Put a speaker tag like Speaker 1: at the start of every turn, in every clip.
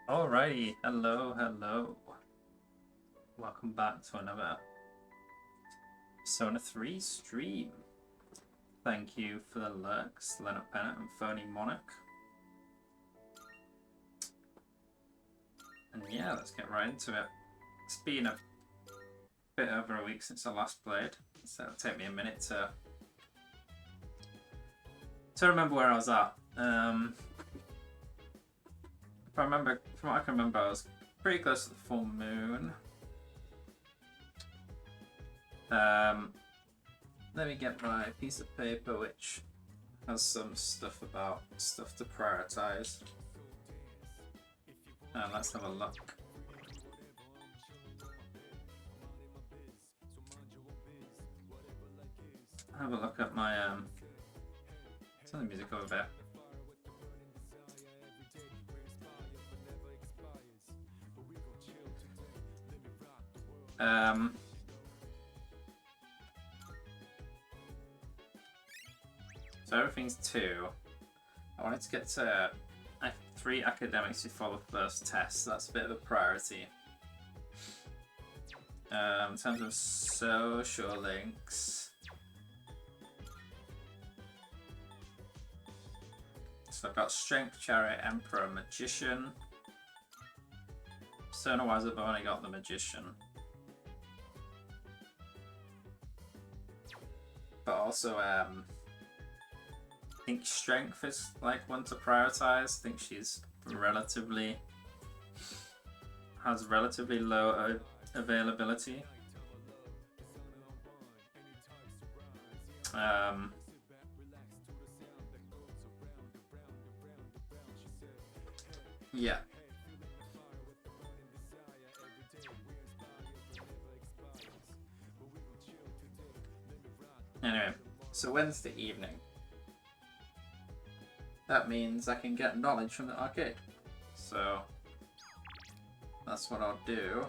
Speaker 1: Alrighty, hello. Welcome back to another Persona 3 stream. Thank you for the lurks, Leonard Pennant and Phony Monarch. And yeah, let's get right into it. It's been a bit over a week since I last played, so it'll take me a minute to remember where I was at. From what I can remember, I was pretty close to the full moon. Let me get my piece of paper which has some stuff to prioritize. And let's have a look. Have a look at my turn the music over a bit. So everything's 2. I wanted to get to 3 academics before the first test, so that's a bit of a priority. In terms of social links, so I've got Strength, Chariot, Emperor, Magician. Persona-wise, I've only got the Magician. But also, I think Strength is like one to prioritize. I think she's has relatively low availability. Yeah. Anyway, so Wednesday evening. That means I can get knowledge from the arcade. So that's what I'll do.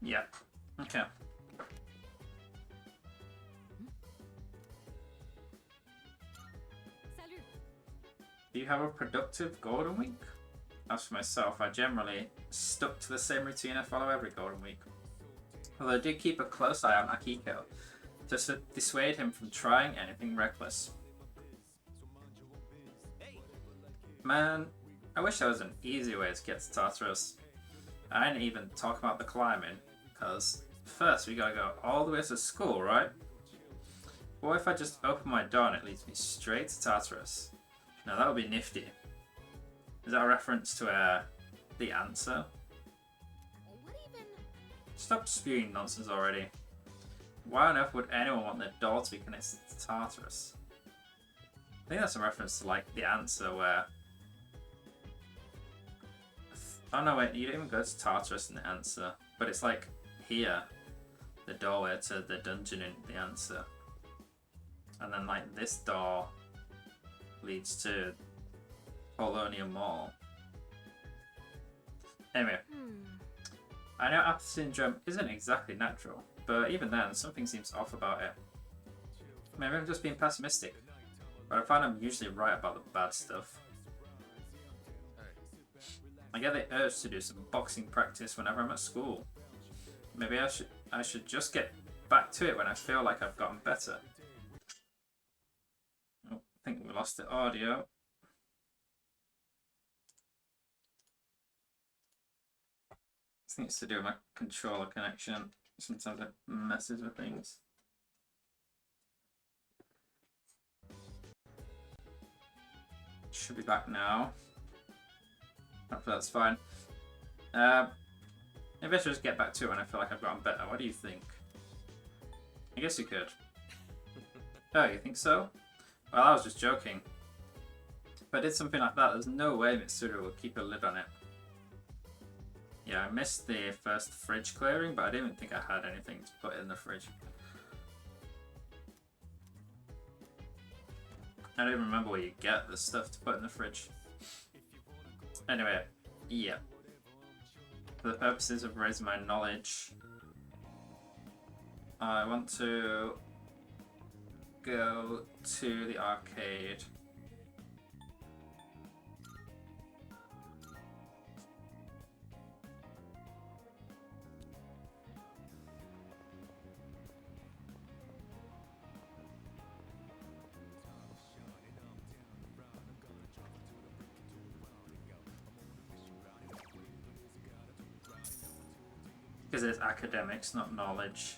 Speaker 1: Yeah. Okay. Do you have a productive Golden Week? As for myself, I generally stuck to the same routine I follow every Golden Week. Although I did keep a close eye on Akiko to dissuade him from trying anything reckless. Man, I wish there was an easy way to get to Tartarus. I didn't even talk about the climbing, because first we gotta go all the way to school, right? What if I just open my door and it leads me straight to Tartarus? Now that would be nifty. Is that a reference to the answer?
Speaker 2: What even?
Speaker 1: Stop spewing nonsense already. Why on earth would anyone want their door to be connected to Tartarus? I think that's a reference to like the answer where... Oh no wait, you don't even go to Tartarus in the answer. But it's like here, the doorway to the dungeon in the answer. And then like this door leads to Polonia Mall. Anyway, I know apathy syndrome isn't exactly natural, but even then, something seems off about it. Maybe I'm just being pessimistic, but I find I'm usually right about the bad stuff. I get the urge to do some boxing practice whenever I'm at school. Maybe I should just get back to it when I feel like I've gotten better. Oh, I think we lost the audio. I think it's to do with my controller connection. Sometimes it messes with things. Should be back now. Hopefully that's fine. Maybe I should just get back to it when I feel like I've gotten better. What do you think? I guess you could. Oh, you think so? Well, I was just joking. If I did something like that, there's no way Mitsuru would keep a lid on it. Yeah, I missed the first fridge clearing, but I didn't think I had anything to put in the fridge. I don't even remember where you get this stuff to put in the fridge. Anyway, yeah. For the purposes of raising my knowledge, I want to go to the arcade. Because it's academics, not knowledge.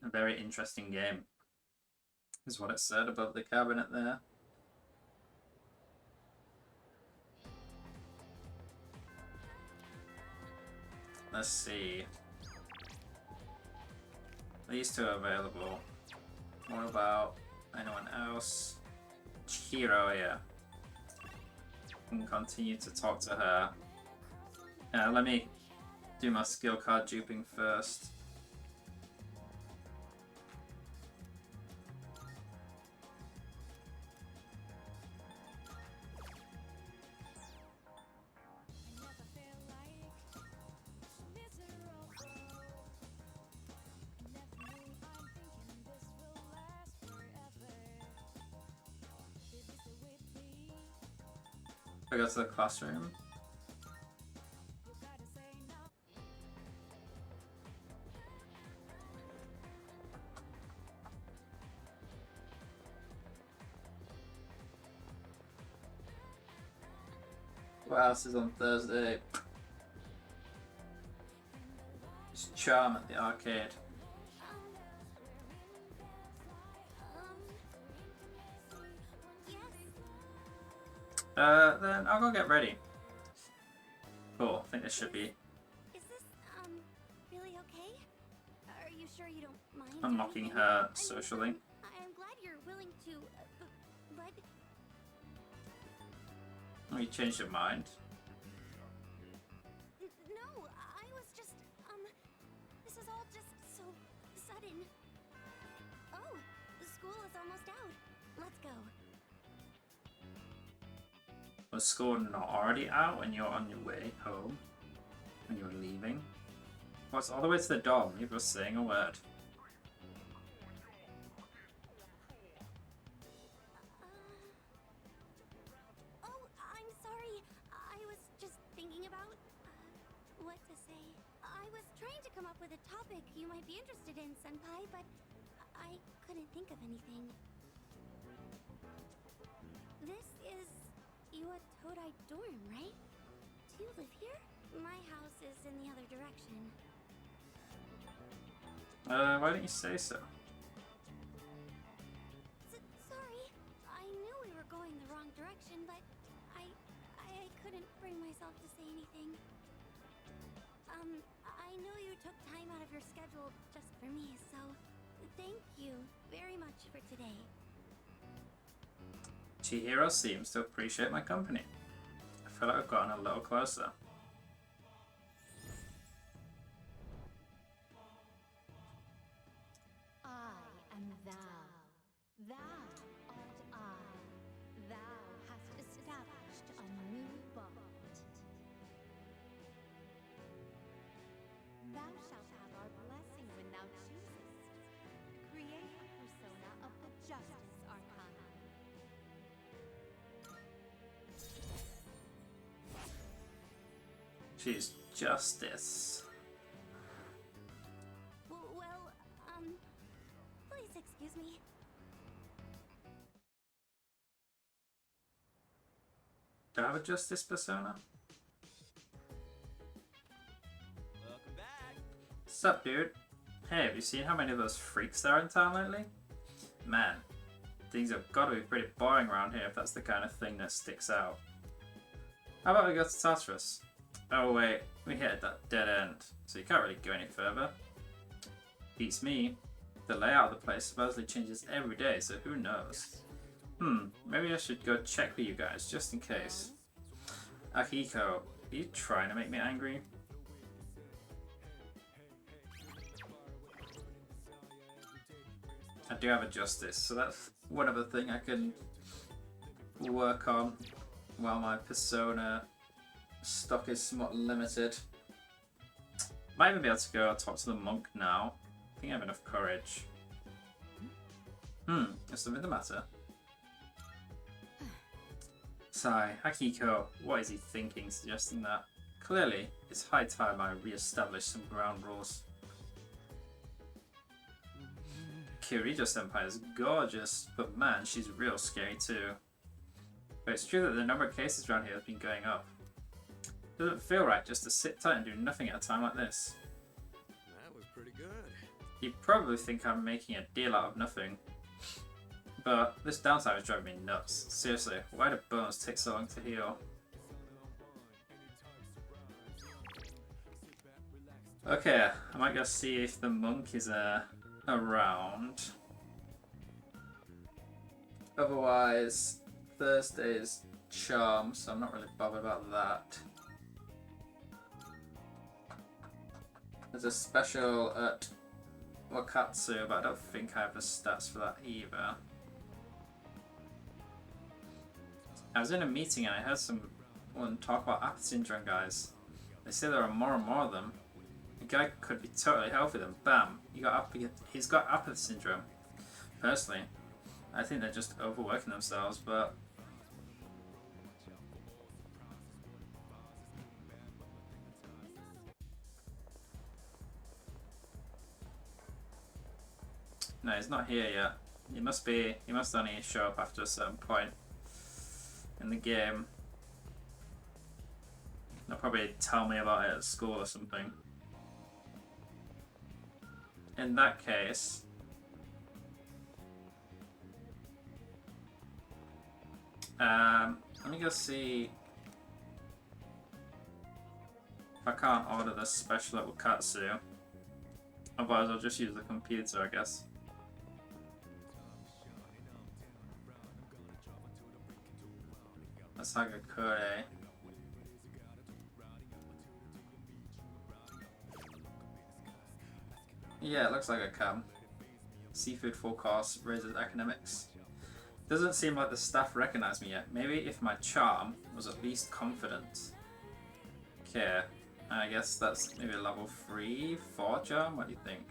Speaker 1: A very interesting game, is what it said above the cabinet there. Let's see. These two are available. What about anyone else? Chihiro, yeah. Can continue to talk to her. Let me do my skill card duping first. I go to the classroom. What else is on Thursday? It's Charm at the arcade. Then I'll go get ready. Cool, I think this should be.
Speaker 2: Is this, really okay? Are you sure you don't mind?
Speaker 1: Unlocking her socially.
Speaker 2: I'm glad you're willing to, but...
Speaker 1: Oh, you changed your mind.
Speaker 2: No, I was just, this is all just so sudden. Oh, the school is almost out. Let's go.
Speaker 1: Was school not already out when you're on your way home? When you're leaving? What's all the way to the dorm? You were saying a word.
Speaker 2: Oh, I'm sorry. I was just thinking about, what to say. I was trying to come up with a topic you might be interested in, Senpai, but I couldn't think of anything. This is Iwa Todai dorm, right? Do you live here? My house is in the other direction.
Speaker 1: Why didn't you say so?
Speaker 2: Sorry. I knew we were going the wrong direction, but I couldn't bring myself to say anything. I know you took time out of your schedule just for me, so thank you very much for today.
Speaker 1: Chihiro seems to appreciate my company. I feel like I've gotten a little closer.
Speaker 3: I am thou. Thou art I. Thou hast established a new bond. Thou shalt have our blessing when thou choosest. Create a persona of the Justice Arcana.
Speaker 1: She's Justice.
Speaker 2: Well, please excuse me.
Speaker 1: Do I have a Justice persona?
Speaker 4: Welcome back.
Speaker 1: Sup, dude? Hey, have you seen how many of those freaks there are in town lately? Man, things have got to be pretty boring around here if that's the kind of thing that sticks out. How about we go to Tartarus? Oh wait, we hit that dead end, so you can't really go any further. Beats me. The layout of the place supposedly changes every day, so who knows? Maybe I should go check with you guys, just in case. Akiko, are you trying to make me angry? I do have a justice, so that's one other thing I can work on while my persona stock is somewhat limited. Might even be able to go talk to the monk now. I think I have enough courage. Is something the matter? Sigh, Akiko, what is he thinking suggesting that? Clearly, it's high time I re-establish some ground rules. Kirijo-senpai is gorgeous, but man, she's real scary too. But it's true that the number of cases around here has been going up. Doesn't feel right just to sit tight and do nothing at a time like this.
Speaker 4: That was pretty good.
Speaker 1: You probably think I'm making a deal out of nothing. But this downtime is driving me nuts. Seriously, why do bones take so long to heal? Okay, I might go see if the monk is around. Otherwise, Thursday's charm, so I'm not really bothered about that. There's a special at Wakatsu, but I don't think I have the stats for that either. I was in a meeting and I heard someone talk about apathy syndrome guys. They say there are more and more of them. A guy could be totally healthy then bam, he's got apathy syndrome. Personally, I think they're just overworking themselves, but no, he's not here yet. He must only show up after a certain point in the game. They'll probably tell me about it at school or something. In that case, let me go see if I can't order this special at Wakatsu. Otherwise I'll just use the computer, I guess. Saga Kure. Yeah, it looks like a can. Seafood full course raises academics. Doesn't seem like the staff recognize me yet. Maybe if my charm was at least confident. Okay, I guess that's maybe a level 3, 4 charm. What do you think?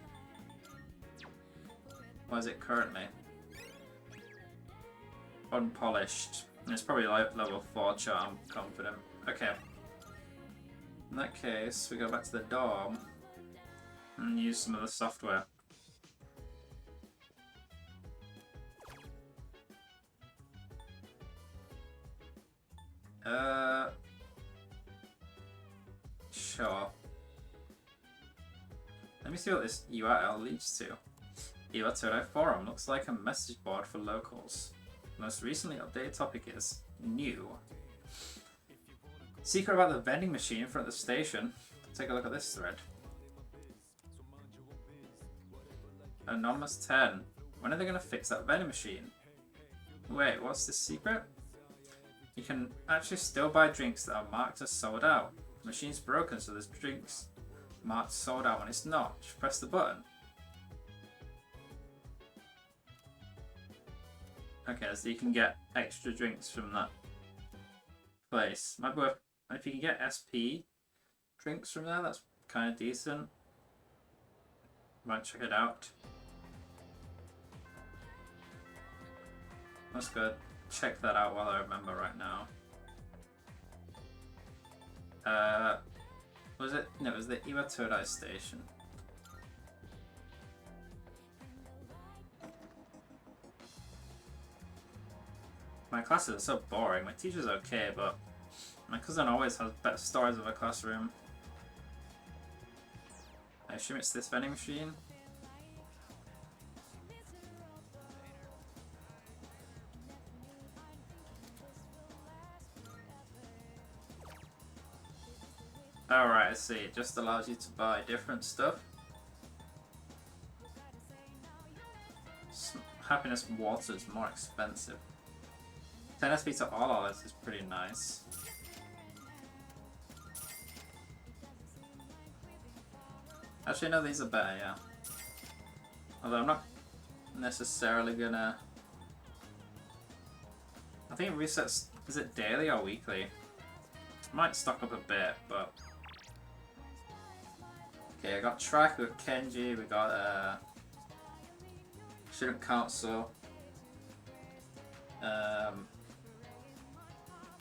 Speaker 1: What is it currently? Unpolished. It's probably like level 4 charm confident. Okay. In that case, we go back to the dorm and use some of the software. Sure. Let me see what this URL leads to. Iwatoro Forum looks like a message board for locals. Most recently updated topic is new. Secret about the vending machine in front of the station. Take a look at this thread. Anonymous 10. When are they going to fix that vending machine? Wait, what's this secret? You can actually still buy drinks that are marked as sold out. The machine's broken, so there's drinks marked sold out when it's not. Just press the button. Okay, so you can get extra drinks from that place. Might be worth, if you can get SP drinks from there, that's kind of decent. Might check it out. Let's go check that out while I remember right now. Was it? No, it was the Iwatodai station. My classes are so boring. My teacher's okay, but my cousin always has better stories of a classroom. I assume it's this vending machine. Alright, I see. It just allows you to buy different stuff. Happiness water is more expensive. 10 SP to all allies is pretty nice. Actually, no, these are better, yeah. Although I'm not necessarily gonna... I think it resets... Is it daily or weekly? Might stock up a bit, but... Okay, I got Track, we got Kenji, we got Student Council.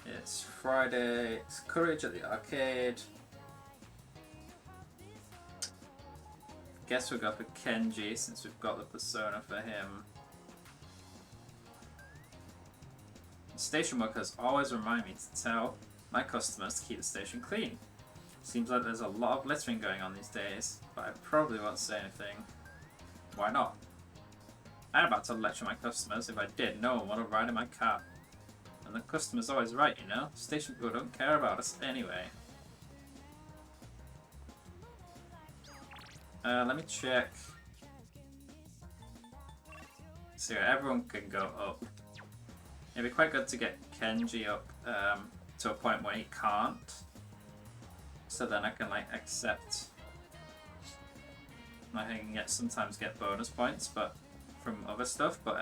Speaker 1: It's Friday, it's Courage at the Arcade. Guess we'll go for Kenji since we've got the persona for him. Station workers always remind me to tell my customers to keep the station clean. Seems like there's a lot of littering going on these days, but I probably won't say anything. Why not? I'm about to lecture my customers. If I did, no one would ride in my car. And the customer's always right, you know? Station people don't care about us anyway. Let me check. So everyone can go up. It'd be quite good to get Kenji up to a point where he can't. So then I can like accept. I can sometimes get bonus points, but from other stuff. But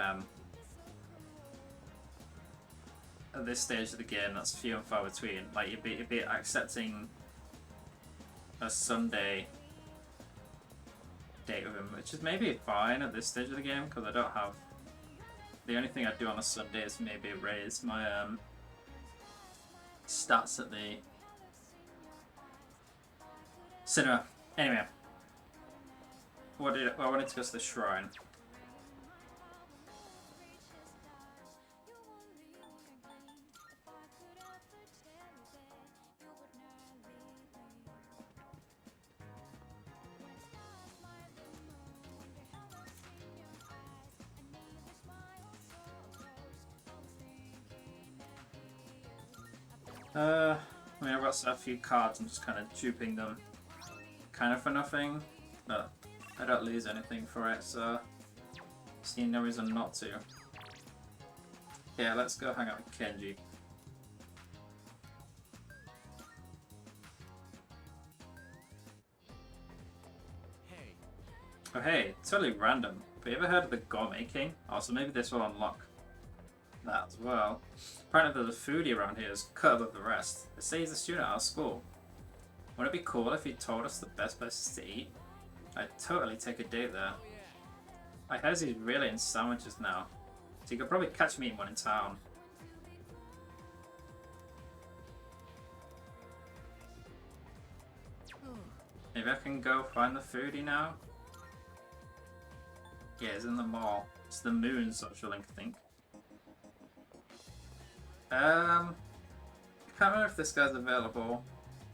Speaker 1: at this stage of the game, that's few and far between. Like you'd be accepting a Sunday date with him, which is maybe fine at this stage of the game because I don't have. The only thing I do on a Sunday is maybe raise my stats at the cinema. Anyway, I wanted to go to the shrine. I mean, I've got a few cards, I'm just kind of duping them kind of for nothing, but I don't lose anything for it, so I see no reason not to. Yeah, let's go hang out with Kenji.
Speaker 4: Hey.
Speaker 1: Oh hey, totally random, but you ever heard of the Gourmet King? Also, maybe this will unlock that as well. Apparently there's a foodie around here who's cut above the rest. They say he's a student out of school. Wouldn't it be cool if he told us the best places to eat? I'd totally take a date there. I heard he's really into sandwiches now, so you could probably catch me in one in town. Maybe I can go find the foodie now? Yeah, it's in the mall. It's the Moon social link, I think. I can't remember if this guy's available.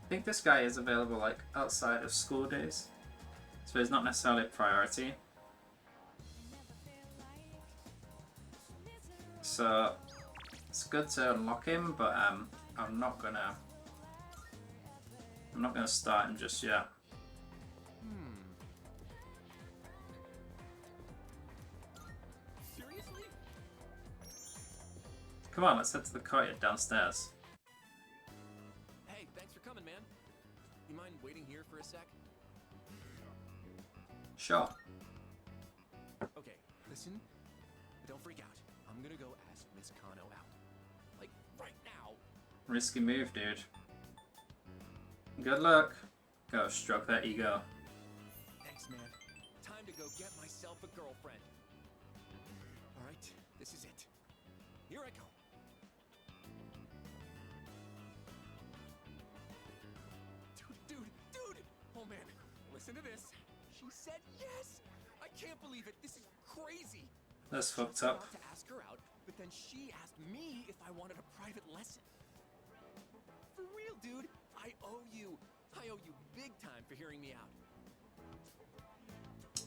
Speaker 1: I think this guy is available like outside of school days, so he's not necessarily a priority. So it's good to unlock him, but I'm not gonna start him just yet.
Speaker 4: Seriously?
Speaker 1: Come on, let's head to the courtyard downstairs.
Speaker 4: Hey, thanks for coming, man. You mind waiting here for a sec?
Speaker 1: Sure.
Speaker 4: Okay, listen. Don't freak out. I'm gonna go ask Miss Kano out. Like, right now.
Speaker 1: Risky move, dude. Good luck. Go stroke that ego.
Speaker 4: Thanks, man. Time to go get myself a girlfriend. Alright, this is it. Here I go. Dude! Oh man, listen to this. She said yes! I can't believe it. This is crazy.
Speaker 1: That's fucked
Speaker 4: I
Speaker 1: up.
Speaker 4: wanted to ask her out, but then she asked me if I wanted a private lesson. For real, dude. I owe you big time for hearing me out.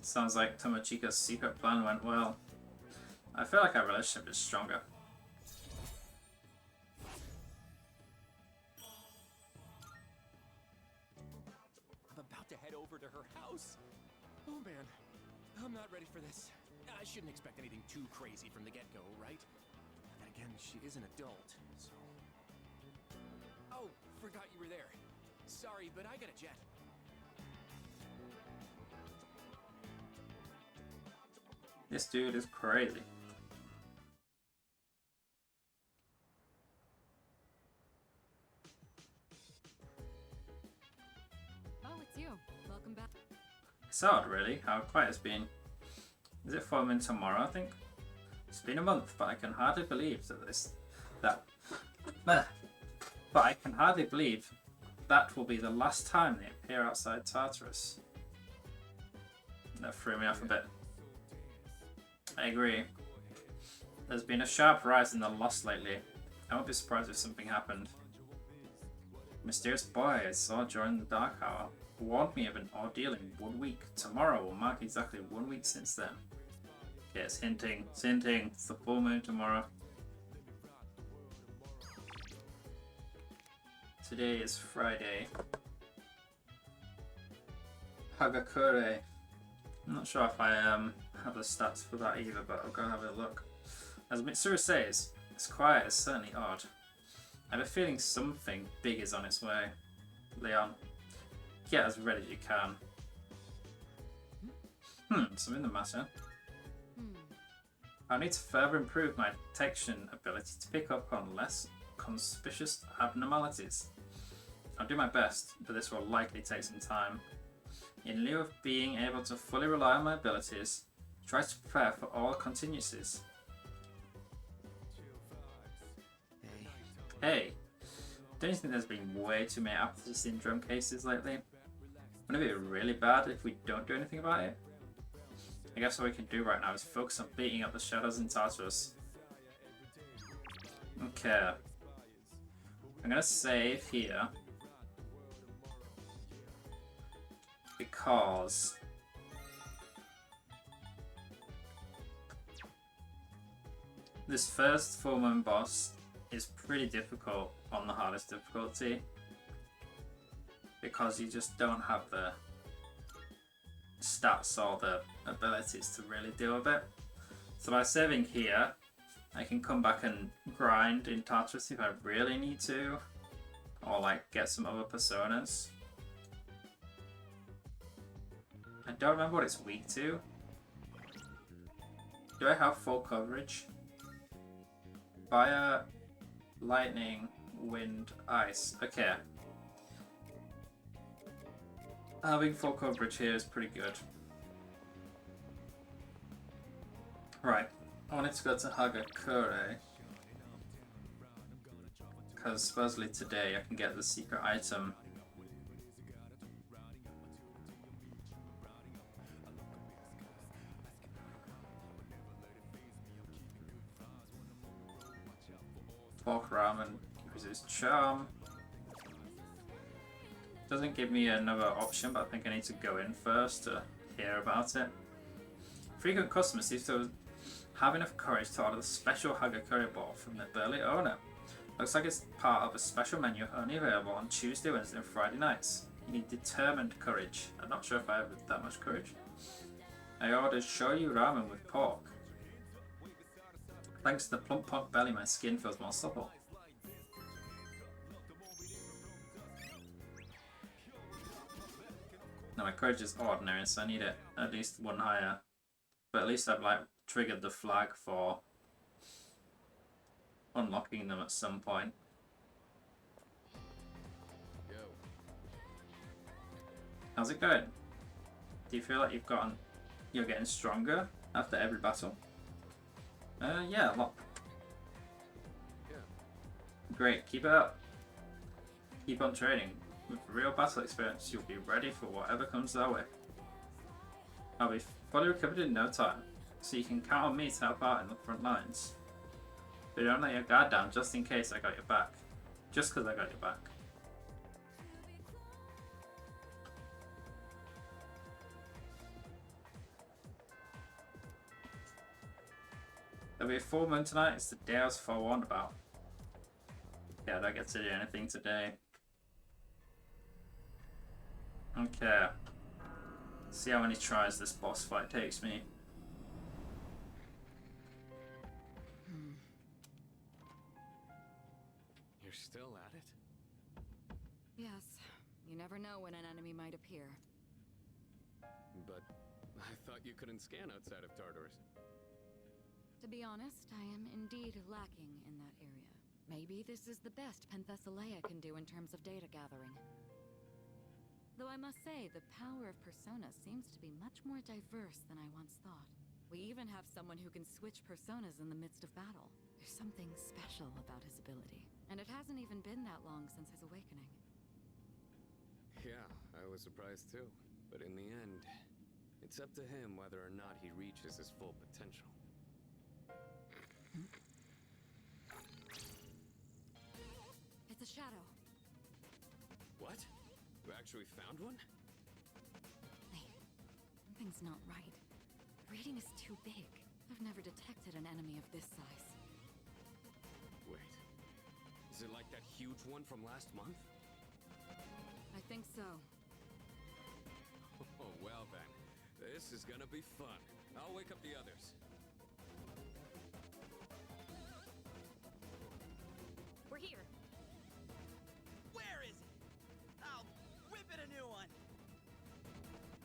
Speaker 1: Sounds like Tomochika's secret plan went well. I feel like our relationship is stronger.
Speaker 4: I'm about to head over to her house. Oh man, I'm not ready for this. I shouldn't expect anything too crazy from the get-go, right? Then again, she is an adult, so... Oh, forgot you were there. Sorry, but I got a jet.
Speaker 1: This dude is crazy.
Speaker 3: Oh, it's you. Welcome back.
Speaker 1: It's odd, really, how quiet it's been. Is it filming tomorrow, I think? It's been a month, but I can hardly believe but I can hardly believe that will be the last time they appear outside Tartarus. That threw me off a bit. I agree. There's been a sharp rise in the loss lately. I won't be surprised if something happened. Mysterious boy I saw during the dark hour warned me of an ordeal in 1 week. Tomorrow will mark exactly 1 week since then. Yeah, it's hinting. It's hinting. It's the full moon tomorrow. Today is Friday. Hagakure. I'm not sure if I have the stats for that either, but I'll go have a look. As Mitsuru says, it's quiet is certainly odd. I have a feeling something big is on its way. Leon, get as ready as you can. Something the matter. I need to further improve my detection ability to pick up on less conspicuous abnormalities. I'll do my best, but this will likely take some time. In lieu of being able to fully rely on my abilities, try to prepare for all contingencies. Hey, don't you think there's been way too many apathy syndrome cases lately? Wouldn't it be really bad if we don't do anything about it? I guess what we can do right now is focus on beating up the shadows in Tartarus. Okay. I'm gonna save here. Because this first full moon boss is pretty difficult on the hardest difficulty. Because you just don't have the stats or the abilities to really deal with it. So by saving here, I can come back and grind in Tartarus if I really need to, or like get some other personas. I don't remember what it's weak to. Do I have full coverage? Fire, lightning, wind, ice. Okay. Having full coverage here is pretty good. Right, I wanted to go to Hagakure because supposedly today I can get the secret item. Pork ramen uses charm. Doesn't give me another option, but I think I need to go in first to hear about it. Frequent customers seem to have enough courage to order the special Hagakure ball from the burly owner. Looks like it's part of a special menu only available on Tuesday, Wednesday and Friday nights. You need determined courage. I'm not sure if I have that much courage. I ordered shoyu ramen with pork. Thanks to the plump pot belly, my skin feels more supple. Now my courage is ordinary, so I need it at least one higher. But at least I've like triggered the flag for unlocking them at some point. How's it going? Do you feel like you're getting stronger after every battle? Yeah, a lot. Great, keep it up. Keep on training. With real battle experience, you'll be ready for whatever comes our way. I'll be fully recovered in no time, so you can count on me to help out in the front lines. But don't let your guard down just in case I got your back. Just because I got your back. There'll be a full moon tonight. It's the day I was forewarned about. Yeah, I don't get to do anything today. Okay. See how many tries this boss fight takes me.
Speaker 5: guess. You never know when an enemy might appear.
Speaker 6: But I thought you couldn't scan outside of Tartarus.
Speaker 5: To be honest, I am indeed lacking in that area. Maybe this is the best Penthesilea can do in terms of data gathering. Though I must say, the power of Persona seems to be much more diverse than I once thought. We even have someone who can switch personas in the midst of battle. There's something special about his ability. And it hasn't even been that long since his awakening.
Speaker 6: Yeah, I was surprised too. But in the end, it's up to him whether or not he reaches his full potential.
Speaker 5: It's a shadow.
Speaker 6: What? You actually found one?
Speaker 5: Wait, something's not right. The reading is too big. I've never detected an enemy of this size.
Speaker 6: Wait. Is it like that huge one from last month?
Speaker 5: I think so.
Speaker 6: Oh, well then. This is gonna be fun. I'll wake up the others.
Speaker 5: We're here.
Speaker 7: Where is it? I'll whip it a new one.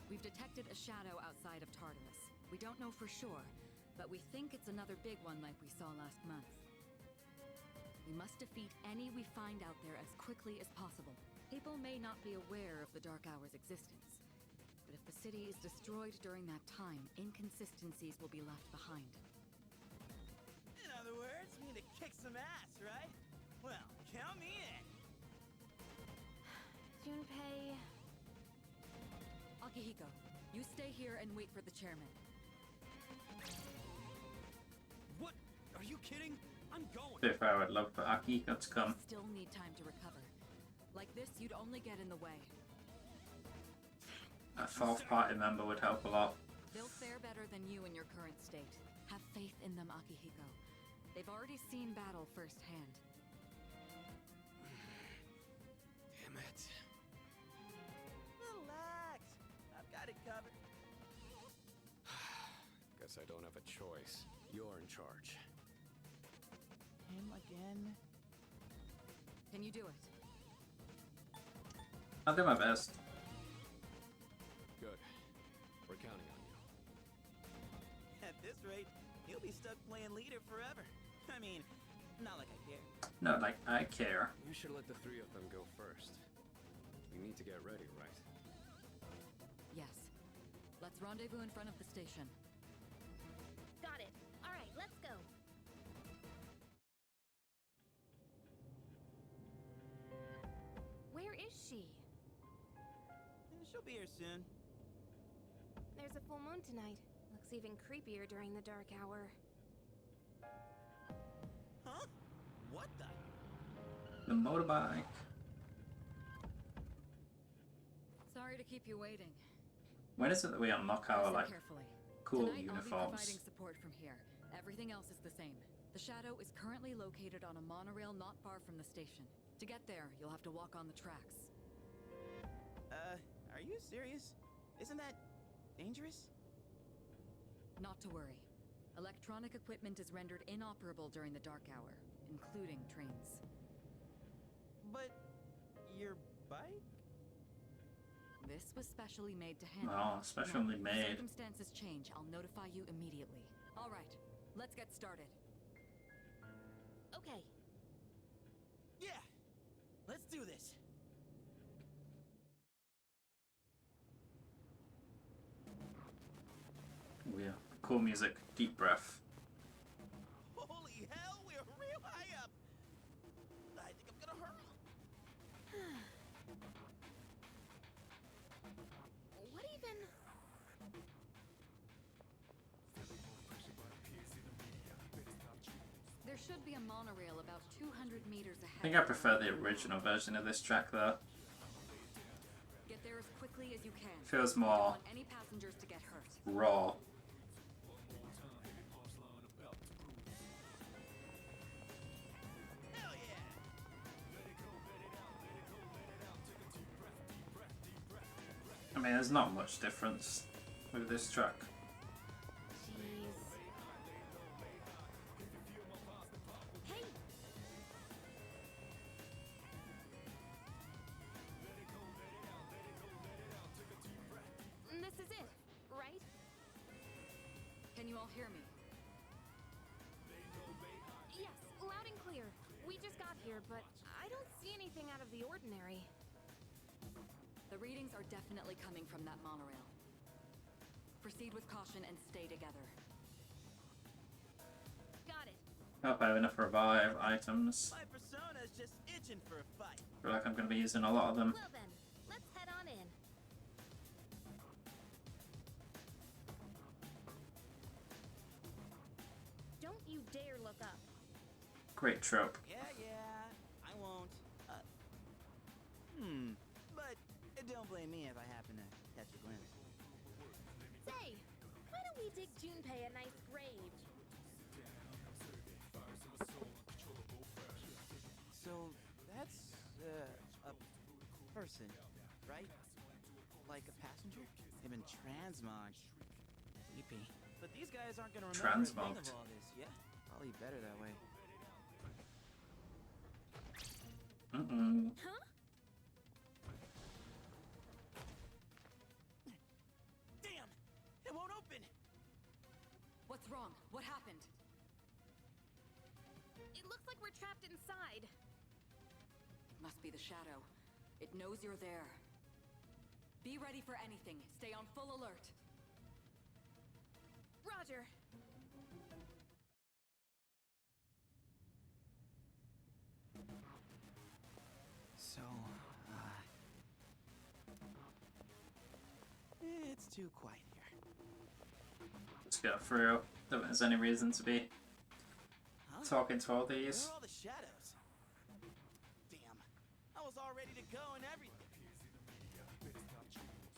Speaker 5: We've detected a shadow outside of Tartarus. We don't know for sure, but we think it's another big one like we saw last month. We must defeat any we find out there as quickly as possible. People may not be aware of the Dark Hour's existence, but if the city is destroyed during that time, inconsistencies will be left behind.
Speaker 7: In other words, we need to kick some ass, right? Well, count me in.
Speaker 2: Junpei...
Speaker 5: Akihiko, you stay here and wait for the chairman.
Speaker 4: What? Are you kidding? I'm going.
Speaker 1: To be fair, I would love for Akihiko to come.
Speaker 5: Still need time to recover. Like this, you'd only get in the way.
Speaker 1: A fourth party member would help a lot.
Speaker 5: They'll fare better than you in your current state. Have faith in them, Akihiko. They've already seen battle firsthand.
Speaker 6: Damn it.
Speaker 7: Relax. I've got it covered.
Speaker 6: Guess I don't have a choice. You're in charge.
Speaker 7: Him again?
Speaker 5: Can you do it?
Speaker 1: I'll do my best.
Speaker 6: Good. We're counting on you.
Speaker 7: At this rate, he'll be stuck playing leader forever. I mean, not like I care.
Speaker 1: Not like I care.
Speaker 6: You should let the three of them go first. You need to get ready, right?
Speaker 5: Yes. Let's rendezvous in front of the station.
Speaker 2: Got it. Alright, let's go. Where is she?
Speaker 7: She'll be here soon.
Speaker 2: There's a full moon tonight. Looks even creepier during the dark hour.
Speaker 7: Huh? What the?
Speaker 1: The motorbike.
Speaker 5: Sorry to keep you waiting.
Speaker 1: When is it that we unlock our
Speaker 5: Listen
Speaker 1: like
Speaker 5: carefully.
Speaker 1: cool
Speaker 5: Tonight, I'll be
Speaker 1: uniforms?
Speaker 5: providing support from here. Everything else is the same. The shadow is currently located on a monorail not far from the station. To get there, you'll have to walk on the tracks.
Speaker 7: Are you serious? Isn't that dangerous?
Speaker 5: Not to worry. Electronic equipment is rendered inoperable during the dark hour, including trains.
Speaker 7: But your bike?
Speaker 5: This was specially made to handle.
Speaker 1: Oh, specially
Speaker 5: Now, if
Speaker 1: made.
Speaker 5: circumstances change, I'll notify you immediately. All right, let's get started.
Speaker 2: Okay.
Speaker 7: Yeah! Let's do this!
Speaker 1: Oh yeah. Cool music. Deep breath.
Speaker 7: Holy hell, we're real high up! I think I'm gonna hurl.
Speaker 2: What even...
Speaker 5: There should be a monorail about 200 meters ahead.
Speaker 1: I think I prefer the original version of this track though.
Speaker 5: Get there as quickly as you can.
Speaker 1: Feels
Speaker 5: We don't
Speaker 1: more
Speaker 5: want any passengers to get hurt.
Speaker 1: raw.
Speaker 7: Hell yeah!
Speaker 1: I mean, there's not much difference with this track.
Speaker 2: Jeez. Hey!
Speaker 5: you all hear me?
Speaker 8: Yes, loud and clear. We just got here, but I don't see anything out of the ordinary.
Speaker 5: The readings are definitely coming from that monorail. Proceed with caution and stay together.
Speaker 8: Got it.
Speaker 1: Hope I have enough revive items.
Speaker 7: My persona's just itching for a fight.
Speaker 1: I feel like I'm going to be using a lot of them.
Speaker 8: Well then, let's head on in. Don't you dare look up.
Speaker 1: Great trope.
Speaker 7: Yeah, I won't. But don't blame me if I happen to catch a glimpse.
Speaker 8: Say, why don't we dig Junpei a nice grave?
Speaker 7: So that's a person, right? Like a passenger? They've been transmogged. Creepy. But these guys aren't gonna remember a thing
Speaker 1: Transmogged.
Speaker 7: of all this, yeah? Probably better that way.
Speaker 8: Huh?
Speaker 7: Damn! It won't open!
Speaker 5: What's wrong? What happened?
Speaker 8: It looks like we're trapped inside.
Speaker 5: It must be the shadow. It knows you're there. Be ready for anything. Stay on full alert.
Speaker 8: Roger.
Speaker 7: So, it's too quiet here.
Speaker 1: Let's go through. Don't think there's any reason to be
Speaker 7: Huh?
Speaker 1: talking to all
Speaker 7: Where
Speaker 1: these.
Speaker 7: are all the shadows? Damn. I was all ready to go and everything.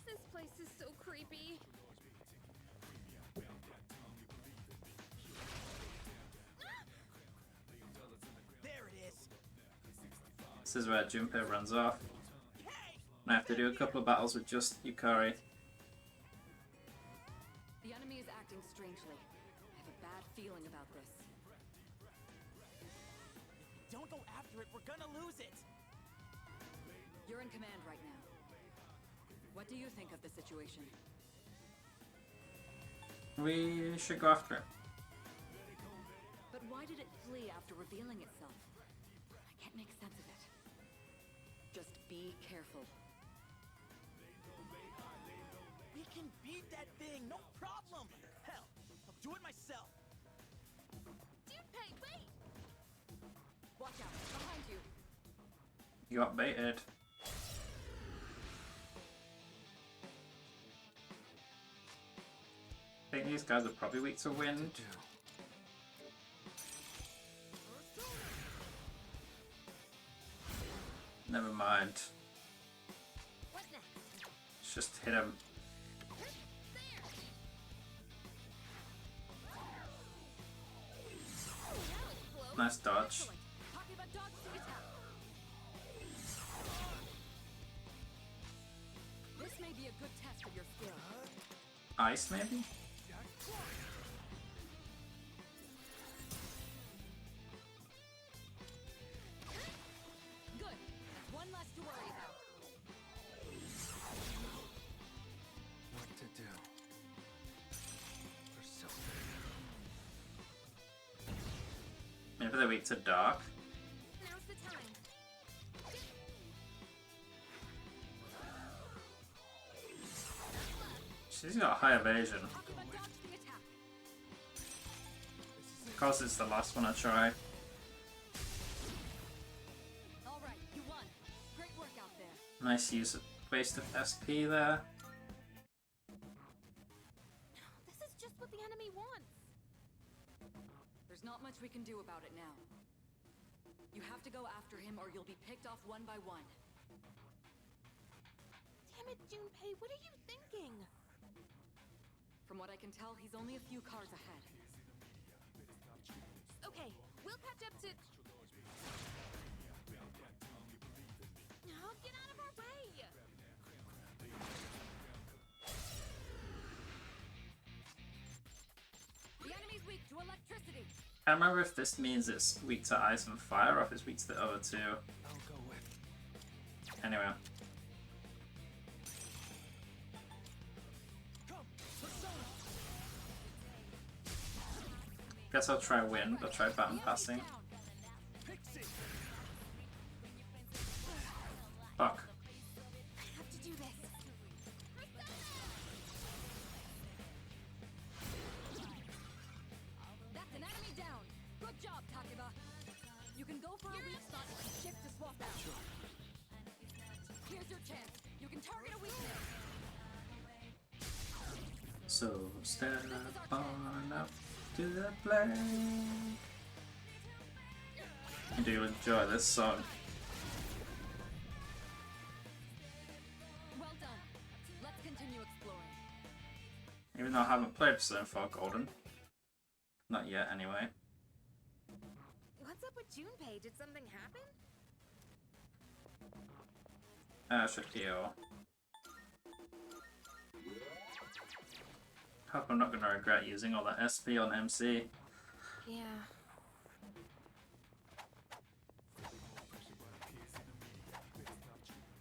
Speaker 8: This place is so creepy.
Speaker 7: There it is.
Speaker 1: This is where Junpei runs off.
Speaker 7: Hey!
Speaker 1: And I have to do a couple of battles with just Yukari.
Speaker 5: The enemy is acting strangely. I have a bad feeling about this.
Speaker 7: If we don't go after it, we're gonna lose it.
Speaker 5: You're in command right now. What do you think of the situation?
Speaker 1: We should go after it.
Speaker 5: But why did it flee after revealing itself? I can't make sense of it. Just be careful.
Speaker 7: We can beat that thing, no problem. Hell, I'll do it myself.
Speaker 8: Junpei, wait!
Speaker 5: Watch out, behind you.
Speaker 1: You got baited. I think these guys are probably weak to wind. Never mind.
Speaker 8: What next?
Speaker 1: Let's just hit him. Nice dodge.
Speaker 5: Excellent. Talking about dodge to attack. This may be a good test of your skill.
Speaker 1: Ice, maybe?
Speaker 5: Good. That's one less to worry about.
Speaker 6: What to do? Persona.
Speaker 1: Maybe they're weak to dark.
Speaker 8: Now's the time.
Speaker 1: She's got high evasion.
Speaker 5: Talking about dodge to attack.
Speaker 1: Of course, it's the last one I tried.
Speaker 5: All right, you won. Great work out there.
Speaker 1: Nice use of waste of SP there.
Speaker 8: This is just what the enemy wants.
Speaker 5: There's not much we can do about it now. You have to go after him or you'll be picked off one by one.
Speaker 8: Damn it, Junpei, what are you thinking?
Speaker 5: From what I can tell, he's only a few cars ahead.
Speaker 8: Okay, we'll catch up to... Oh, get out of our way!
Speaker 5: The enemy's weak to electricity.
Speaker 1: I can't remember if this means it's weak to ice and fire or if it's weak to the other two.
Speaker 6: I'll go with.
Speaker 1: Anyway.
Speaker 7: Come, persona.
Speaker 1: Guess I'll try wind, I'll try button passing. Fuck.
Speaker 8: I have to do this.
Speaker 5: That's an enemy down. Good job, Takeba. You can go for a weak spot and shift to swap out. Sure. Here's your chance. You can target a weakness.
Speaker 1: So step on up to the plane. I do enjoy this song.
Speaker 5: Well done. Let's continue exploring.
Speaker 1: Even though I haven't played Persona 4 Golden. Not yet, anyway.
Speaker 8: What's up with Junpei? Did something happen?
Speaker 1: I should heal. Hope I'm not gonna regret using all that SP on MC.
Speaker 8: Yeah.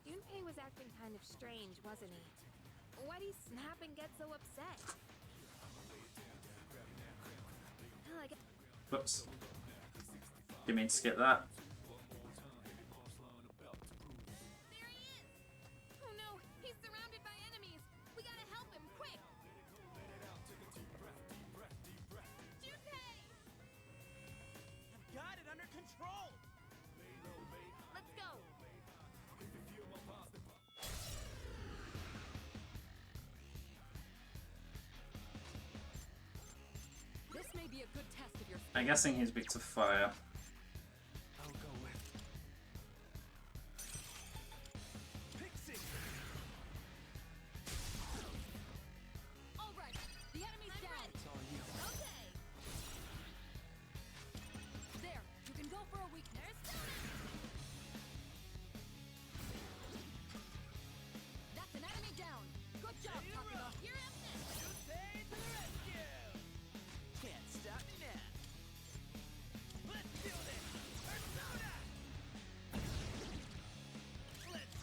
Speaker 8: Junpei was acting kind of strange, wasn't he? Why'd he snap and get so upset? Well, I guess
Speaker 1: Whoops. You mean skip that?
Speaker 8: there he is! Oh no, he's surrounded by enemies! We gotta help him, quick! Junpei!
Speaker 7: I've got it under control.
Speaker 8: Let's go!
Speaker 5: This may be a good test of your
Speaker 1: I'm guessing he's weak to fire.
Speaker 4: I'll go with Pixie.
Speaker 5: All right, the enemy's down.
Speaker 4: It's all you.
Speaker 8: Okay!
Speaker 5: There, you can go for a weakness. That's an enemy down. Good job, Takeba.
Speaker 8: You're up next!
Speaker 7: Junpei to the rescue. Can't stop me now. Let's do this. Persona. Let's.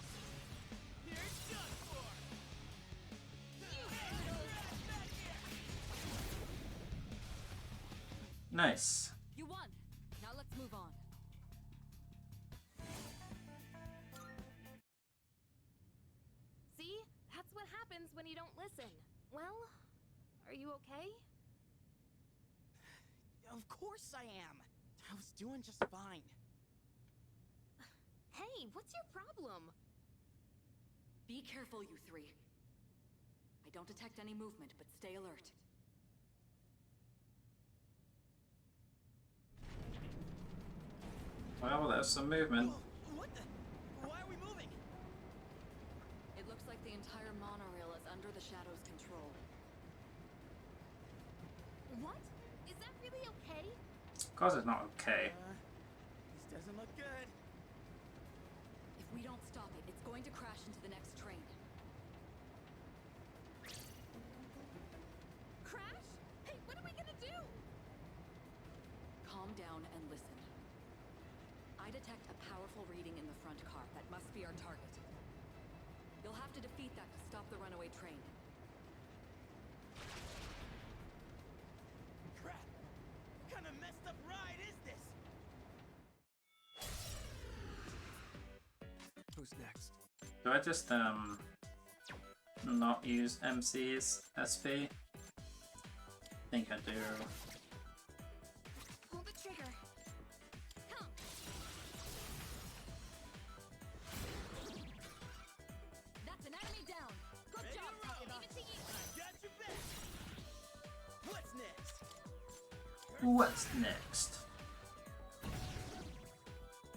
Speaker 7: Here's done for.
Speaker 1: Nice.
Speaker 5: You won. Now let's move on.
Speaker 8: See? That's what happens when you don't listen. Well, are you okay?
Speaker 7: Of course I am. I was doing just fine.
Speaker 8: Hey, what's your problem?
Speaker 5: Be careful, you three. I don't detect any movement, but stay alert.
Speaker 1: Well, there's some movement.
Speaker 7: What the? Why are we moving?
Speaker 5: It looks like the entire monorail is under the Shadow's control.
Speaker 8: What? Is that really okay?
Speaker 1: Of course it's not okay.
Speaker 7: This doesn't look good.
Speaker 5: If we don't stop it, it's going to crash into the next train.
Speaker 8: Crash? Hey, what are we gonna do?
Speaker 5: Calm down and listen. I detect a powerful reading in the front car. That must be our target. You'll have to defeat that to stop the runaway train.
Speaker 7: Crap. What kind of messed up ride is this?
Speaker 4: Who's next?
Speaker 1: Do I just not use MC's SP? I think I do.
Speaker 8: Pull the trigger. Come.
Speaker 5: That's an enemy down. Good
Speaker 7: Ready
Speaker 5: job,
Speaker 7: to roll.
Speaker 5: Takeba.
Speaker 8: Leave it to you.
Speaker 7: Got your back. What's next?
Speaker 1: What's next?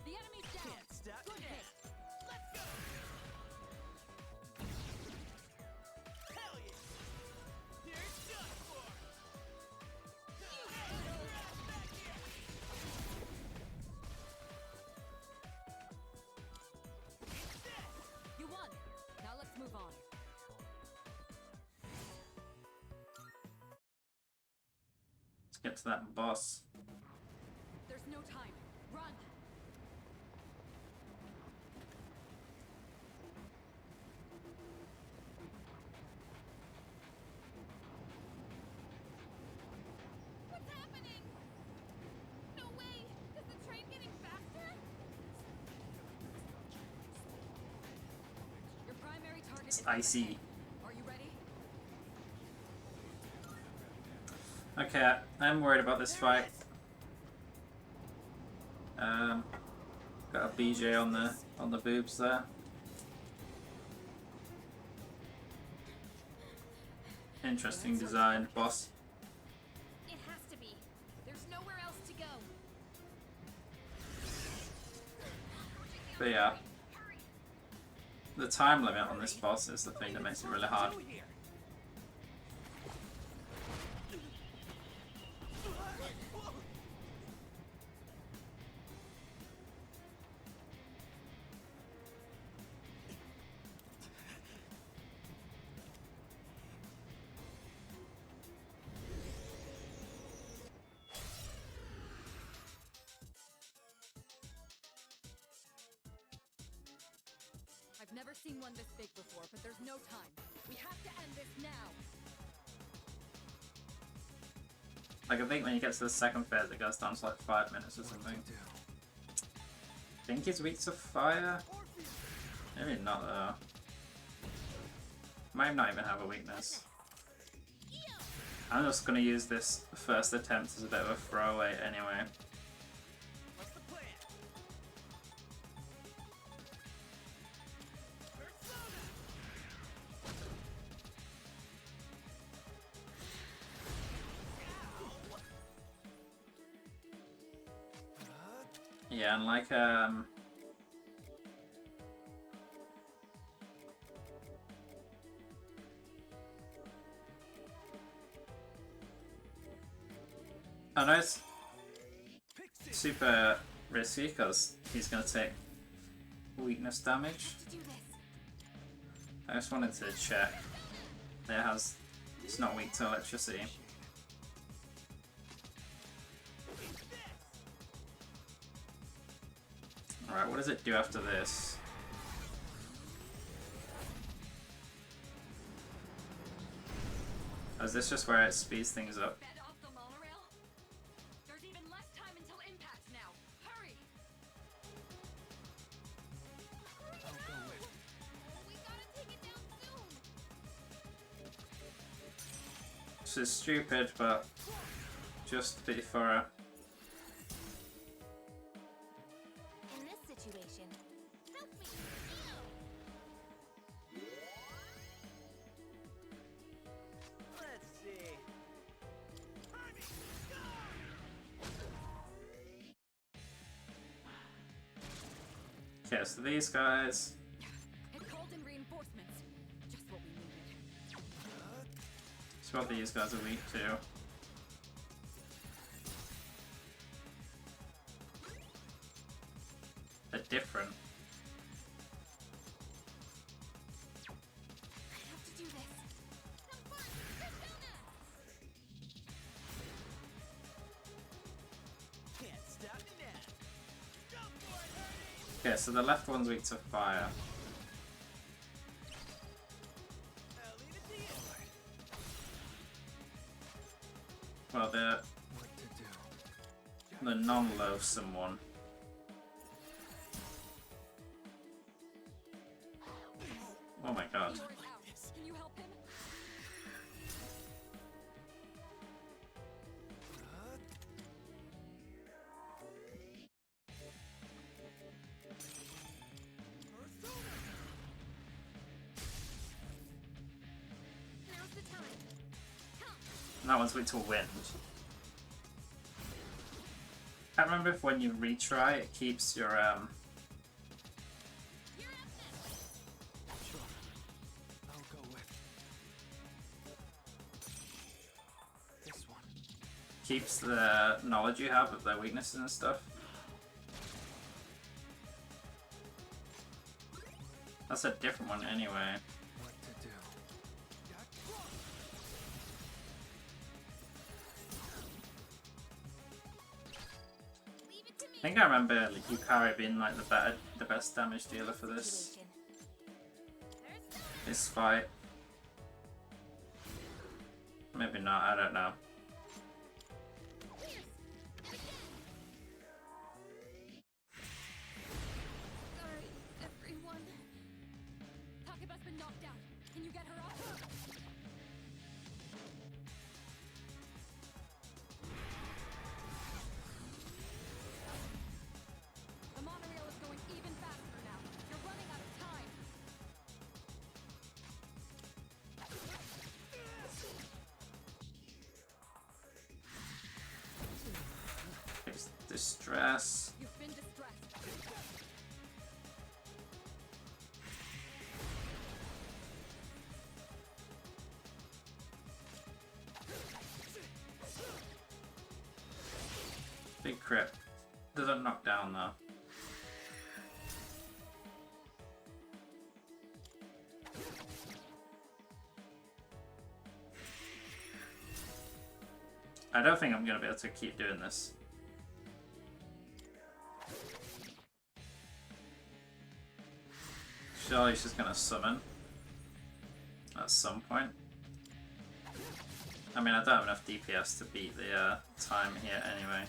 Speaker 5: The enemy's down.
Speaker 7: Can't stop
Speaker 5: Good
Speaker 7: me
Speaker 5: hit.
Speaker 7: now. Let's go. Hell yeah. Here's done for. Right back here. Eat this.
Speaker 5: You won. Now let's move on.
Speaker 1: Let's get to that boss.
Speaker 5: There's no time. Run.
Speaker 8: What's happening?
Speaker 1: It's icy.
Speaker 5: Are you ready?
Speaker 1: Okay, I'm worried about this fight. Got a BJ on the boobs there. Interesting design, boss.
Speaker 8: It has to be. There's nowhere else to go.
Speaker 1: But yeah, the time limit on this boss is the thing that makes it really hard.
Speaker 5: I've never seen one this big before, but there's no time. We have to end this now.
Speaker 1: Like, I think when you get to the second phase, it goes down to like 5 minutes or something. I think he's weak to fire. Maybe not though. Might not even have a weakness. I'm just gonna use this first attempt as a bit of a throwaway anyway.
Speaker 7: What's the plan?
Speaker 1: Yeah, and like I know it's super risky because he's gonna take weakness damage. I just wanted to check. It's not weak to electricity. Alright, what does it do after this? Oh, is this just where it speeds things up?
Speaker 5: Fed off the monorail? There's even less time until impact now. Hurry!
Speaker 8: We gotta take it down soon.
Speaker 1: This is stupid, but just P3R.
Speaker 8: In this situation, help me.
Speaker 7: Let's see.
Speaker 1: Okay, so these guys.
Speaker 5: It called in reinforcements. Just what we needed.
Speaker 1: So what these guys are weak to. They're different.
Speaker 8: I have to do this. Have fun, Persona!
Speaker 7: Can't stop me now. Go for it, Ernie!
Speaker 1: Okay, so the left one's weak to fire.
Speaker 7: I'll leave it to you.
Speaker 1: Well, the non-loathsome one. Oh my god.
Speaker 5: Yours out. Can you help him?
Speaker 8: Now's the time. Come.
Speaker 1: And that one's weak to wind. I can't remember if when you retry it keeps your
Speaker 8: You're up next.
Speaker 4: Sure. I'll go with this one.
Speaker 1: keeps the knowledge you have of their weaknesses and stuff. That's a different one anyway.
Speaker 4: What to do?
Speaker 8: Leave it to me.
Speaker 1: I think I remember like, Yukari being like the best damage dealer for this fight. Maybe not, I don't know.
Speaker 8: Sorry, everyone.
Speaker 5: Takeba's been knocked out.
Speaker 1: Distress.
Speaker 5: You've been distressed.
Speaker 1: Big crit. Doesn't knock down though. I don't think I'm going to be able to keep doing this. Surely she's going to summon at some point. I mean, I don't have enough DPS to beat the time here anyway.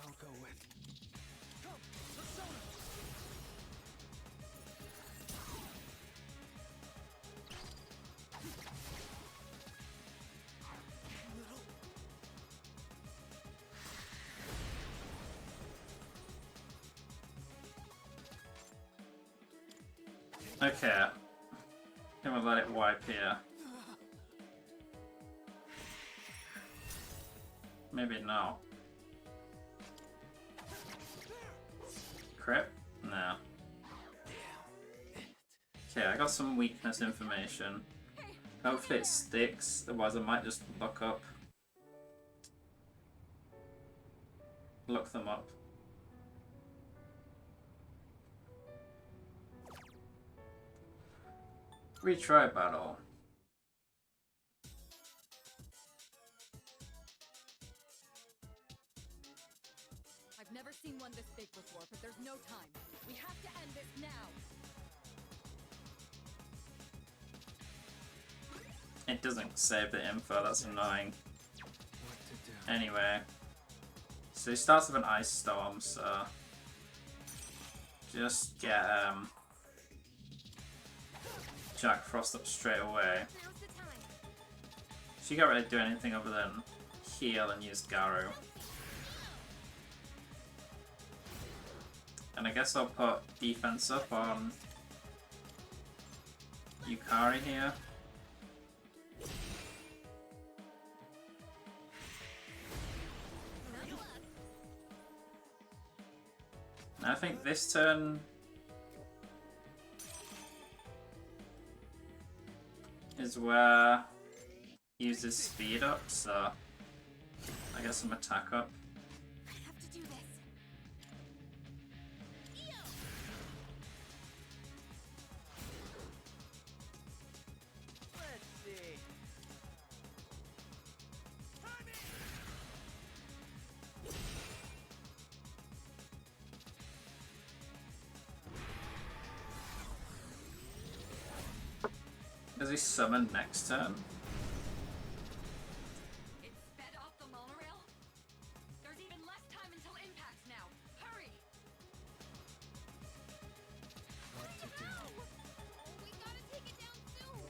Speaker 4: I'll go with. Come, Persona.
Speaker 1: Okay. Gonna let it wipe here. Maybe no. Crit? No. Okay, I got some weakness information. Hopefully it sticks, otherwise I might just look them up. Retry battle.
Speaker 5: I've never seen one this big before, but there's no time. We have to end this now.
Speaker 1: It doesn't save the info, that's annoying. Anyway. So he starts with an ice storm, so just get Jack Frost up straight away. She can't really do anything other than heal and use Garu. And I guess I'll put defense up on Yukari here. And I think this turn is where he uses speed up, so I guess some attack up.
Speaker 2: I have to do this.
Speaker 7: Let's see.
Speaker 1: Does he summon next turn?
Speaker 5: It sped off the monorail? There's even less time until impact now. Hurry!
Speaker 2: No! We gotta take it down soon.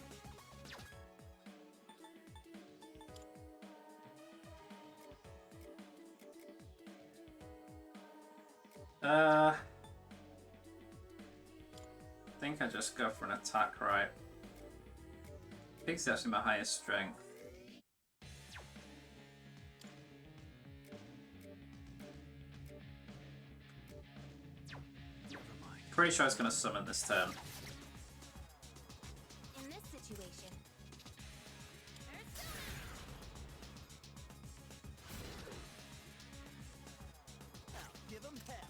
Speaker 1: I think I just go for an attack, right? Pig's actually my highest strength. Pretty sure it's gonna summon this turn.
Speaker 2: In this situation,
Speaker 7: Give him hell.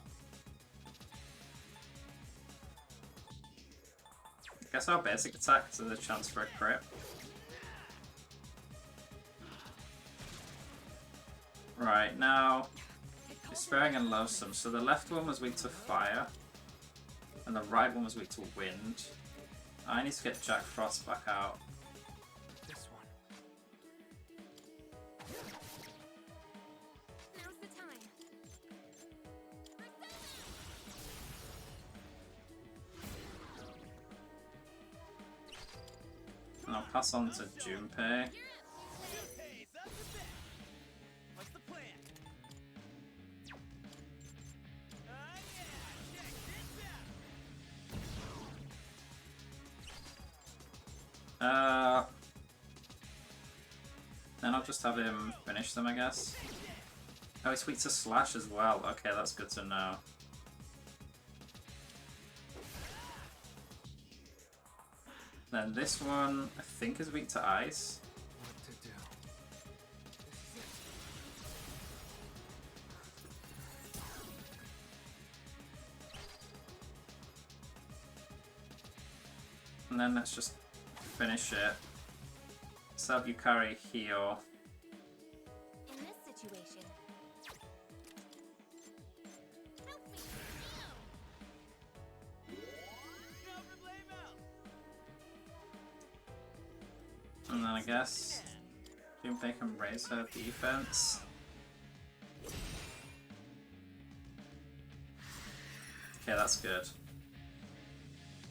Speaker 1: Guess our basic attack is a chance for a crit. Right, now Despairing and Loathsome. So the left one was weak to fire, and the right one was weak to wind. I need to get Jack Frost back out.
Speaker 4: This one.
Speaker 2: now's the time.
Speaker 1: And I'll pass on to Junpei.
Speaker 7: Hey, that's the thing. What's the plan? Yeah, check this
Speaker 1: Then I'll just have him finish them, I guess. Oh, he's weak to slash as well. Okay, that's good to know. Then this one, I think, is weak to ice.
Speaker 6: What to do?
Speaker 1: And then let's just finish it. Sub you carry heal.
Speaker 8: In this situation. Help me!
Speaker 1: And then I guess Junpei can raise her defense. Okay, that's good.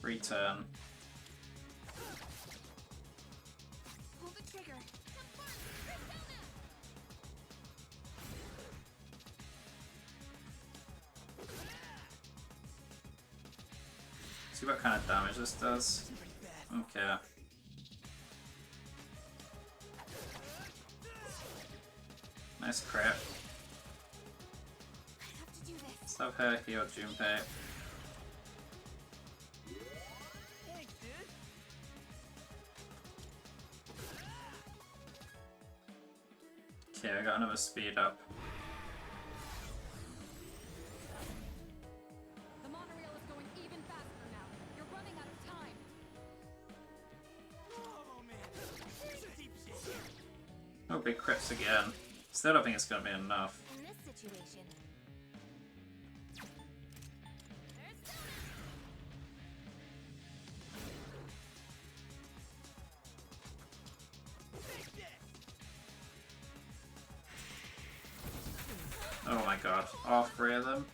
Speaker 1: Return.
Speaker 8: Pull the trigger.
Speaker 1: See what kind of damage this does. Okay. Nice crit.
Speaker 8: I have to do this.
Speaker 1: Let's have her heal Junpei.
Speaker 7: Thanks, dude.
Speaker 1: Okay, I got another speed up.
Speaker 5: The monorail is going even faster now. You're running out of time.
Speaker 7: Oh man, here's a deep shit.
Speaker 1: Oh, big crits again. Still don't think it's gonna be enough.
Speaker 8: In this situation.
Speaker 1: Oh my god, all three of them.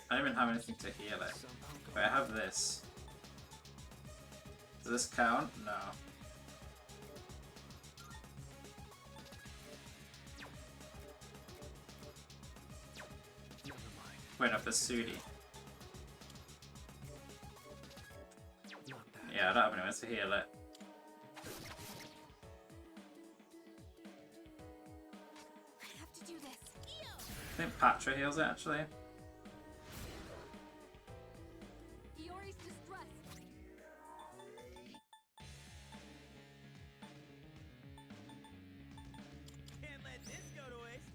Speaker 1: I don't even have anything to heal it. Wait, I have this. Does this count? No.
Speaker 6: Never mind.
Speaker 1: Wait, up the Sudi.
Speaker 6: Not that.
Speaker 1: Yeah, I don't have anyone to heal it.
Speaker 8: I have to do this.
Speaker 1: I think Patra heals it actually.
Speaker 5: Iori's distressed.
Speaker 7: Can't let this go to waste.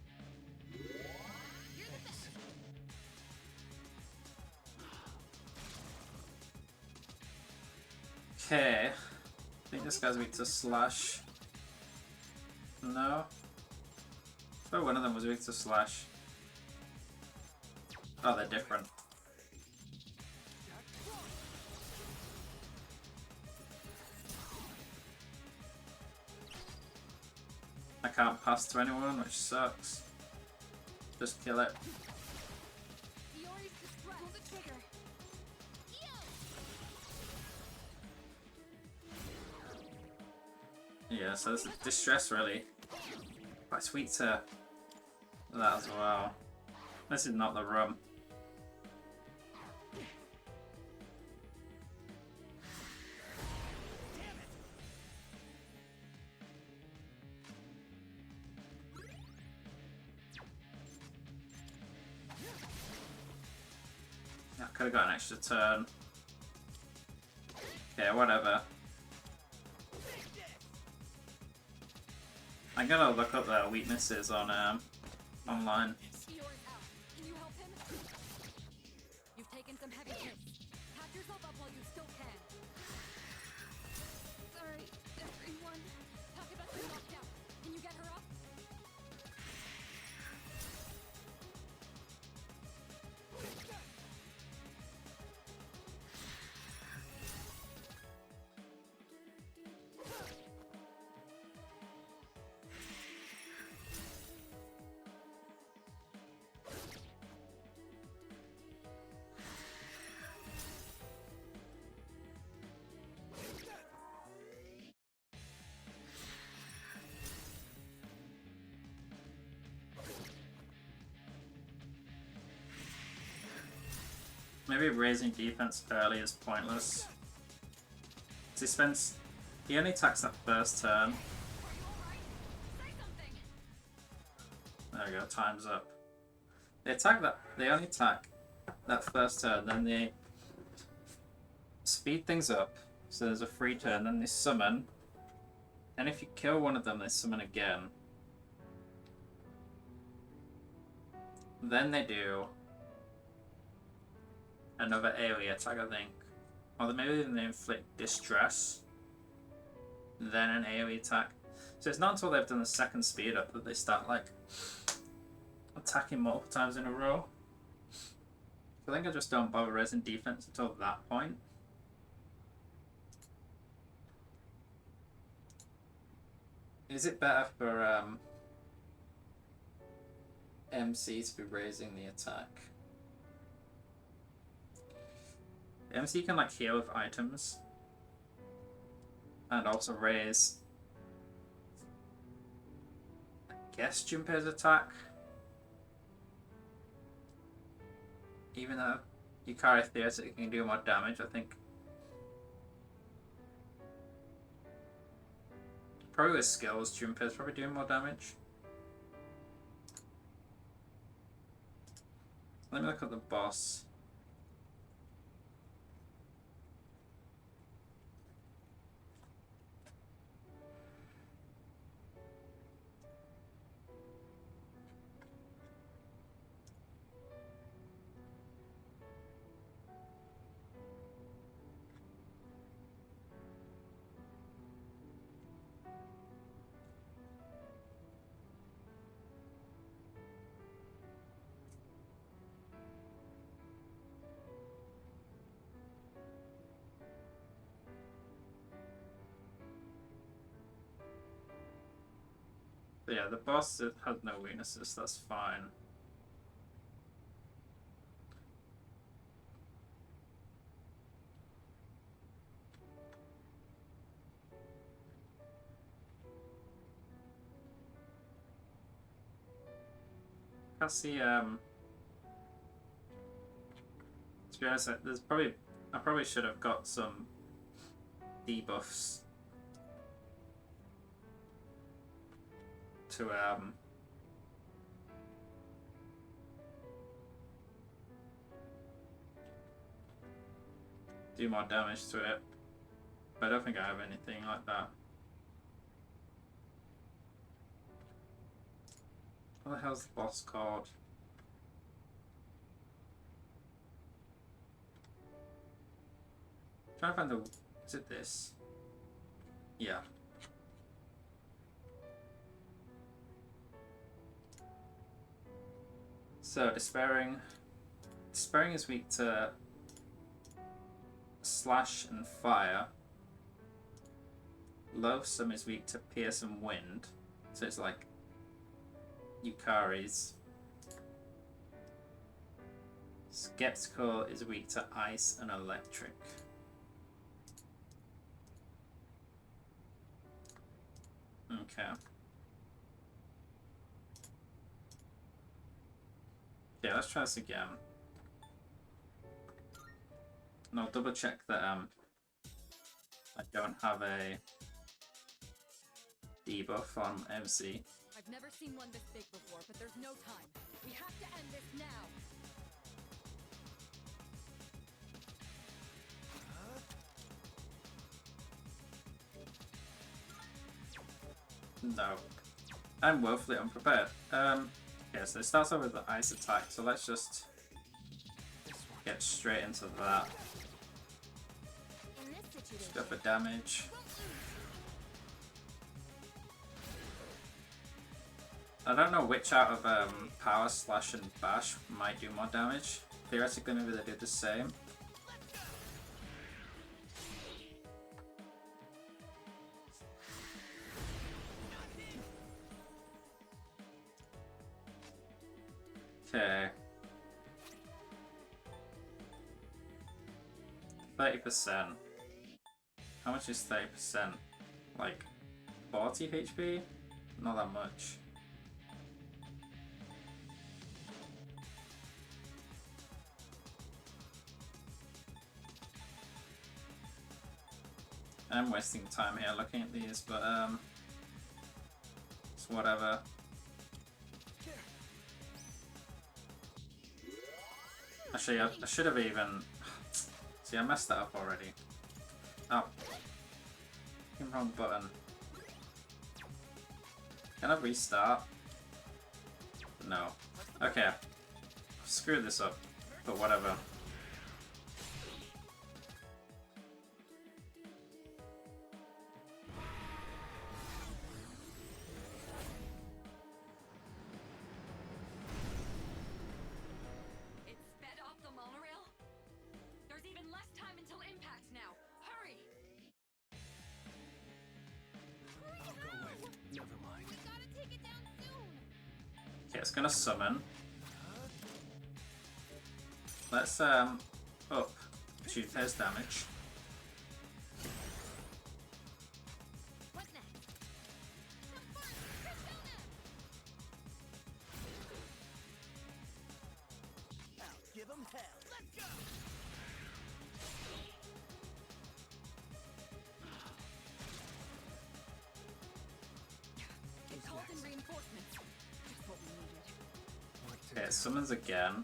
Speaker 1: Okay. I think this guy's weak to slash. No. Oh, one of them was weak to slash. Oh, they're different. I can't pass to anyone, which sucks. Just kill it.
Speaker 5: Iori's distressed.
Speaker 8: Pull the trigger.
Speaker 1: Yeah, so this is distress really. Quite sweet to that as well. This is not the rum. I could have got an extra turn. Okay, whatever. I'm gonna look up their weaknesses on online.
Speaker 5: Iori's out. Can you help him? You've taken some heavy hits. Patch yourself up while you still can.
Speaker 8: Sorry, everyone.
Speaker 5: Takeba's been knocked out. Can you get her up?
Speaker 1: Maybe raising defense early is pointless. He only attacks that first turn. There we go, time's up. They only attack that first turn, then they speed things up, so there's a free turn, then they summon, and if you kill one of them, they summon again. Then they do another AoE attack, I think. Or maybe they inflict distress, then an AoE attack. So it's not until they've done the second speed up that they start like attacking multiple times in a row. So I think I just don't bother raising defense until that point. Is it better for MC to be raising the attack? MC can like heal with items and also raise, I guess, Junpei's attack, even though Yukari theoretically can do more damage. I think probably with skills Junpei's probably doing more damage. Let me look at the boss. But yeah, the boss has no weaknesses, that's fine. I see, to be honest, I probably should have got some debuffs to do more damage to it, but I don't think I have anything like that. What the hell's the boss called? I'm trying to find the... is it this? Yeah. So, Despairing is weak to Slash and Fire. Loathsome is weak to Pierce and Wind. So it's like Yukari's. Skeptical is weak to Ice and Electric. Okay. Yeah, let's try this again. And I'll double check that I don't have a debuff on MC.
Speaker 5: I've never seen one this big before, but there's no time. We have to end this now.
Speaker 1: No. I'm woefully unprepared. Yeah, so it starts off with the ice attack, so let's just get straight into that. Just go for damage. I don't know which out of Power, Slash, and Bash might do more damage. Theoretically, maybe they do the same. Okay. 30%. How much is 30%? Like 40 HP? Not that much. I'm wasting time here looking at these, but it's whatever. Actually, I should have even... See, I messed that up already. Oh. Wrong button. Can I restart? No. Okay. Screwed this up, but whatever.
Speaker 5: It's sped off the monorail? There's even less time until impact now. Hurry!
Speaker 4: I'll go with. Never mind.
Speaker 8: We gotta take it down soon.
Speaker 1: Okay, it's gonna summon. Let's up Junpei's damage.
Speaker 8: What's next? Come first, Persona!
Speaker 7: I'll give 'em hell. Let's go!
Speaker 5: It called in reinforcements. Just what we needed.
Speaker 1: Okay, it summons again.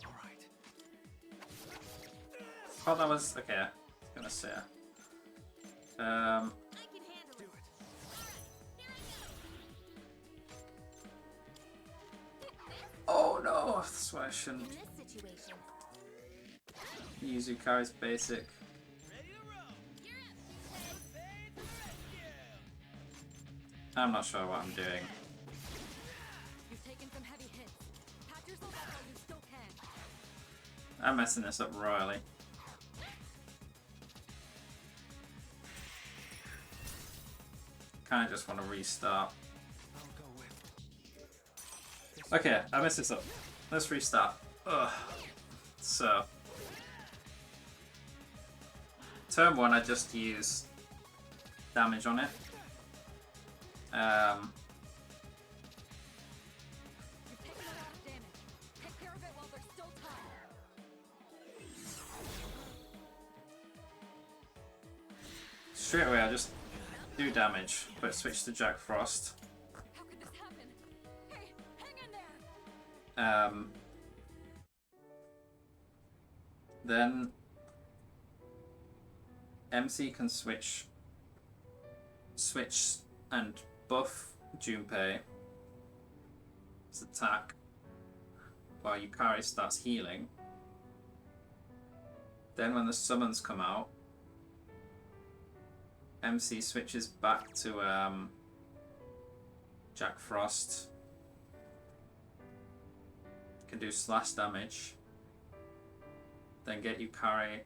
Speaker 4: All right.
Speaker 1: Oh, that was okay. I was gonna say.
Speaker 8: I can handle
Speaker 4: Do
Speaker 8: it.
Speaker 4: it.
Speaker 8: Alright, here I go.
Speaker 1: Oh no! That's why I shouldn't
Speaker 8: In this situation,
Speaker 1: use Yukari's basic.
Speaker 7: Ready to roll.
Speaker 8: you're up.
Speaker 7: Paid for rescue.
Speaker 1: I'm not sure what I'm doing.
Speaker 5: You've taken some heavy hits. Pat yourself up while you still can.
Speaker 1: I'm messing this up royally. Kinda just want to restart.
Speaker 4: I'll go with.
Speaker 1: Okay, I messed this up. Let's restart. Ugh. So. Turn 1, I just use damage on it.
Speaker 5: You've taken a lot of damage. Take care of it while there's still time.
Speaker 1: Straight away, I just do damage, but switch to Jack Frost.
Speaker 5: How could this happen? Hey, hang in there!
Speaker 1: Then MC can switch and buff Junpei's attack while Yukari starts healing. Then when the summons come out, MC switches back to Jack Frost. Can do slash damage. Then get Yukari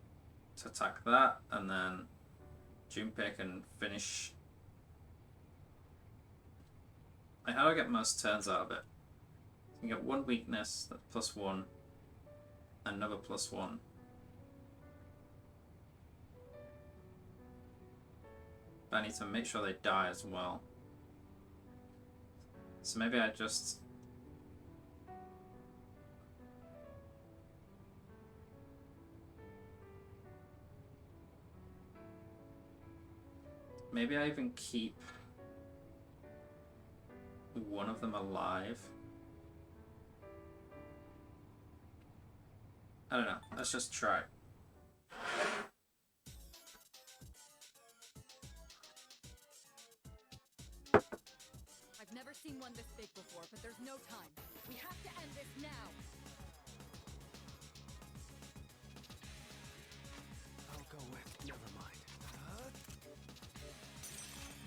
Speaker 1: to attack that, and then Junpei can finish. Like, how do I get most turns out of it? You can get one weakness, that's +1, another +1. But I need to make sure they die as well. So maybe I just... Maybe I even keep one of them alive. I don't know. Let's just try.
Speaker 5: I've never seen one this big before, but there's no time. We have to end this now.
Speaker 4: I'll go with. Never mind.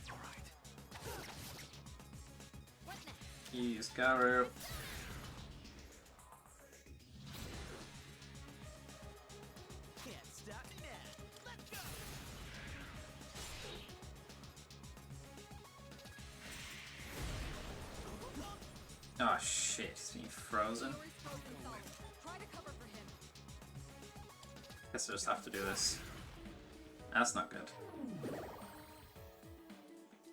Speaker 4: All right.
Speaker 8: What next?
Speaker 1: Use Garu.
Speaker 7: Can't stop me now. Let's go.
Speaker 1: Oh shit, he's being frozen.
Speaker 5: Yuri's frozen solid. Try to cover for him.
Speaker 1: Guess I just have to do this. That's not good.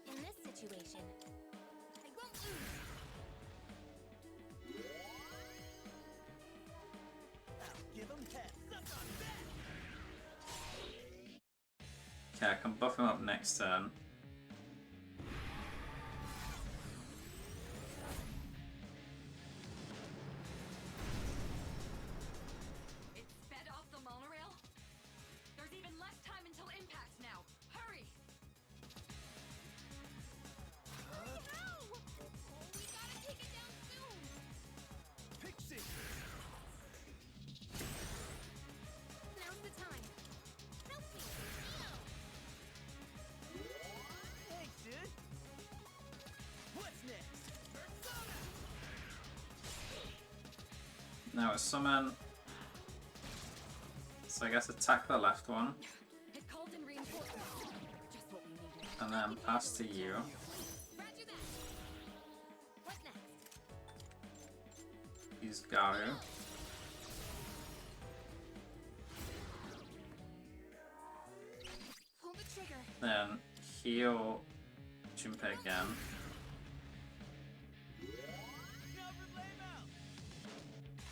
Speaker 8: In this situation, I won't lose.
Speaker 7: I'll give 'em hell.
Speaker 1: Okay, I can buff him up next turn.
Speaker 5: It sped off the monorail? There's even less time until impact now. Hurry!
Speaker 8: No! We gotta take it down soon.
Speaker 4: Pixie!
Speaker 8: Now's the time. Help me.
Speaker 7: Thanks, dude. What's next? Persona!
Speaker 1: Now it's summon. So I guess attack the left one,
Speaker 5: It called in reinforcements. Just what we needed.
Speaker 1: and then pass to you.
Speaker 8: Roger that. What's next?
Speaker 1: Use Garu.
Speaker 8: Pull the trigger.
Speaker 1: Then heal Junpei again.
Speaker 7: Now for lame out!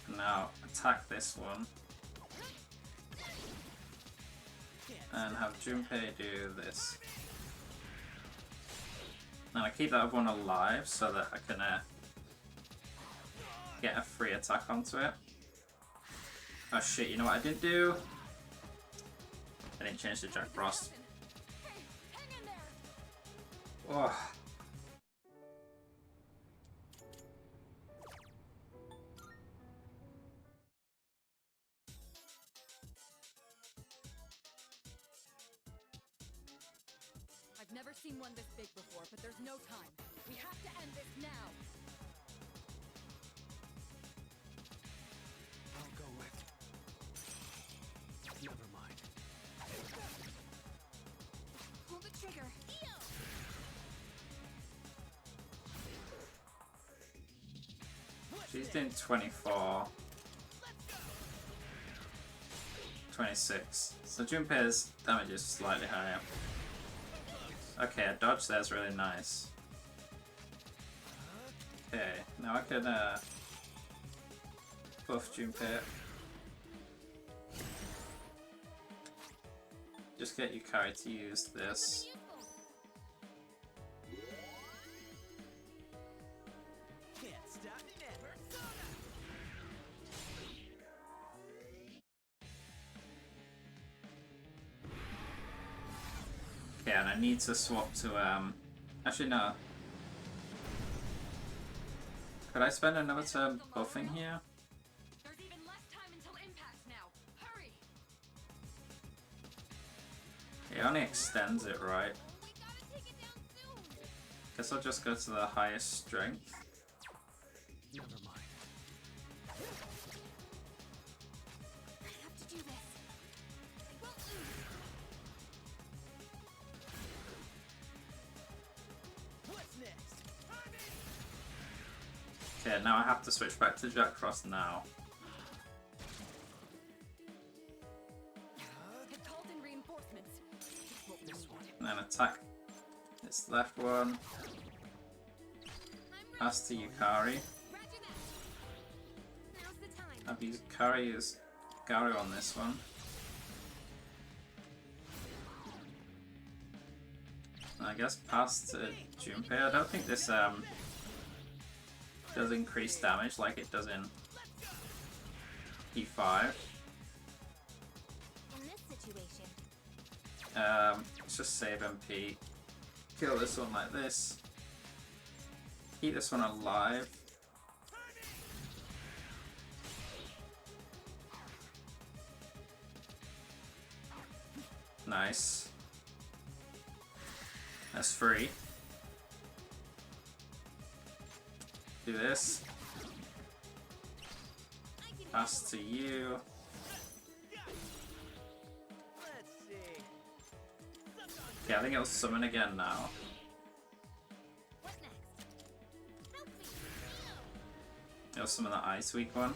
Speaker 1: And now attack this one. And have Junpei do this. And I keep that other one alive so that I can get a free attack onto it. Oh shit, you know what I didn't do? I didn't change the Jack Frost.
Speaker 8: Hey, hang in there.
Speaker 1: Oh.
Speaker 5: I've never seen one this big before, but there's no time. We have to end this now.
Speaker 6: I'll go with. Never mind.
Speaker 8: Pull the trigger. Eo!
Speaker 1: She's doing 24. 26. So Junpei's damage is slightly higher. Okay, a dodge there's really nice. Okay, now I can buff Junpei. Just get Yukari to use this.
Speaker 7: Can't stop me now. Persona!
Speaker 1: Okay, and I need to swap to actually no. Could I spend another turn buffing here?
Speaker 5: There's even less time until impact now. Hurry!
Speaker 1: It only extends it, right?
Speaker 8: We gotta take it down soon.
Speaker 1: Guess I'll just go to the highest strength.
Speaker 6: Never mind.
Speaker 8: I have to do this. I won't lose.
Speaker 7: What's next?
Speaker 1: Okay, now I have to switch back to Jack Frost now.
Speaker 5: It called in reinforcements. Just what we needed.
Speaker 1: And then attack this left one.
Speaker 8: I'm ready.
Speaker 1: Pass to Yukari.
Speaker 8: Roger that. Now's the time.
Speaker 1: Have Yukari use Garu on this one. And I guess pass to Junpei. I don't think this does increase damage like it does in P5.
Speaker 8: In this situation,
Speaker 1: Let's just save MP. Kill this one like this. Keep this one alive. Nice. That's free. Do this. Pass to you.
Speaker 7: Let's see.
Speaker 1: Okay, I think it'll summon again now.
Speaker 8: what next? Help me.
Speaker 1: It'll summon the Ice Weak one.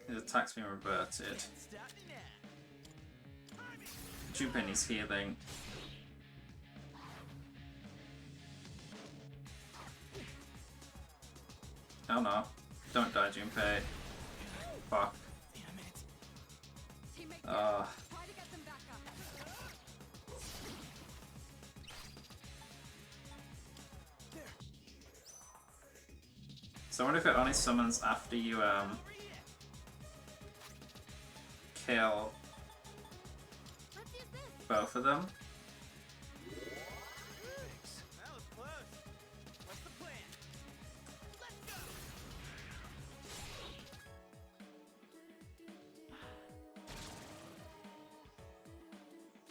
Speaker 1: His attack's been reverted.
Speaker 7: Stop me now.
Speaker 1: Junpei needs healing. Oh no. Don't die, Junpei. Fuck.
Speaker 7: Damn it.
Speaker 5: Teammate,
Speaker 1: Ah.
Speaker 5: try to get them
Speaker 1: So I wonder if it only summons after you kill
Speaker 8: Let's use this.
Speaker 1: both of them.
Speaker 7: Thanks. That was close. What's the plan? Let's go.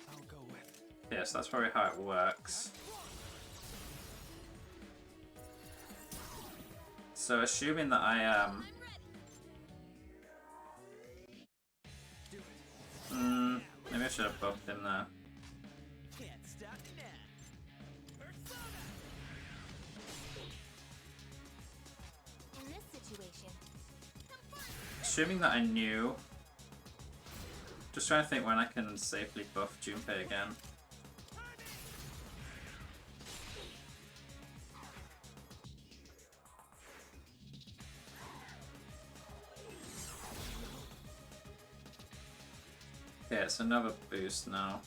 Speaker 4: I'll go with.
Speaker 1: Yes, that's probably how it works. So assuming that I
Speaker 8: I'm ready.
Speaker 1: maybe I should have buffed him there.
Speaker 7: Can't stop me now. Persona.
Speaker 8: In this situation,
Speaker 1: Assuming that I knew. Just trying to think when I can safely buff Junpei again. Okay, it's another boost now.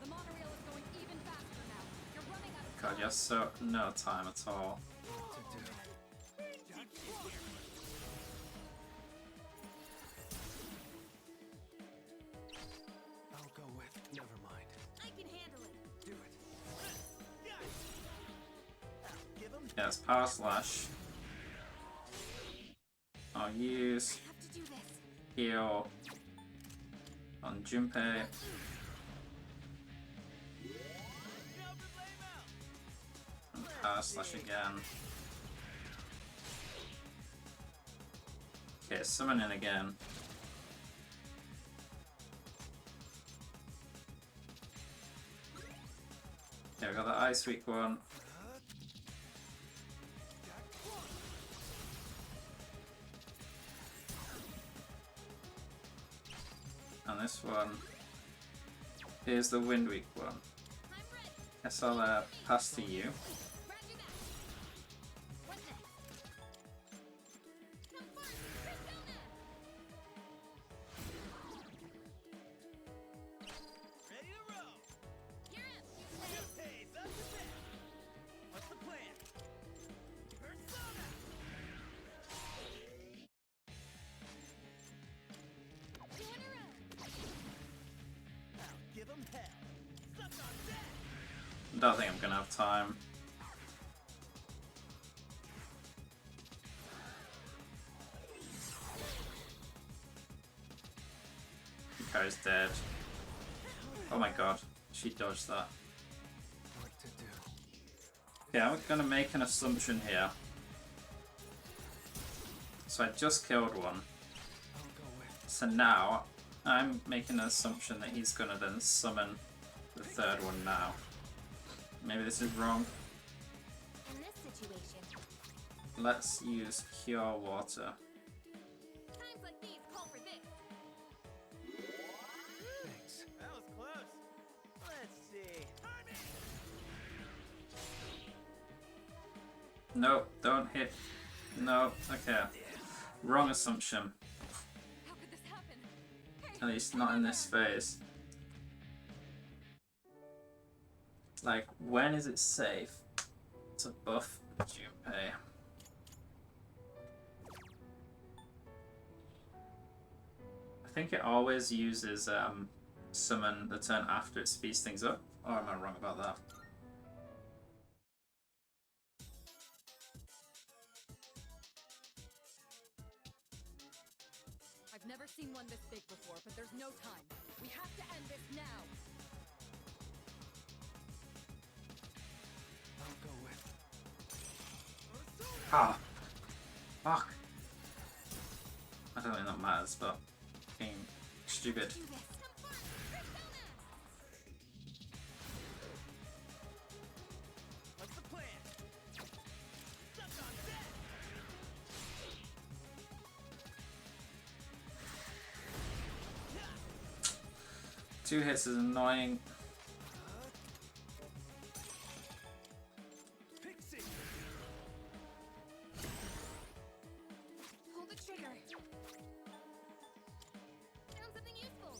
Speaker 5: The monorail is going even faster now. You're running out of
Speaker 1: God, you have so no time at all.
Speaker 4: To do. I'll go with. Never mind.
Speaker 8: I can handle it.
Speaker 4: Do it.
Speaker 7: Give him.
Speaker 1: Yeah, it's Power Slash. I'll use
Speaker 8: I have to do this.
Speaker 1: heal on Junpei. And Power Slash again. Okay, summon in again. Okay, I got the Ice Weak one. And this one is the Wind Weak one.
Speaker 8: I'm ready.
Speaker 1: Guess I'll pass to you.
Speaker 8: Roger that. What's next? Come first, Persona.
Speaker 7: Ready to roll.
Speaker 8: You're up.
Speaker 7: Junpei's up to bat. What's the plan? Persona.
Speaker 8: Two in a row.
Speaker 7: I'll give him hell. Suck on that.
Speaker 1: Don't think I'm gonna have time. Hikaru's dead. Oh my god, she dodged that.
Speaker 4: What to do?
Speaker 1: Okay, I'm gonna make an assumption here. So I just killed one.
Speaker 4: I'll go with.
Speaker 1: So now I'm making an assumption that he's gonna then summon the third one now. Maybe this is wrong.
Speaker 8: In this situation,
Speaker 1: Let's use Cure Water.
Speaker 8: times like these call for this.
Speaker 4: Thanks.
Speaker 7: That was close. Let's see.
Speaker 1: Nope, don't hit. No, okay. Wrong assumption.
Speaker 5: How could this happen? Hey,
Speaker 1: At least not in this phase. Like, when is it safe to buff Junpei? I think it always uses summon the turn after it speeds things up. Or am I wrong about that?
Speaker 5: I've never seen one this big before, but there's no time. We have to end this now.
Speaker 4: I'll go with.
Speaker 1: Ah! Fuck! I don't think that matters, but being stupid.
Speaker 8: Do this. Come first, Persona.
Speaker 7: What's the plan? Suck on that.
Speaker 1: 2 hits is annoying.
Speaker 7: Pixie.
Speaker 8: Pull the trigger. Found something useful.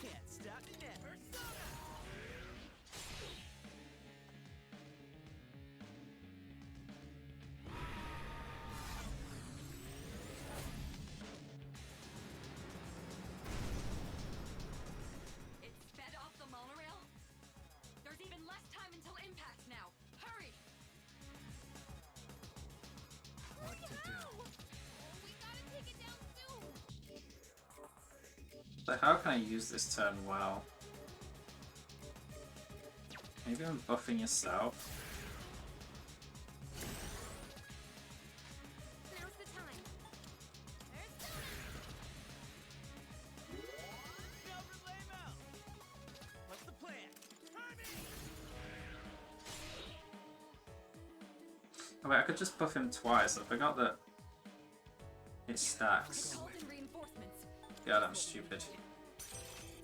Speaker 7: Can't stop me now. Persona.
Speaker 5: until impact now. Hurry!
Speaker 6: What to do?
Speaker 8: We gotta take it down soon.
Speaker 1: So how can I use this turn well? Maybe I'm buffing yourself.
Speaker 8: Now's the time.
Speaker 7: What's the plan?
Speaker 1: Oh wait, I could just buff him twice. I forgot that it stacks.
Speaker 5: Called in reinforcements.
Speaker 1: God, I'm stupid.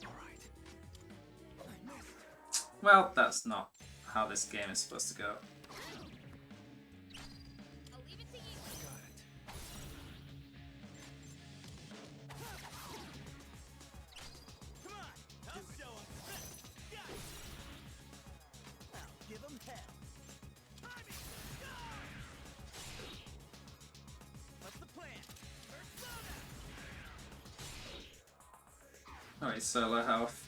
Speaker 6: Alright.
Speaker 1: Well, that's not how this game is supposed to go.
Speaker 8: I'll leave it to you.
Speaker 6: Got it.
Speaker 7: Come on, I'll show 'em. Got it. I'll give 'em hell. What's the plan? Persona!
Speaker 1: Oh, he's solo health.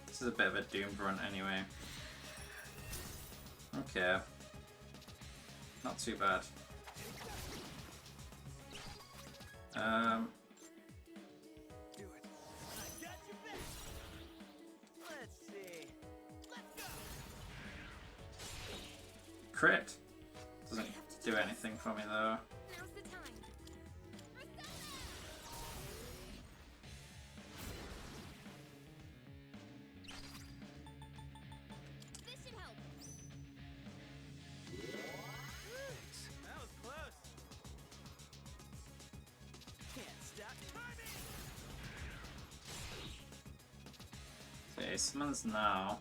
Speaker 1: This is a bit of a doom run anyway. Okay. Not too bad.
Speaker 6: Do it.
Speaker 7: I got you back. Let's see. Let's go.
Speaker 1: Crit! Doesn't do anything for me though.
Speaker 8: Now's the time. This should help.
Speaker 7: That was close. Can't stop me.
Speaker 1: Okay, summons now.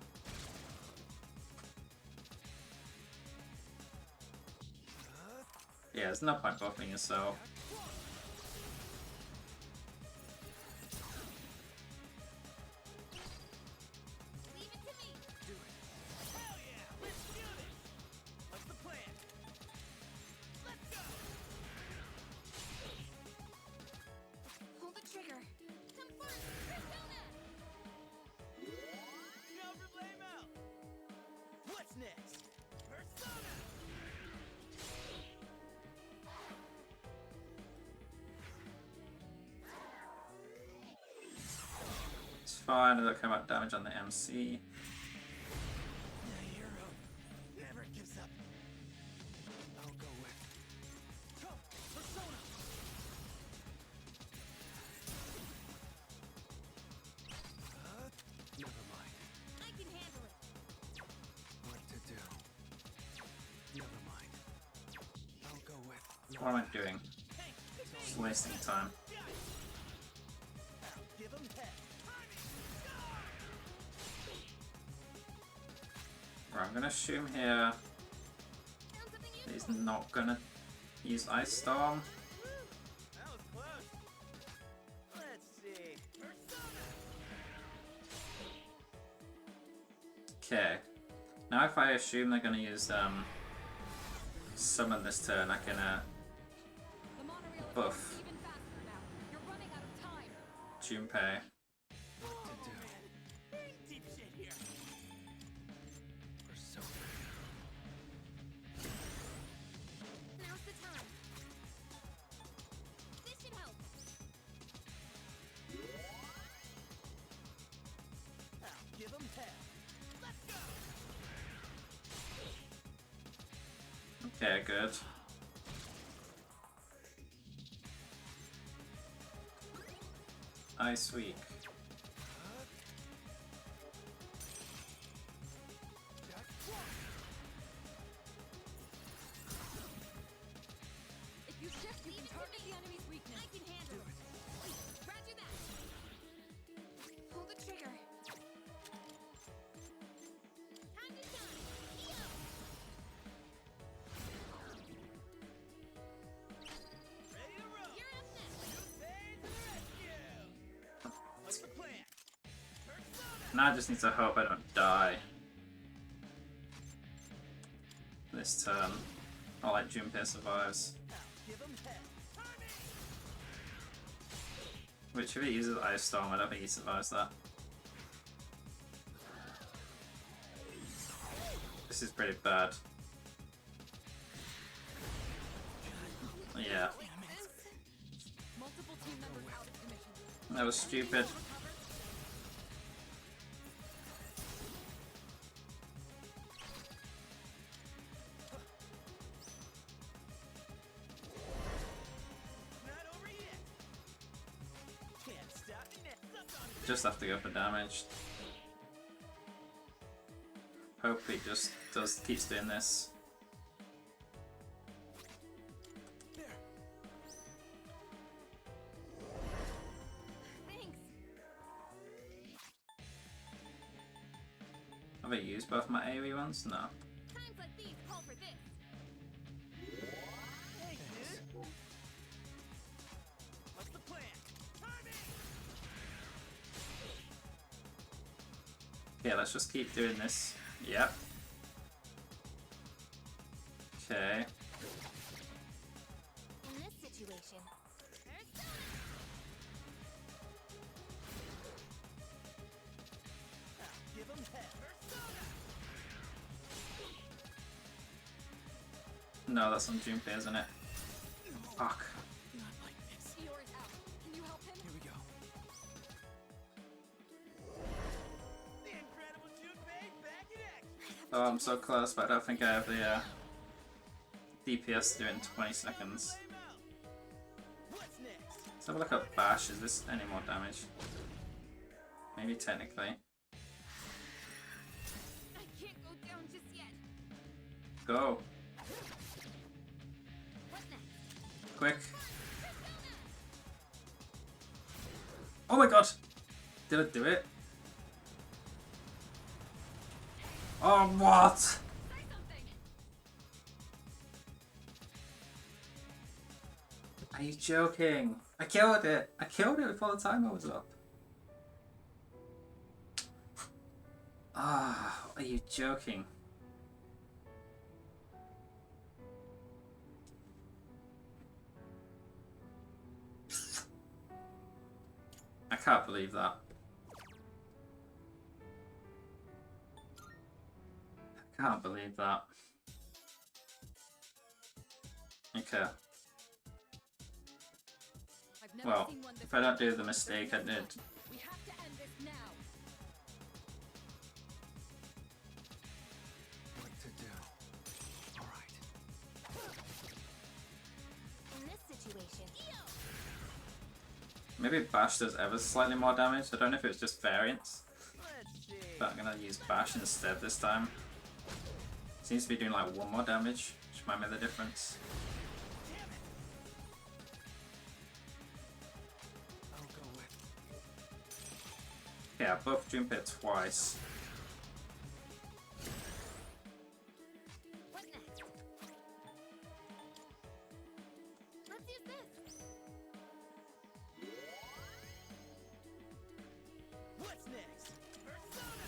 Speaker 1: Yeah, there's no point buffing yourself.
Speaker 8: Leave it to me.
Speaker 6: Do it.
Speaker 7: Hell yeah! Let's do this. What's the plan? Let's go.
Speaker 8: Pull the trigger. Come first. Persona.
Speaker 7: No problemo. What's next? Persona.
Speaker 1: It's fine, I don't care about damage on the MC.
Speaker 7: The hero never gives up.
Speaker 6: I'll go with.
Speaker 7: Go, Persona.
Speaker 6: Never mind.
Speaker 8: I can handle it.
Speaker 6: What to do? Never mind. I'll go with.
Speaker 1: What am I doing? Just wasting time.
Speaker 7: Give 'em hell.
Speaker 1: Right, I'm gonna assume here
Speaker 8: Found something
Speaker 1: that
Speaker 8: useful.
Speaker 1: he's not gonna use Ice Storm.
Speaker 7: That was close. Let's see. Persona.
Speaker 1: Okay. Now if I assume they're gonna use summon this turn, I can
Speaker 5: The monorail is
Speaker 1: buff
Speaker 5: even faster now. You're running out of time.
Speaker 1: Junpei.
Speaker 6: What to do?
Speaker 7: We're in deep shit here.
Speaker 6: Persona.
Speaker 8: Now's the time. This should help.
Speaker 7: I'll give 'em hell. Let's go.
Speaker 1: Okay, good. Ice Weak.
Speaker 5: If you shift, you can target the enemy's weakness.
Speaker 8: I can handle it. Roger that. Pull the trigger. Time to shine. EO.
Speaker 7: Ready to roll.
Speaker 8: You're up next.
Speaker 7: Phase to the rescue. What's the plan? Persona.
Speaker 1: Now I just need to hope I don't die this turn. Or like Junpei survives.
Speaker 7: I'll give 'em hell.
Speaker 1: Which if he uses Ice Storm, I don't think he survives that. This is pretty bad. Yeah.
Speaker 5: Multiple team members out of commission.
Speaker 1: That was stupid.
Speaker 7: Not over yet. Can't stop me now.
Speaker 1: Just have to go for damage. Hope he just keeps doing this.
Speaker 8: Thanks.
Speaker 1: Have I used both my AoE ones? No.
Speaker 8: Times like these call for this.
Speaker 7: Hey, dude. What's the plan?
Speaker 1: Yeah, let's just keep doing this. Yep. Okay.
Speaker 8: In this situation,
Speaker 7: Give him hell.
Speaker 1: No, that's on Junpei, isn't it? Fuck.
Speaker 7: Not like this.
Speaker 5: Eeyore's out. Can you help him?
Speaker 7: Here we go. The incredible Junpei back in action.
Speaker 1: Oh, I'm so close, but I don't think I have the DPS to do it in 20 seconds.
Speaker 7: What's next?
Speaker 1: Let's have a look at Bash. Is this any more damage? Maybe technically.
Speaker 8: I can't go down just yet.
Speaker 1: Go.
Speaker 8: What's next?
Speaker 1: Quick. Oh my god! Did it do it? Oh, what?
Speaker 8: Say something.
Speaker 1: Are you joking? I killed it! I killed it before the timer was up. Ah, are you joking? I can't believe that. I can't believe that. Okay.
Speaker 5: I've never
Speaker 1: Well,
Speaker 5: seen one this
Speaker 1: if I don't do the mistake I did.
Speaker 5: We have to end this now.
Speaker 4: What to do? All right.
Speaker 8: In this situation,
Speaker 1: Maybe Bash does ever slightly more damage. I don't know if it was just variance.
Speaker 7: Let's see.
Speaker 1: But I'm gonna use Bash instead this time. Seems to be doing like 1 more damage, which might make the difference.
Speaker 4: I'll go with.
Speaker 1: Yeah, buff Junpei twice.
Speaker 8: what next? Let's use this.
Speaker 7: What's next? Persona.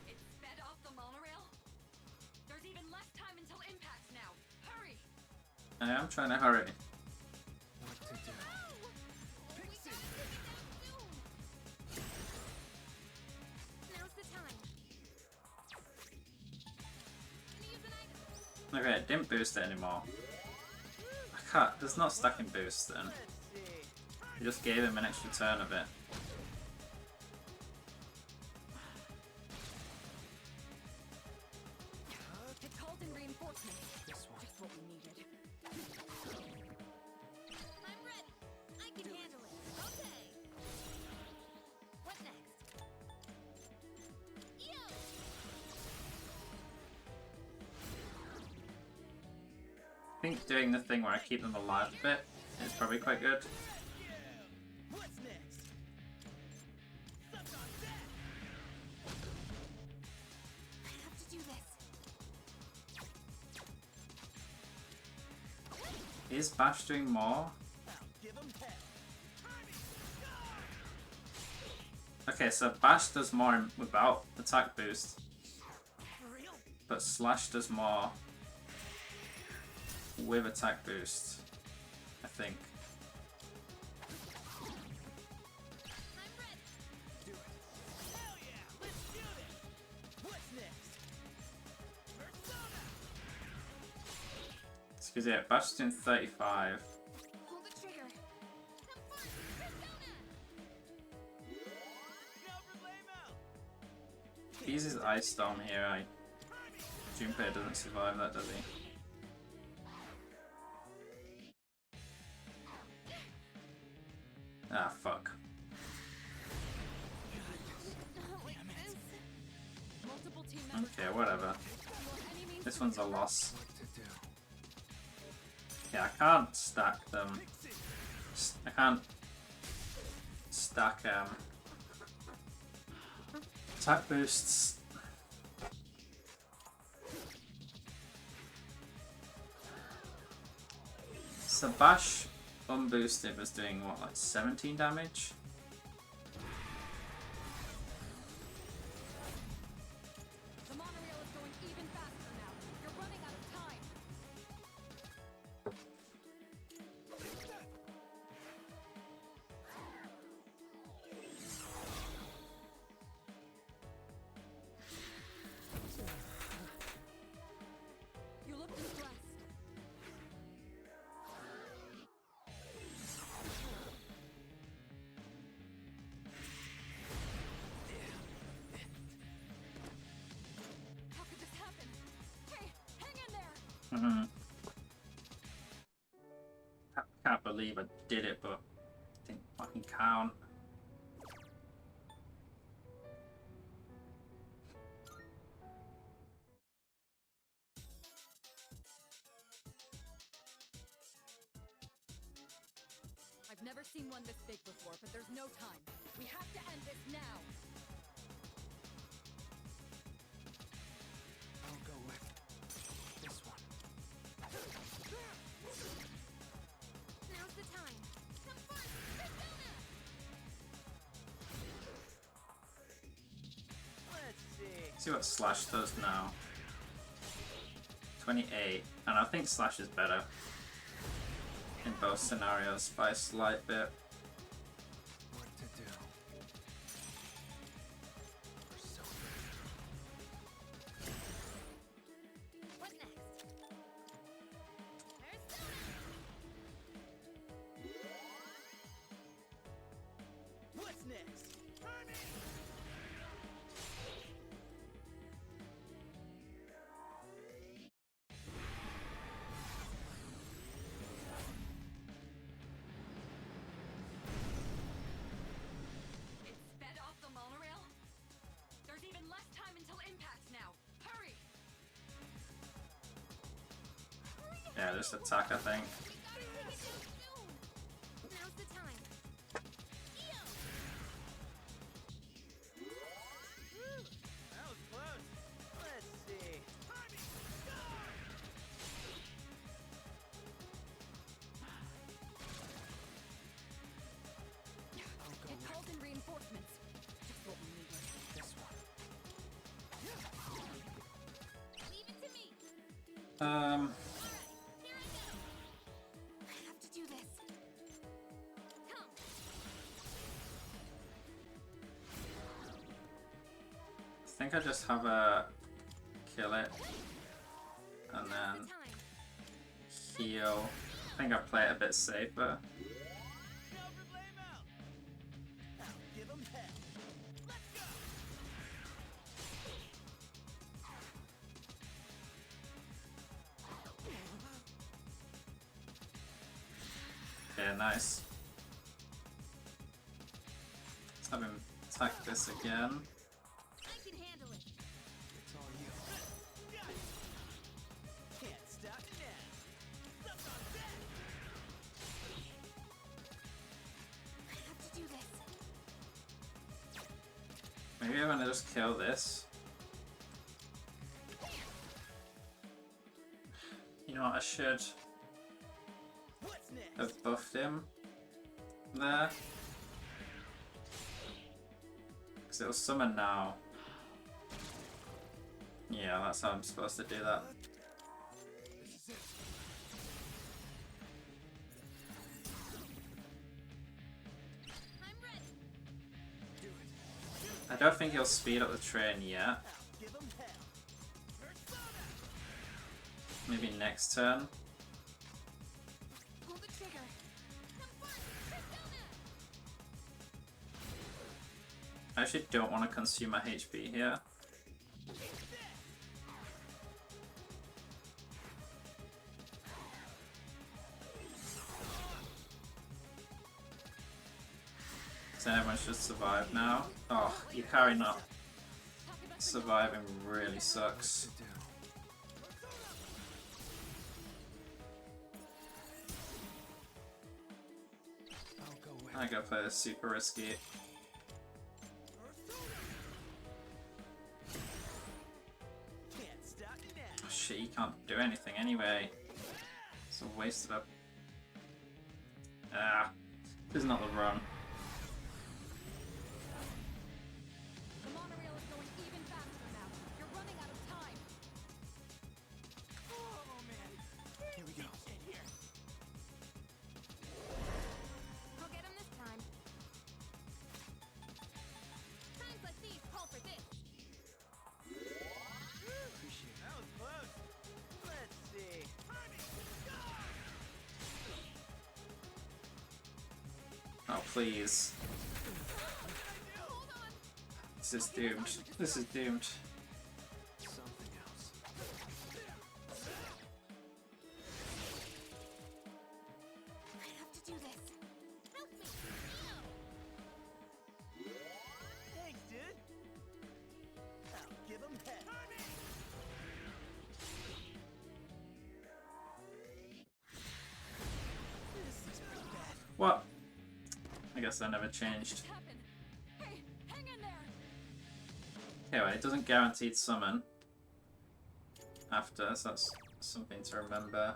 Speaker 5: It sped off the monorail. There's even less time until impact now. Hurry!
Speaker 1: I am trying to hurry.
Speaker 4: What to do?
Speaker 8: We gotta take it down soon. Now's the time. Gonna use an item.
Speaker 1: Okay, it didn't boost it anymore. I can't, there's not stacking boost then.
Speaker 7: Let's see.
Speaker 1: You just gave him an extra turn of it.
Speaker 5: It called in reinforcements.
Speaker 4: This one.
Speaker 5: Just what we needed.
Speaker 8: I'm ready. I can handle it. Okay. What next? Yo!
Speaker 1: I think doing the thing where I keep them alive a bit is probably quite good.
Speaker 7: What's next? Suck on that.
Speaker 8: I have to do this.
Speaker 1: Is Bash doing more?
Speaker 7: I'll give him hell.
Speaker 1: Okay, so Bash does more without attack boost, but Slash does more with attack boost, I think. Excuse me, Bash is doing 35.
Speaker 8: Pull the trigger.
Speaker 1: He uses Ice Storm here. Junpei doesn't survive that, does he? Ah, fuck.
Speaker 5: Multiple team members.
Speaker 1: Okay, whatever. This one's a loss. Yeah, I can't stack them. I can't stack attack boosts. So Bash unboosted was doing what, like 17 damage?
Speaker 5: The monorail is going even faster now. You're running out of time. You look distressed. How could this happen? Hey, hang in there!
Speaker 1: Mm-hmm. I can't believe I did it, but I didn't fucking count.
Speaker 5: I've never seen one this big before, but there's no time. We have to end this now.
Speaker 4: I'll go with this one.
Speaker 8: Now's the time. Come on, Persona!
Speaker 7: Let's see.
Speaker 1: See what Slash does now. 28, and I think Slash is better in both scenarios by a slight bit.
Speaker 4: What to do?
Speaker 8: What next? Persona!
Speaker 7: What's next?
Speaker 5: It's sped off the monorail? There's even less time until impact now. Hurry!
Speaker 1: Yeah, just attack, I think.
Speaker 8: We gotta take it down soon! Now's the time.
Speaker 7: That was close. Let's see.
Speaker 5: It called in reinforcements. Just what we needed.
Speaker 4: This one.
Speaker 8: Leave it to me!
Speaker 1: Um,
Speaker 8: Here I go! I have to do this. Come!
Speaker 1: I think I just have a kill it and then
Speaker 8: The time.
Speaker 1: heal. I think I play it a bit safer.
Speaker 7: Give 'em hell. Let's go.
Speaker 1: Yeah, nice. Let's have him attack this again.
Speaker 8: I can handle it.
Speaker 4: It's all you.
Speaker 7: Can't stop me now. Stuff on that.
Speaker 8: I have to do this.
Speaker 1: Maybe I'm gonna just kill this. You know what, I should
Speaker 7: What's next?
Speaker 1: have buffed him there. Because it'll summon now. Yeah, that's how I'm supposed to do that. I don't think he'll speed up the train yet. Maybe next turn.
Speaker 8: Pull the trigger.
Speaker 1: I actually don't want to consume my HP here. So everyone should survive now. Oh, Yukari not surviving really sucks. I gotta play this super risky. Oh shit, you can't do anything anyway. It's a waste of a... Ah, this is not the run.
Speaker 5: The monorail is going even faster now. You're running out of time.
Speaker 4: Oh man. Here we go. Get here.
Speaker 8: I'll get him this time. Times like these call for this.
Speaker 7: Appreciate it. That was close. Let's see.
Speaker 1: Oh, please. This is doomed. This is doomed.
Speaker 4: Something else.
Speaker 2: I have to do this.
Speaker 8: Help me.
Speaker 7: Thanks, dude. I'll give him head. This is pretty bad.
Speaker 1: What? I guess that never changed.
Speaker 5: Happen. Hey, hang in there.
Speaker 1: Anyway, it doesn't guaranteed summon after, so that's something to remember.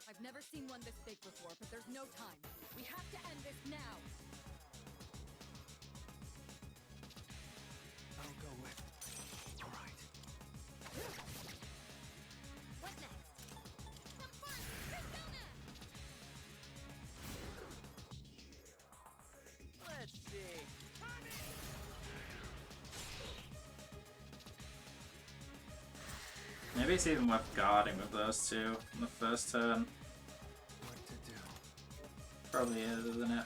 Speaker 5: I've never seen one this big before, but there's no time. We have to end this now.
Speaker 4: I'll go with. All right.
Speaker 8: What next? Come on, Persona!
Speaker 7: Let's see.
Speaker 1: Maybe it's even worth guarding with those two on the first turn.
Speaker 4: What to do?
Speaker 1: Probably is, isn't it?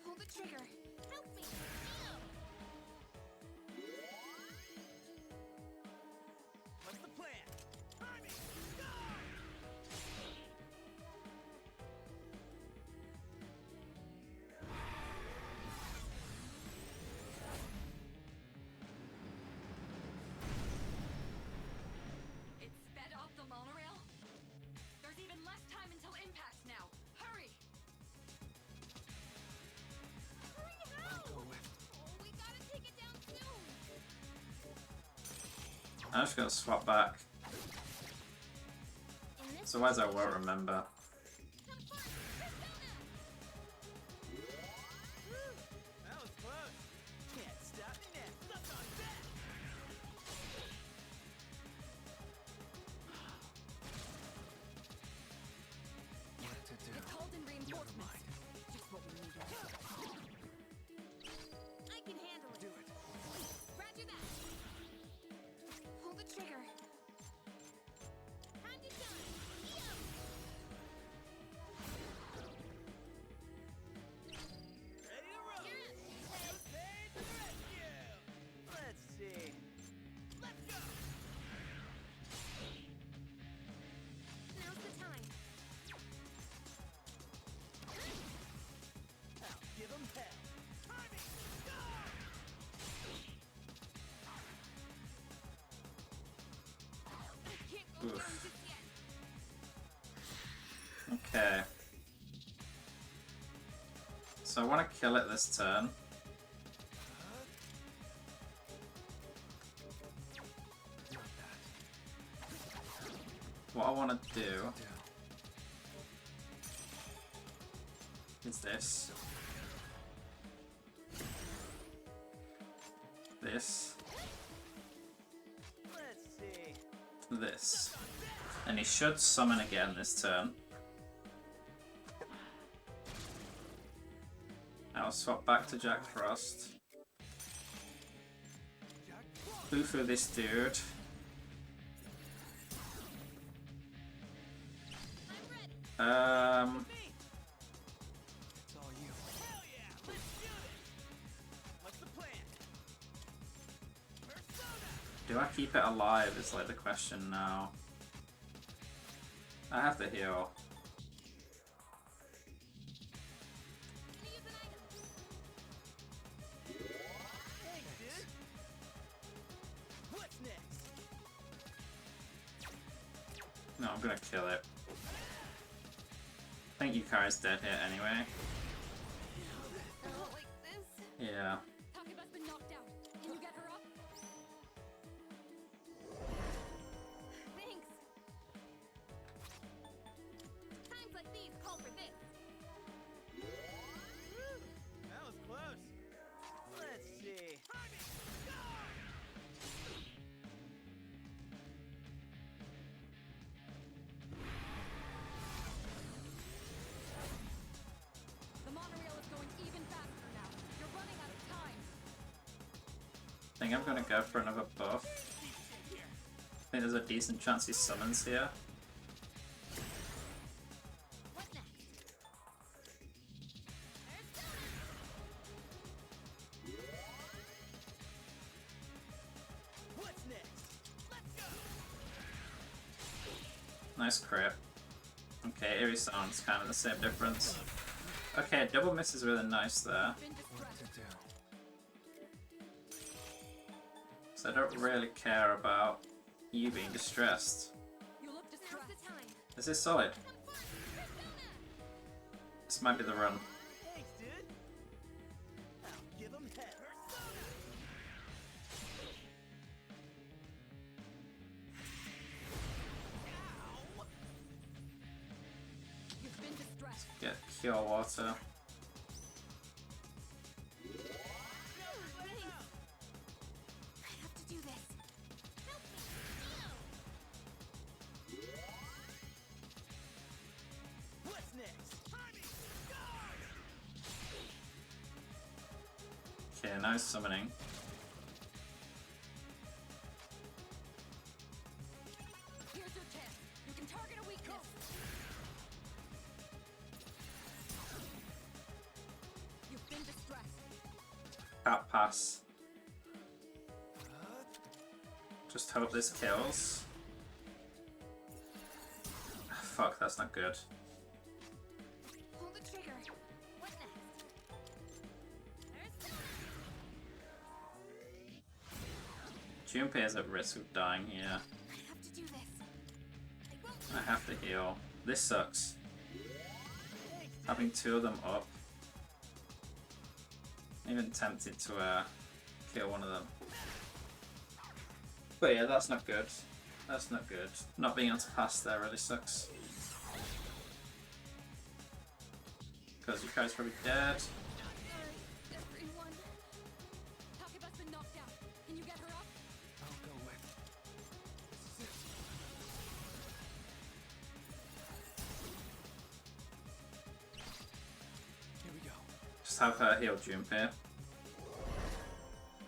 Speaker 8: Pull the trigger. Help me.
Speaker 7: What's the plan?
Speaker 5: It sped up the monorail? There's even less time until impact now. Hurry!
Speaker 8: Hurry, how?
Speaker 4: I'll go with.
Speaker 8: Oh, we gotta take it down soon.
Speaker 1: I'm just gonna swap back.
Speaker 8: In this
Speaker 1: Otherwise I won't remember.
Speaker 8: Come on, Persona!
Speaker 7: That was close. Can't stop me now. Suck on that.
Speaker 4: What to do?
Speaker 5: It called in reinforcements.
Speaker 4: mind.
Speaker 5: Just what we needed.
Speaker 8: I can handle it.
Speaker 4: Do it.
Speaker 8: Roger that. Pull the trigger. Time to shine. Yo!
Speaker 7: Ready to roll.
Speaker 8: You're up.
Speaker 7: Hey, to the rescue. Let's see. Let's go.
Speaker 8: Now's the time.
Speaker 7: I'll give him hell.
Speaker 8: I can't go
Speaker 1: Oof.
Speaker 8: down just yet.
Speaker 1: Okay. So I want to kill it this turn.
Speaker 4: Not bad.
Speaker 1: what I want to do is this. This. This. And he should summon again this turn. I'll swap back to Jack Frost. Boo-foo this dude.
Speaker 4: It's all you. Hell yeah! Let's do this! What's the plan? Persona!
Speaker 1: Do I keep it alive is like the question now. I have to heal.
Speaker 4: Thanks, dude. What's next?
Speaker 1: No, I'm gonna kill it. I think Yukari's dead here anyway.
Speaker 8: Like this?
Speaker 1: Yeah.
Speaker 5: Takeba's been knocked out. Can you get her up?
Speaker 8: Thanks. Times like these call for this.
Speaker 7: That was close. Let's see.
Speaker 5: The monorail is going even faster now. You're running out of time.
Speaker 1: I think I'm gonna go for another buff. I think there's a decent chance he summons here.
Speaker 8: What next?
Speaker 4: What's next? Let's go!
Speaker 1: Nice crit. Okay, Eerie Sound's kind of the same difference. Okay, double miss is really nice there.
Speaker 5: Been distressed.
Speaker 1: So I don't really care about you being distressed.
Speaker 5: You look
Speaker 8: Now's
Speaker 5: distressed.
Speaker 8: the time.
Speaker 1: Is this solid? This might be the run.
Speaker 4: Thanks, dude. I'll give him hell. Persona! Ow!
Speaker 5: You've been distressed.
Speaker 1: Get Cure Water.
Speaker 8: Thanks. I have to do this. Help me.
Speaker 4: What's next?
Speaker 1: Okay, nice summoning.
Speaker 5: Here's your chance. You can target a weakness. You've been distressed.
Speaker 1: Can't pass. Just hope this kills. Fuck, that's not good.
Speaker 8: Pull the trigger. What next?
Speaker 1: Junpei is at risk of dying here.
Speaker 8: I have to do this. I won't
Speaker 1: I have to heal. This sucks. Having two of them up. I'm even tempted to kill one of them. But yeah, that's not good. That's not good. Not being able to pass there really sucks. Because Yukai's probably dead.
Speaker 8: everyone.
Speaker 5: Takeba's been knocked out. Can you get her up?
Speaker 4: I'll go with. This is it. Here we go.
Speaker 1: Just have her heal Junpei.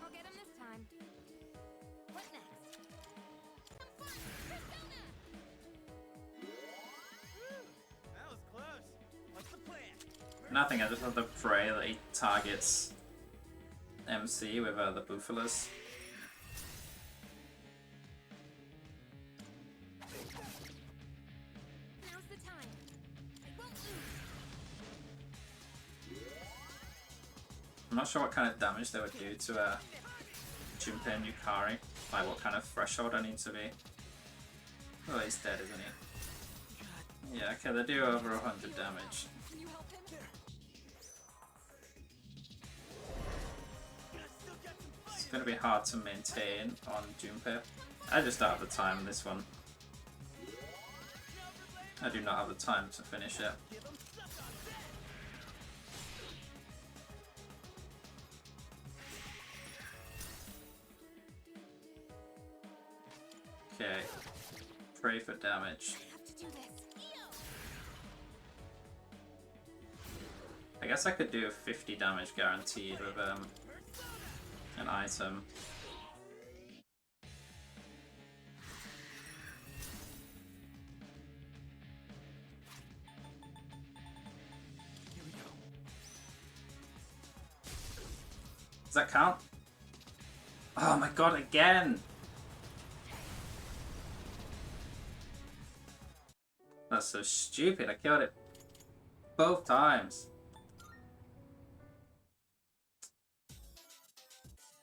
Speaker 8: I'll get him this time. What next?
Speaker 7: That was close.
Speaker 4: What's the plan?
Speaker 1: Nothing, I just have to pray that he targets MC with the Buffalas.
Speaker 8: Now's the time. I won't lose.
Speaker 1: I'm not sure what kind of damage they would do to Junpei and Yukari. Like what kind of threshold I need to be. Oh, he's dead, isn't he? Yeah, okay, they do over 100 damage.
Speaker 5: Can you help him?
Speaker 1: It's gonna be hard to maintain on Junpei. I just don't have the time in this one. I do not have the time to finish it. Okay. Pray for damage. I guess I could do a 50 damage guaranteed with an item.
Speaker 4: Here we go.
Speaker 1: Does that count? Oh my god, again! That's so stupid, I killed it both times.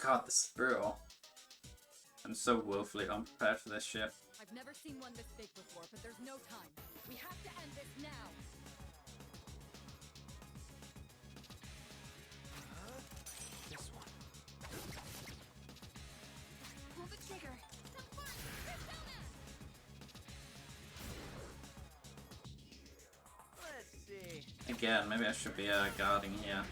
Speaker 1: God, this is brutal. I'm so woefully unprepared for this shit.
Speaker 5: I've never seen one this big before, but there's no time. We have to end this now.
Speaker 4: This one.
Speaker 8: Pull the trigger. Some fun. Persona!
Speaker 7: Let's see.
Speaker 1: Again, maybe I should be guarding here.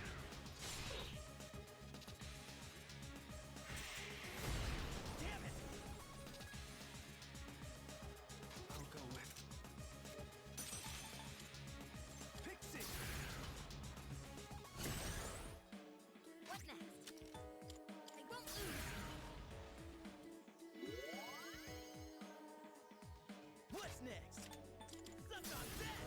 Speaker 7: What's next? Suck on that!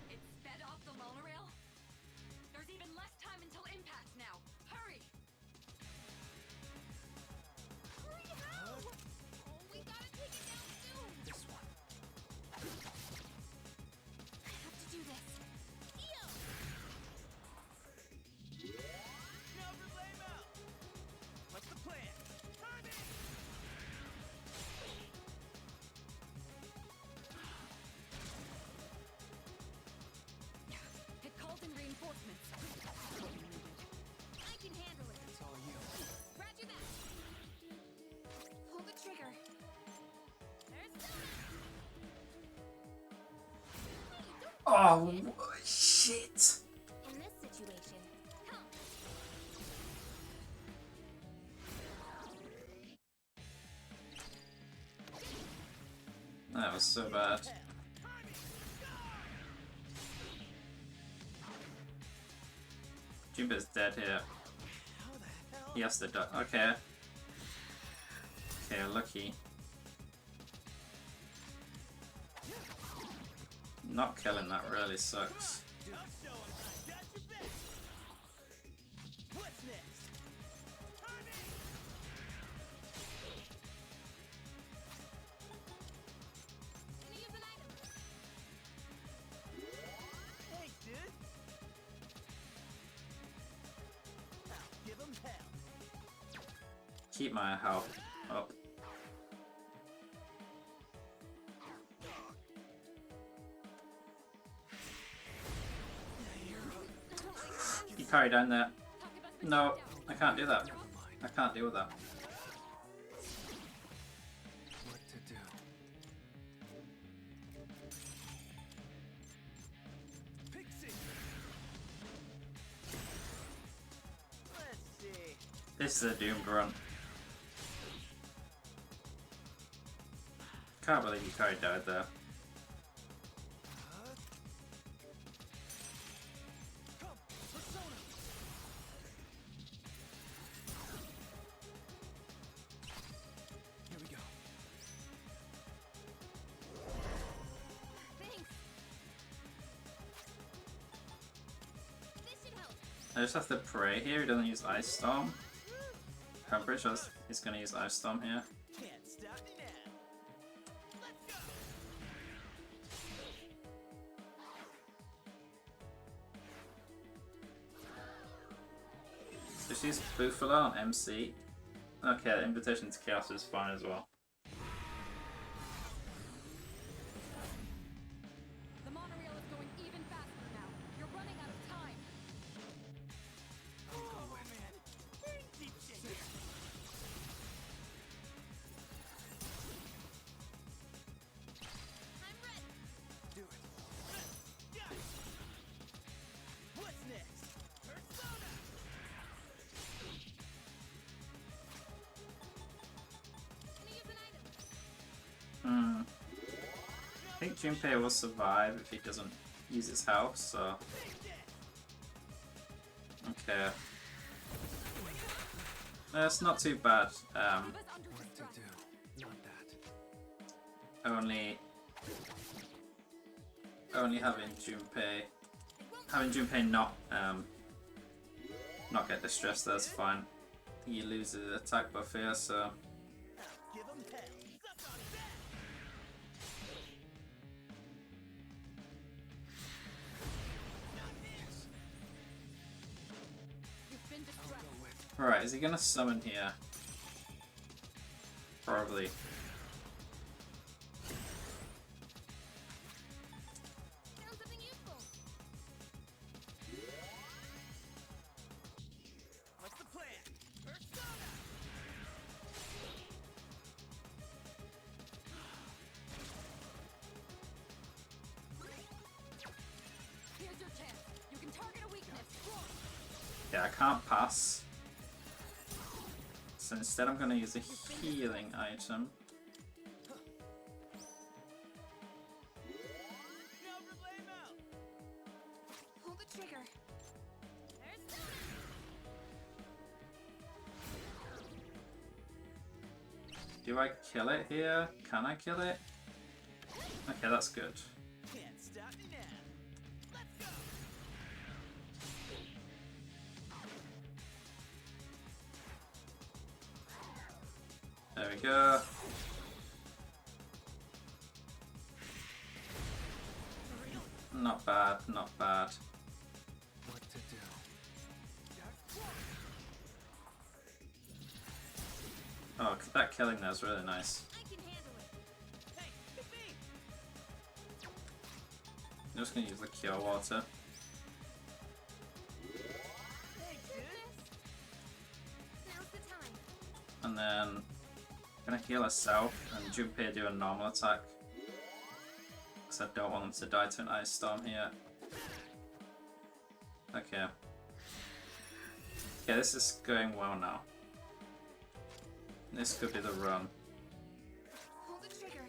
Speaker 5: It sped off the monorail? There's even less time until impact now. Hurry!
Speaker 8: Hurry, how? Oh, we gotta take it down soon.
Speaker 4: This one.
Speaker 8: I have to do this. Yo!
Speaker 7: Now for lame out! What's the plan? Timing!
Speaker 5: It called in reinforcements.
Speaker 8: I can handle it.
Speaker 4: It's all you.
Speaker 8: Roger that. Pull the trigger. Persona! Hey, don't
Speaker 1: Oh, shit!
Speaker 8: in this situation. Come.
Speaker 1: That was so bad. Jimbo's dead here.
Speaker 7: How the hell?
Speaker 1: He has to die. Okay. Okay, lucky. Not killing that really sucks.
Speaker 7: I'll show 'em I got your back! What's next? Timing!
Speaker 8: Gonna use an item.
Speaker 7: Thanks, dude! I'll give 'em hell!
Speaker 1: Keep my health up. You carry down there. No, I can't do that. I can't deal with that.
Speaker 4: What to do?
Speaker 7: Pixie! Let's see.
Speaker 1: This is a doomed run. Can't believe you carried died there.
Speaker 7: Come, Persona! Here we go.
Speaker 8: Thanks. This should help.
Speaker 1: I just have to pray here he doesn't use Ice Storm. I'm pretty sure he's gonna use Ice Storm here.
Speaker 7: Can't stop me now. Let's go.
Speaker 1: So she's Bufala on MC. Okay, the Invitation to Chaos is fine as well.
Speaker 5: The monorail is going even faster now.
Speaker 1: think Junpei will survive if he doesn't use his health, so... Okay. It's not too bad. Only having Junpei not get distressed, that's fine. He loses attack buff here, so... Alright, is he gonna summon here? Probably.
Speaker 4: What's the plan?
Speaker 5: Here's your chance. You can target a weakness.
Speaker 1: Yeah, I can't pass. So instead I'm gonna use a healing item.
Speaker 8: Pull the trigger.
Speaker 1: Do I kill it here? Can I kill it? Okay, that's good.
Speaker 4: Can't stop me now. Let's go.
Speaker 1: There we go. Not bad, not bad.
Speaker 6: What to do?
Speaker 1: Oh, that killing there is really nice.
Speaker 8: I can handle it.
Speaker 4: Hey, pick me.
Speaker 1: I'm just gonna use the cure water.
Speaker 4: Thanks, dude.
Speaker 8: Now's the time.
Speaker 1: And then I'm gonna heal herself and Junpei do a normal attack. Because I don't want them to die to an ice storm here. Okay. Okay, this is going well now. This could be the run.
Speaker 8: Pull the trigger.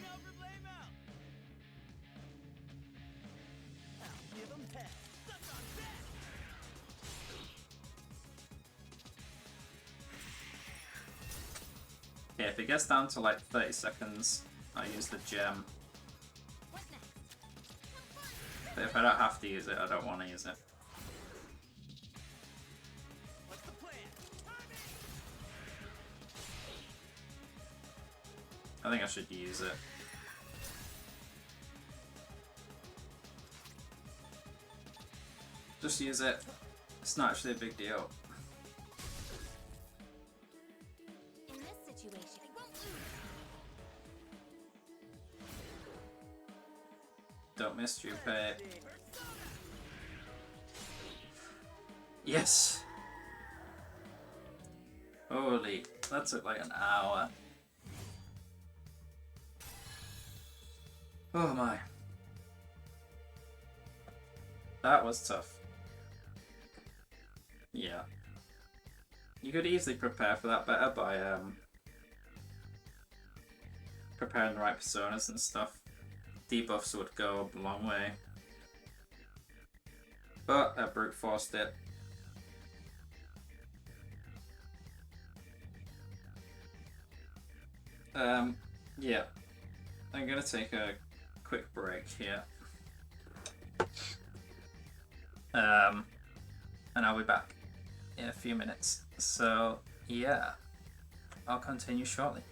Speaker 4: Now for blame out. I'll give 'em hell. Suck on that.
Speaker 1: Yeah, if it gets down to like 30 seconds, I use the gem.
Speaker 8: What next?
Speaker 1: But if I don't have to use it, I don't want to use it.
Speaker 4: What's the plan? Timing.
Speaker 1: I think I should use it. Just use it. It's not actually a big deal.
Speaker 8: In this situation, I won't lose.
Speaker 1: Don't miss Junpei. Yes! Holy, that took like an hour. Oh my. That was tough. Yeah. You could easily prepare for that better by preparing the right personas and stuff. Debuffs would go a long way. But I brute forced it. Yeah. I'm gonna take a quick break here. And I'll be back in a few minutes. So, yeah. I'll continue shortly.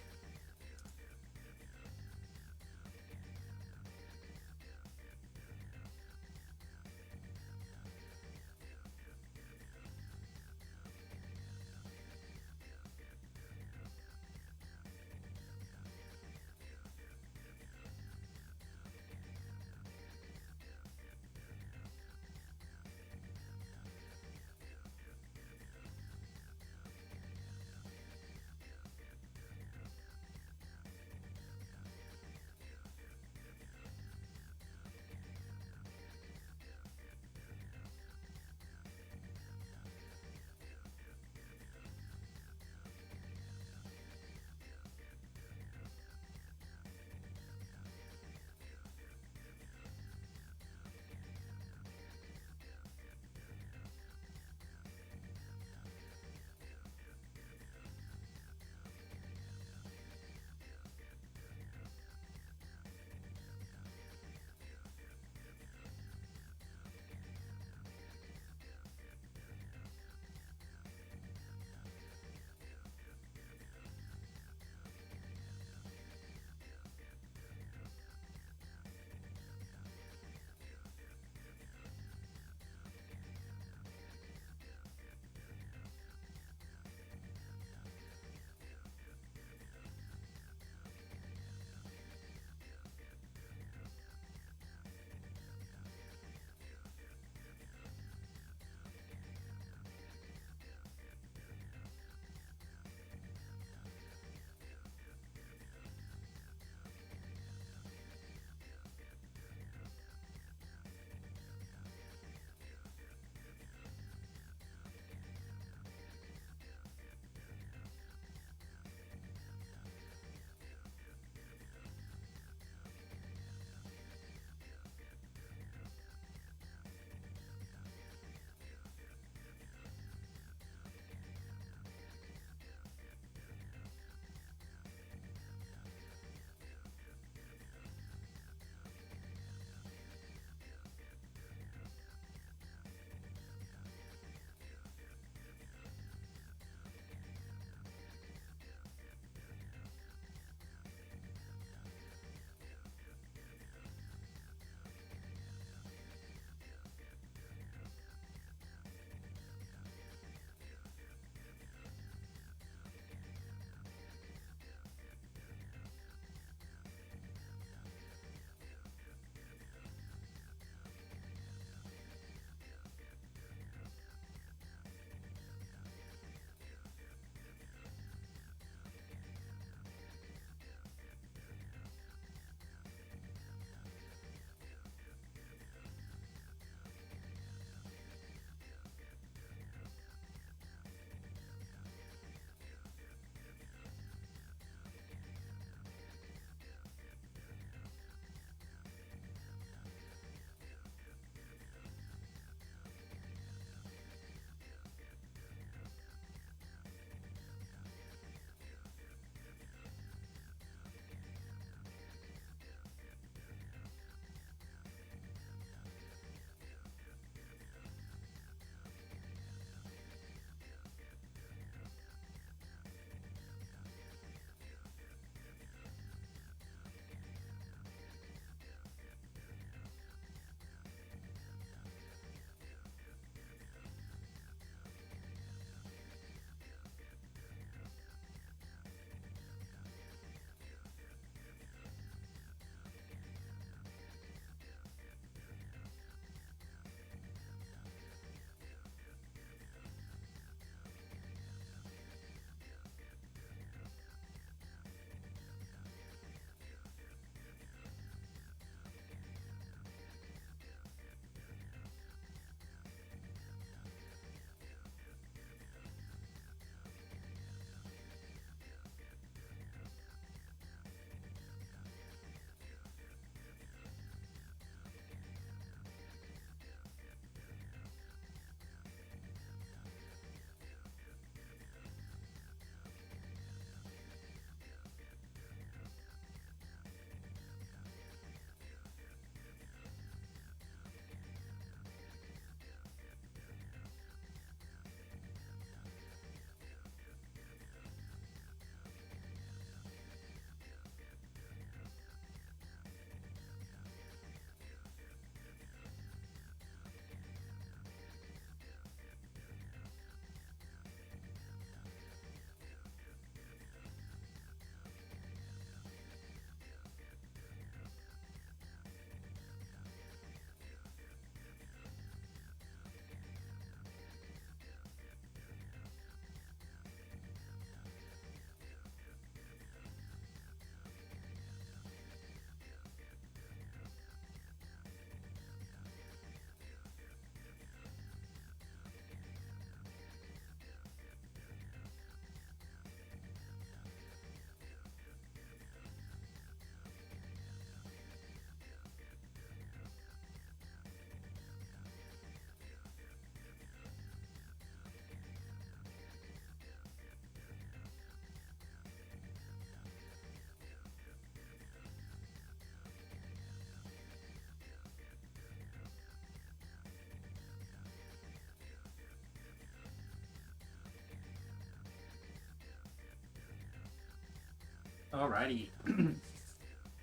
Speaker 1: Alrighty.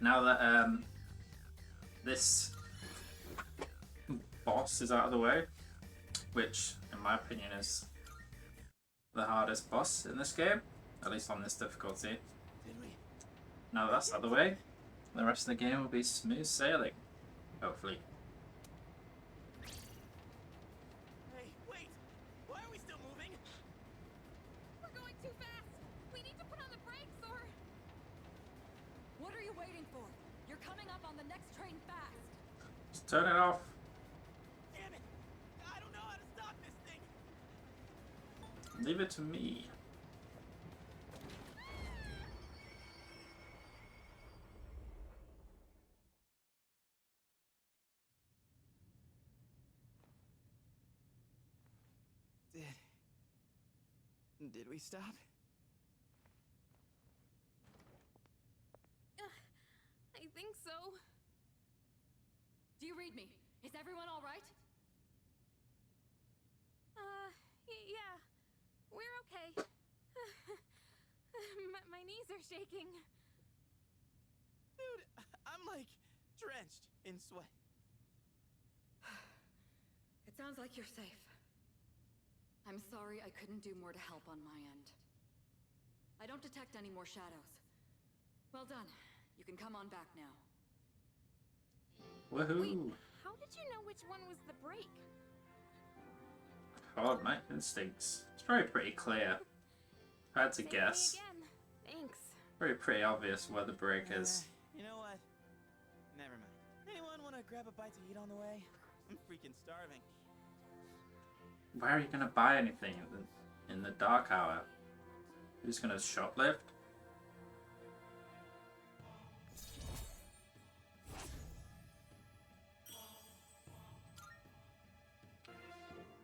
Speaker 1: Now that this boss is out of the way, which in my opinion is the hardest boss in this game, at least on this difficulty. Now that that's out of the way, the rest of the game will be smooth sailing, hopefully.
Speaker 4: Hey, wait! Why are we still moving?
Speaker 8: We're going too fast. We need to put on the brakes, or
Speaker 5: What are you waiting for? You're coming up on the next train fast.
Speaker 1: Just turn it off.
Speaker 4: Damn it! I don't know how to stop this thing.
Speaker 1: Leave it to me.
Speaker 7: Did we stop?
Speaker 8: I think so.
Speaker 5: Do you read me? Is everyone all right?
Speaker 8: Yeah. We're okay. My knees are shaking.
Speaker 7: Dude, I'm like drenched in sweat.
Speaker 5: It sounds like you're safe. I'm sorry I couldn't do more to help on my end. I don't detect any more shadows. Well done. You can come on back now.
Speaker 1: Woohoo!
Speaker 8: Wait, how did you know which one was the brake?
Speaker 1: Followed my instincts. It's very pretty clear. If I had to
Speaker 8: Save me
Speaker 1: guess.
Speaker 8: again. Thanks.
Speaker 1: Pretty obvious where the break is.
Speaker 7: You know what? Never mind. Anyone want to grab a bite to eat on the way? I'm freaking starving.
Speaker 1: Where are you gonna buy anything in the dark hour? Who's gonna shoplift?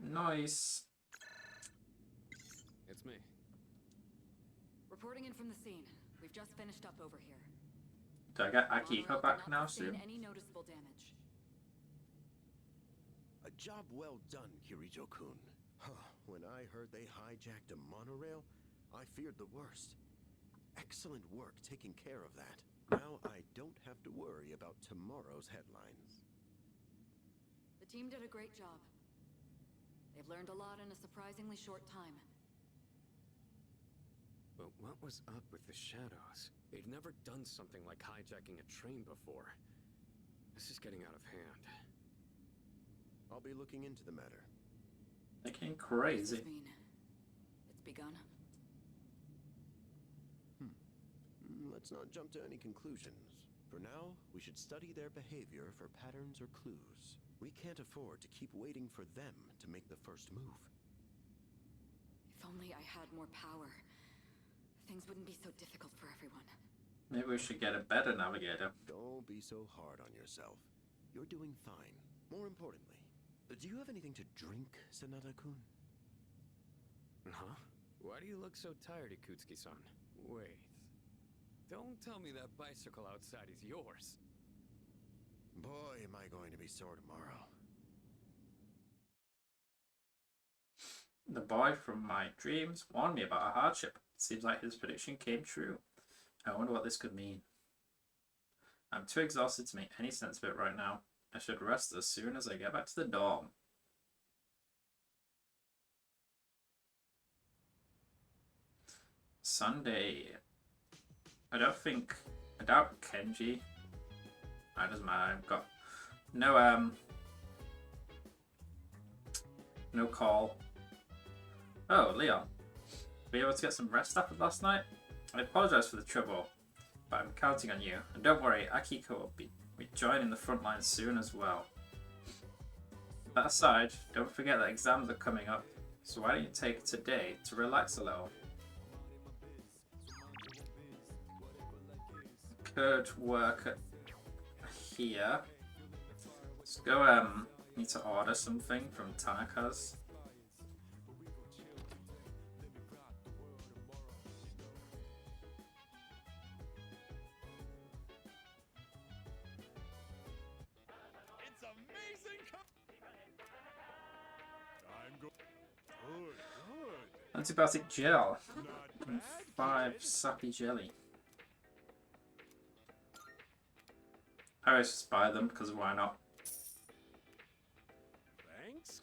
Speaker 1: Nice.
Speaker 6: It's me.
Speaker 5: Reporting in from the scene. We've just finished up over here.
Speaker 1: Do I get
Speaker 5: Monorail
Speaker 1: Akiko
Speaker 5: did
Speaker 1: back
Speaker 5: not
Speaker 1: now
Speaker 5: sustain
Speaker 1: soon?
Speaker 5: any noticeable damage.
Speaker 9: A job well done, Kirijo-kun. When I heard they hijacked a monorail, I feared the worst. Excellent work taking care of that. Now I don't have to worry about tomorrow's headlines.
Speaker 5: The team did a great job. They've learned a lot in a surprisingly short time.
Speaker 6: But what was up with the shadows? They've never done something like hijacking a train before. This is getting out of hand.
Speaker 9: I'll be looking into the matter.
Speaker 1: Looking
Speaker 5: What does
Speaker 1: crazy.
Speaker 5: this mean? It's begun.
Speaker 9: Let's not jump to any conclusions. For now, we should study their behavior for patterns or clues. We can't afford to keep waiting for them to make the first move.
Speaker 5: If only I had more power, things wouldn't be so difficult for everyone.
Speaker 1: Maybe we should get a better navigator.
Speaker 9: Don't be so hard on yourself. You're doing fine. More importantly, do you have anything to drink, Sanada-kun?
Speaker 6: Huh? Why do you look so tired, Ikutsuki-san? Wait. Don't tell me that bicycle outside is yours.
Speaker 9: Boy, am I going to be sore tomorrow.
Speaker 1: The boy from my dreams warned me about a hardship. Seems like his prediction came true. I wonder what this could mean. I'm too exhausted to make any sense of it right now. I should rest as soon as I get back to the dorm. Sunday. I doubt Kenji. That doesn't matter. I've got no call. Oh, Leon. Were you able to get some rest after last night? I apologize for the trouble, but I'm counting on you. And don't worry, Akiko will be joining the front line soon as well. That aside, don't forget that exams are coming up, so why don't you take today to relax a little? Could work here. Let's go, need to order something from Tanaka's.
Speaker 4: It's amazing. I'm good. Good.
Speaker 1: Antibiotic gel.
Speaker 4: Not
Speaker 1: And
Speaker 4: bad,
Speaker 1: 5
Speaker 4: kid.
Speaker 1: sappy jelly. I always just buy them because why not?
Speaker 4: Thanks.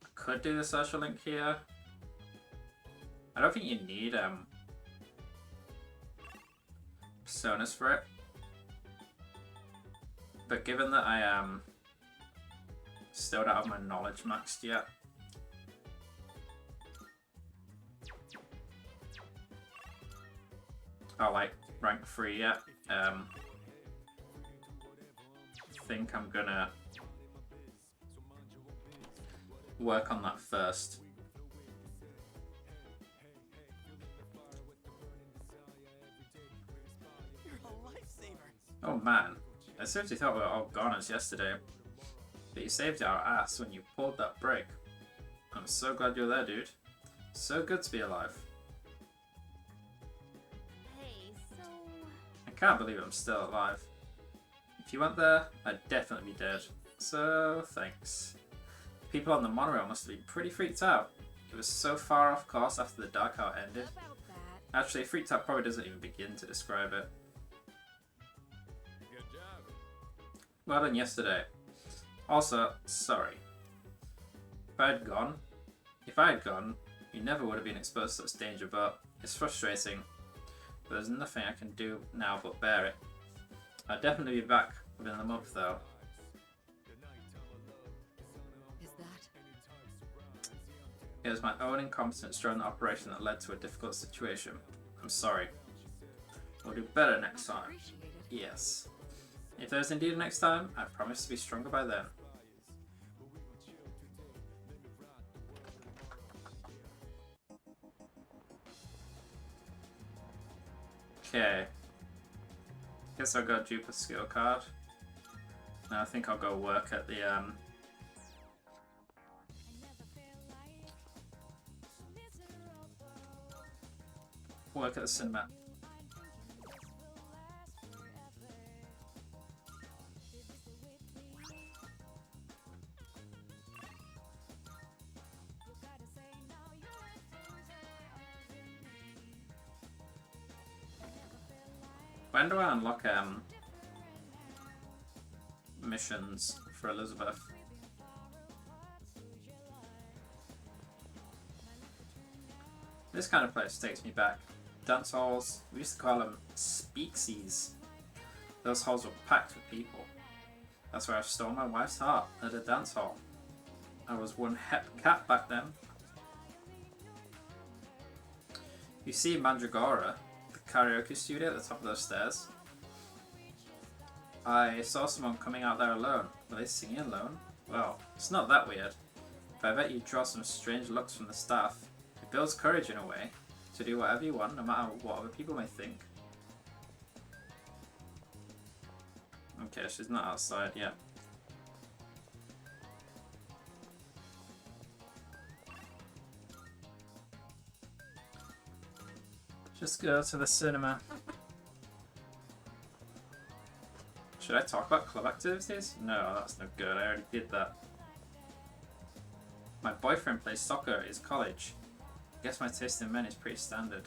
Speaker 1: I could do the social link here. I don't think you need personas for it. But given that I still don't have my knowledge maxed yet. Oh, like rank 3 yet. I think I'm gonna work on that first.
Speaker 7: You're a lifesaver.
Speaker 1: Oh man, I seriously thought we were all goners yesterday. But you saved our ass when you pulled that break. I'm so glad you're there, dude. So good to be alive.
Speaker 8: Hey, so...
Speaker 1: I can't believe I'm still alive. If you weren't there, I'd definitely be dead. So, thanks. People on the monorail must have been pretty freaked out. It was so far off course after the dark hour ended.
Speaker 8: About that.
Speaker 1: Actually, freaked out probably doesn't even begin to describe it.
Speaker 6: Good job.
Speaker 1: Well done yesterday. Also, sorry. If I had gone, you never would have been exposed to such danger, but it's frustrating. But there's nothing I can do now but bear it. I'll definitely be back within a month though.
Speaker 5: Is that?
Speaker 1: It was my own incompetence during the operation that led to a difficult situation. I'm sorry. We'll do better next time.
Speaker 5: Appreciate it.
Speaker 1: Yes. If there's indeed a next time, I promise to be stronger by then. Okay. Guess I'll go dupe a skill card. Now I think I'll go work at the cinema. When do I unlock missions for Elizabeth? This kind of place takes me back. Dance halls, we used to call them speaksies. Those halls were packed with people. That's where I stole my wife's heart, at a dance hall. I was one hep cat back then. You see Mandragora, the karaoke studio at the top of those stairs? I saw someone coming out there alone. Were they singing alone? Well, it's not that weird. But I bet you draw some strange looks from the staff. It builds courage in a way, to do whatever you want, no matter what other people may think. Okay, she's not outside yet. Just go to the cinema. Should I talk about club activities? No, that's no good. I already did that. My boyfriend plays soccer at his college. I guess my taste in men is pretty standard.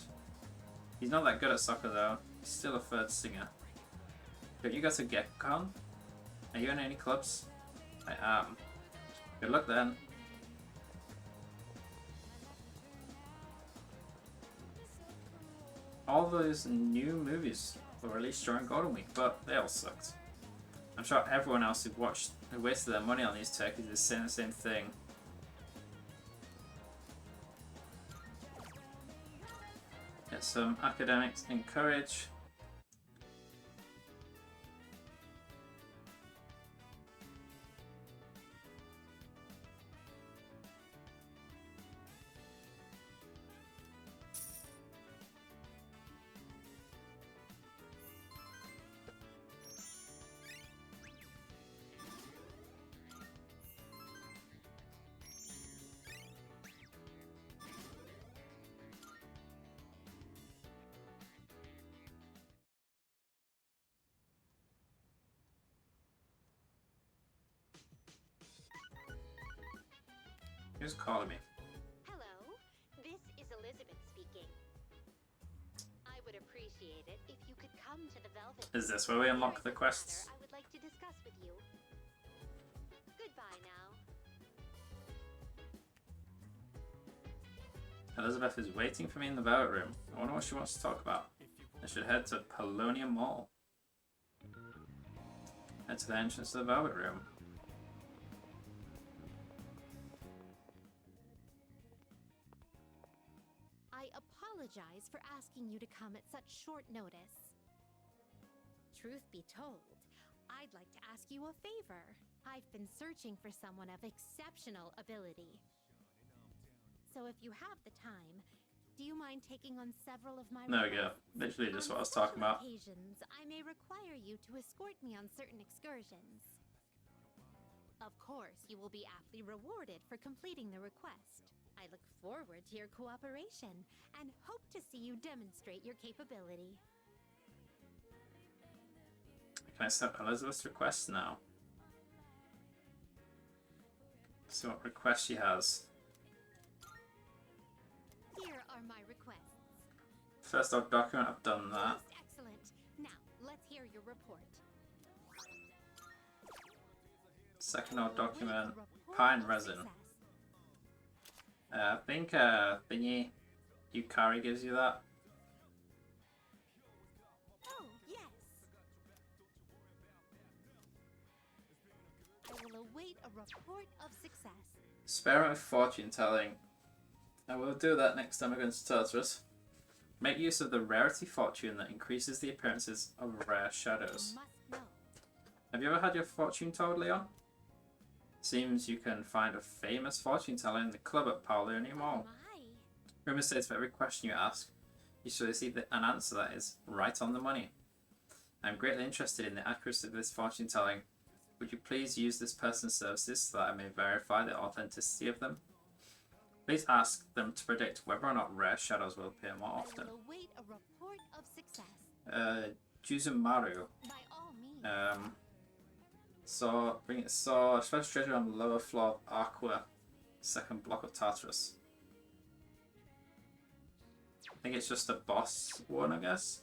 Speaker 1: He's not that good at soccer though. He's still a third singer. Don't you go to GetCon? Are you in any clubs? I am. Good luck then. All those new movies were released during Golden Week, but they all sucked. I'm sure everyone else who wasted their money on these turkeys is saying the same thing. Get some academics encourage. Who's calling me?
Speaker 10: Hello, this is Elizabeth speaking. I would appreciate
Speaker 3: appreciate it if you could come to the Velvet.
Speaker 1: Is this where we unlock the quests?
Speaker 3: I would like to discuss with you. Goodbye now.
Speaker 1: Elizabeth is waiting for me in the Velvet Room. I wonder what she wants to talk about. I should head to Polonium Mall. Head to the entrance to the Velvet Room.
Speaker 3: I apologize for asking you to come at such short notice. Truth be told, I'd like to ask you a favor. I've been searching for someone of exceptional ability. So if you have the time, do you mind taking on several of my
Speaker 1: There we go.
Speaker 3: requests?
Speaker 1: Literally just what I was
Speaker 3: On
Speaker 1: talking
Speaker 3: special
Speaker 1: about.
Speaker 3: occasions, I may require you to escort me on certain excursions. Of course, you will be aptly rewarded for completing the request. I look forward to your cooperation and hope to see you demonstrate your capability.
Speaker 1: Can I accept Elizabeth's request now? See what request she has.
Speaker 3: Here are my requests.
Speaker 1: First off, document, I've done that.
Speaker 3: Most excellent. Now, let's hear your report.
Speaker 1: Second off,
Speaker 3: Await
Speaker 1: document,
Speaker 3: a report
Speaker 1: pine
Speaker 3: of
Speaker 1: resin.
Speaker 3: success.
Speaker 1: I think thingy, Yukari gives you that.
Speaker 3: Oh, yes. I will await a report of success.
Speaker 1: Experiment with fortune telling. I will do that next time against Tartarus. Make use of the rarity fortune that increases the appearances of rare shadows.
Speaker 3: You must know.
Speaker 1: Have you ever had your fortune told, Leon? Seems you can find a famous fortune teller in the club at Paulownia Mall.
Speaker 3: My.
Speaker 1: Rumor states for every question you ask, you shall receive an answer that is right on the money. I am greatly interested in the accuracy of this fortune telling. Would you please use this person's services so that I may verify the authenticity of them? Please ask them to predict whether or not rare shadows will appear more often.
Speaker 3: I will await a report of success.
Speaker 1: Juzumaru.
Speaker 3: By all means.
Speaker 1: So bring it. So special treasure on the lower floor of Aqua, second block of Tartarus. I think it's just a boss one, I guess.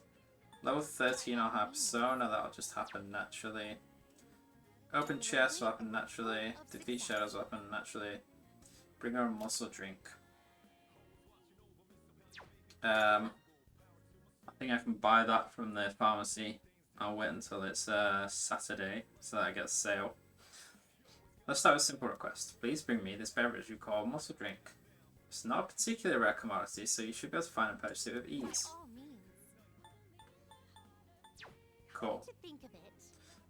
Speaker 1: Level 13 I'll have Persona, that'll just happen naturally. Open chest will happen naturally. Defeat shadows will happen naturally. Bring her a muscle drink. I think I can buy that from the pharmacy. I'll wait until it's Saturday so that I get a sale. Let's start with a simple request. Please bring me this beverage you call muscle drink. It's not a particularly rare commodity, so you should be able to find and purchase it with ease.
Speaker 3: By all means.
Speaker 1: Cool.
Speaker 3: To think of it.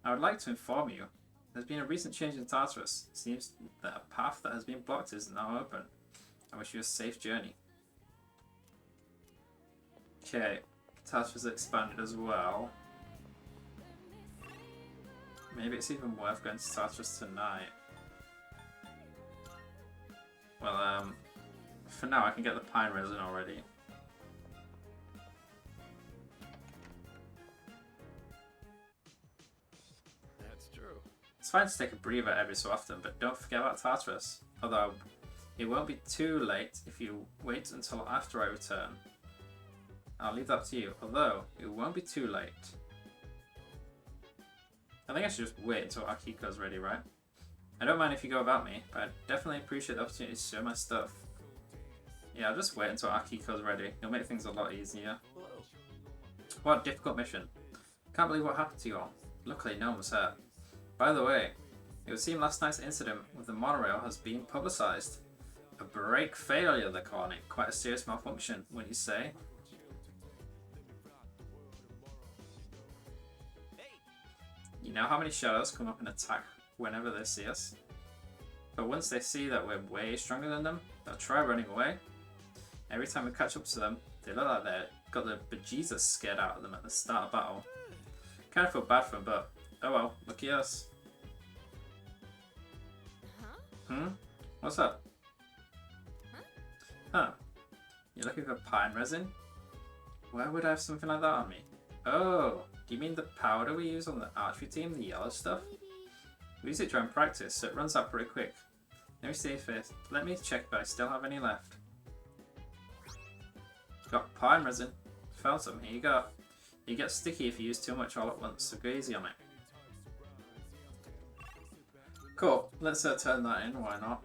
Speaker 1: I would like to inform you, there's been a recent change in Tartarus. It seems that a path that has been blocked is now open. I wish you a safe journey. Okay, Tartarus expanded as well. Maybe it's even worth going to Tartarus tonight. Well, for now I can get the pine resin already.
Speaker 6: That's true.
Speaker 1: It's fine to take a breather every so often, but don't forget about Tartarus. Although, it won't be too late if you wait until after I return. I'll leave that to you, although it won't be too late. I think I should just wait until Akiko's ready, right? I don't mind if you go without me, but I definitely appreciate the opportunity to show my stuff. Yeah, I'll just wait until Akiko's ready. It'll make things a lot easier. What a difficult mission. Can't believe what happened to you all. Luckily, no one was hurt. By the way, it would seem last night's incident with the monorail has been publicised. A brake failure, they're calling it. Quite a serious malfunction, wouldn't you say? You know how many shadows come up and attack whenever they see us? But once they see that we're way stronger than them, they'll try running away. Every time we catch up to them, they look like they've got the bejesus scared out of them at the start of battle. Kind of feel bad for them, but oh well, lucky us.
Speaker 3: Huh?
Speaker 1: What's up?
Speaker 3: Huh?
Speaker 1: Huh. You're looking for pine resin? Why would I have something like that on me? Oh, do you mean the powder we use on the archery team, the yellow stuff?
Speaker 3: Maybe.
Speaker 1: We use it during practice, so it runs out pretty quick. Let me see if let me check if I still have any left. Got pine resin. Found some. Here you go. You get sticky if you use too much all at once, so go easy on it. Cool. Let's turn that in. Why not?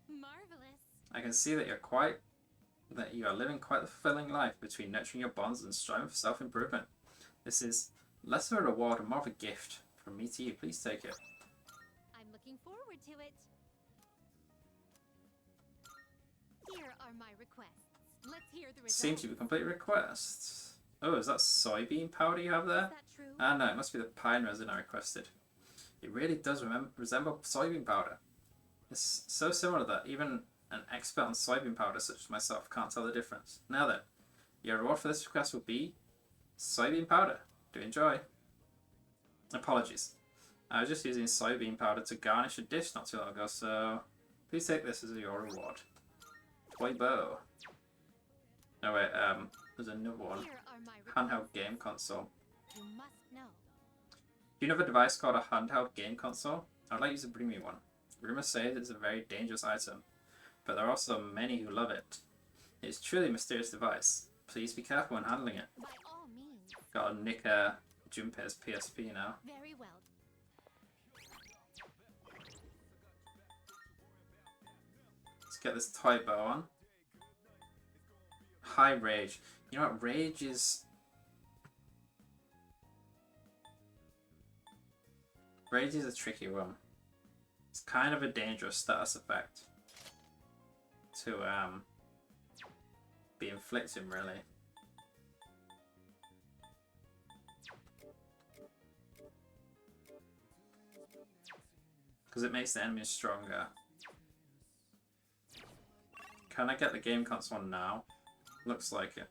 Speaker 3: Marvelous.
Speaker 1: I can see that you are living quite a fulfilling life between nurturing your bonds and striving for self-improvement. This is less of a reward and more of a gift from me to you. Please take it.
Speaker 3: I'm looking forward to it. Here are my requests. Let's hear the results.
Speaker 1: Seems to be complete requests. Oh, is that soybean powder you have there?
Speaker 3: Is that true?
Speaker 1: Ah, no, it must be the pine resin I requested. It really does resemble soybean powder. It's so similar that even an expert on soybean powder such as myself can't tell the difference. Now then, your reward for this request will be soybean powder. Do enjoy. Apologies. I was just using soybean powder to garnish a dish not too long ago, so please take this as your reward. Toy bow. No wait, there's another one.
Speaker 3: Here are my
Speaker 1: Handheld game console.
Speaker 3: You must know.
Speaker 1: Do you know of a device called a handheld game console? I'd like you to bring me one. Rumors say it is a very dangerous item, but there are also many who love it. It is truly a mysterious device. Please be careful when handling it.
Speaker 3: By all means.
Speaker 1: Gotta nick Junpei's PSP now.
Speaker 3: Very well.
Speaker 1: Let's get this toy bow on. High rage. You know what? Rage is a tricky one. It's kind of a dangerous status effect to be inflicting, really. Because it makes the enemies stronger. Can I get the game console now? Looks like it.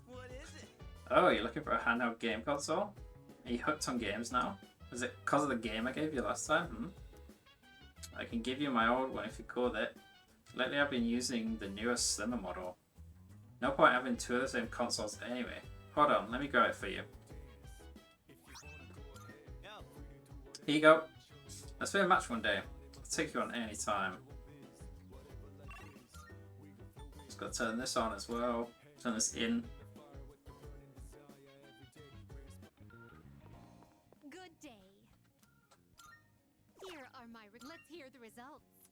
Speaker 7: What is it?
Speaker 1: Oh, you're looking for a handheld game console? Are you hooked on games now? Is it because of the game I gave you last time? I can give you my old one if you call it. Lately I've been using the newest slimmer model. No point having two of the same consoles anyway. Hold on, let me grab it for you. Here you go. Let's play a match one day. I'll take you on any time. Just gotta turn this on as well. Turn this in.
Speaker 3: Good day. Here are my let's hear the results.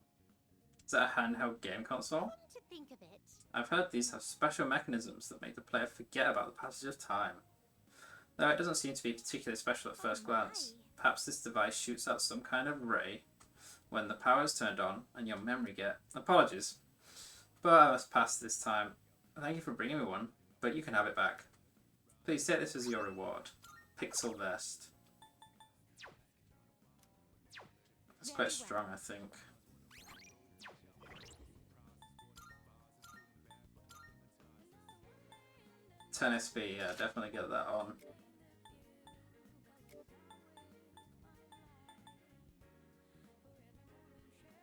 Speaker 1: Is that a handheld game console?
Speaker 3: Come to think of it.
Speaker 1: I've heard these have special mechanisms that make the player forget about the passage of time. Though it doesn't seem to be particularly special at first glance. Perhaps this device shoots out some kind of ray when the power is turned on and your memory get... Apologies, but I must pass this time. Thank you for bringing me one, but you can have it back. Please take this as your reward. Pixel vest. That's quite strong, I think. Tennis SP, yeah, definitely get that on.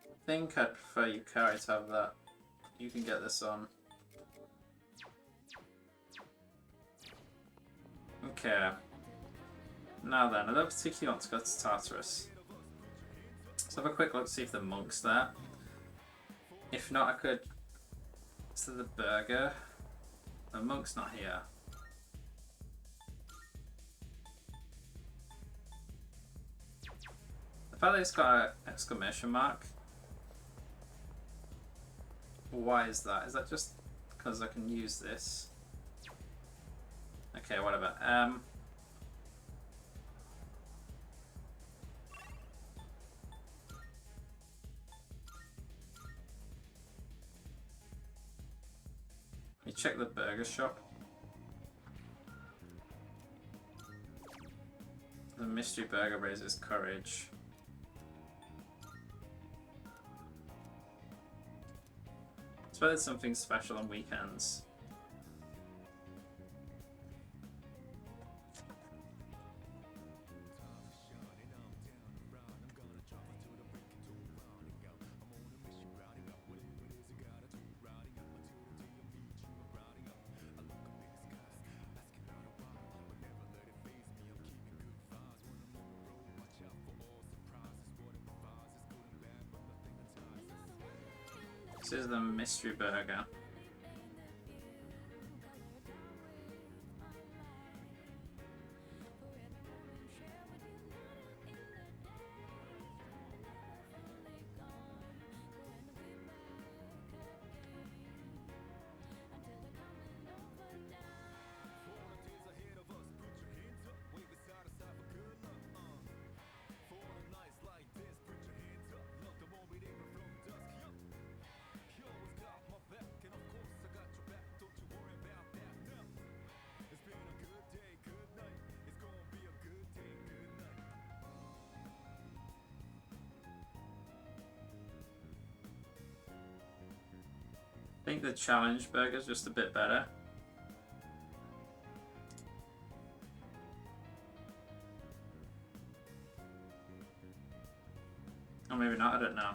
Speaker 1: I think I'd prefer Yukari to have that. You can get this on. Okay. Now then, I don't particularly want to go to Tartarus. Let's have a quick look to see if the monk's there. If not, I could... to the burger. The monk's not here. The fact that it's got an exclamation mark. Why is that? Is that just because I can use this? Okay, whatever. Let me check the burger shop. The mystery burger raises courage. I bet it's something special on weekends. This is the mystery burger. I think the challenge burger is just a bit better. Or maybe not, I don't know.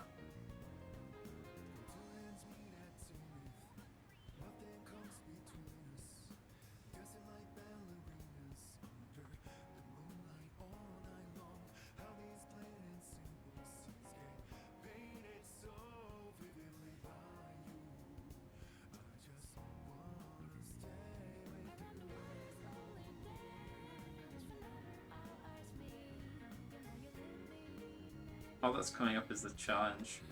Speaker 1: All that's coming up is the challenge.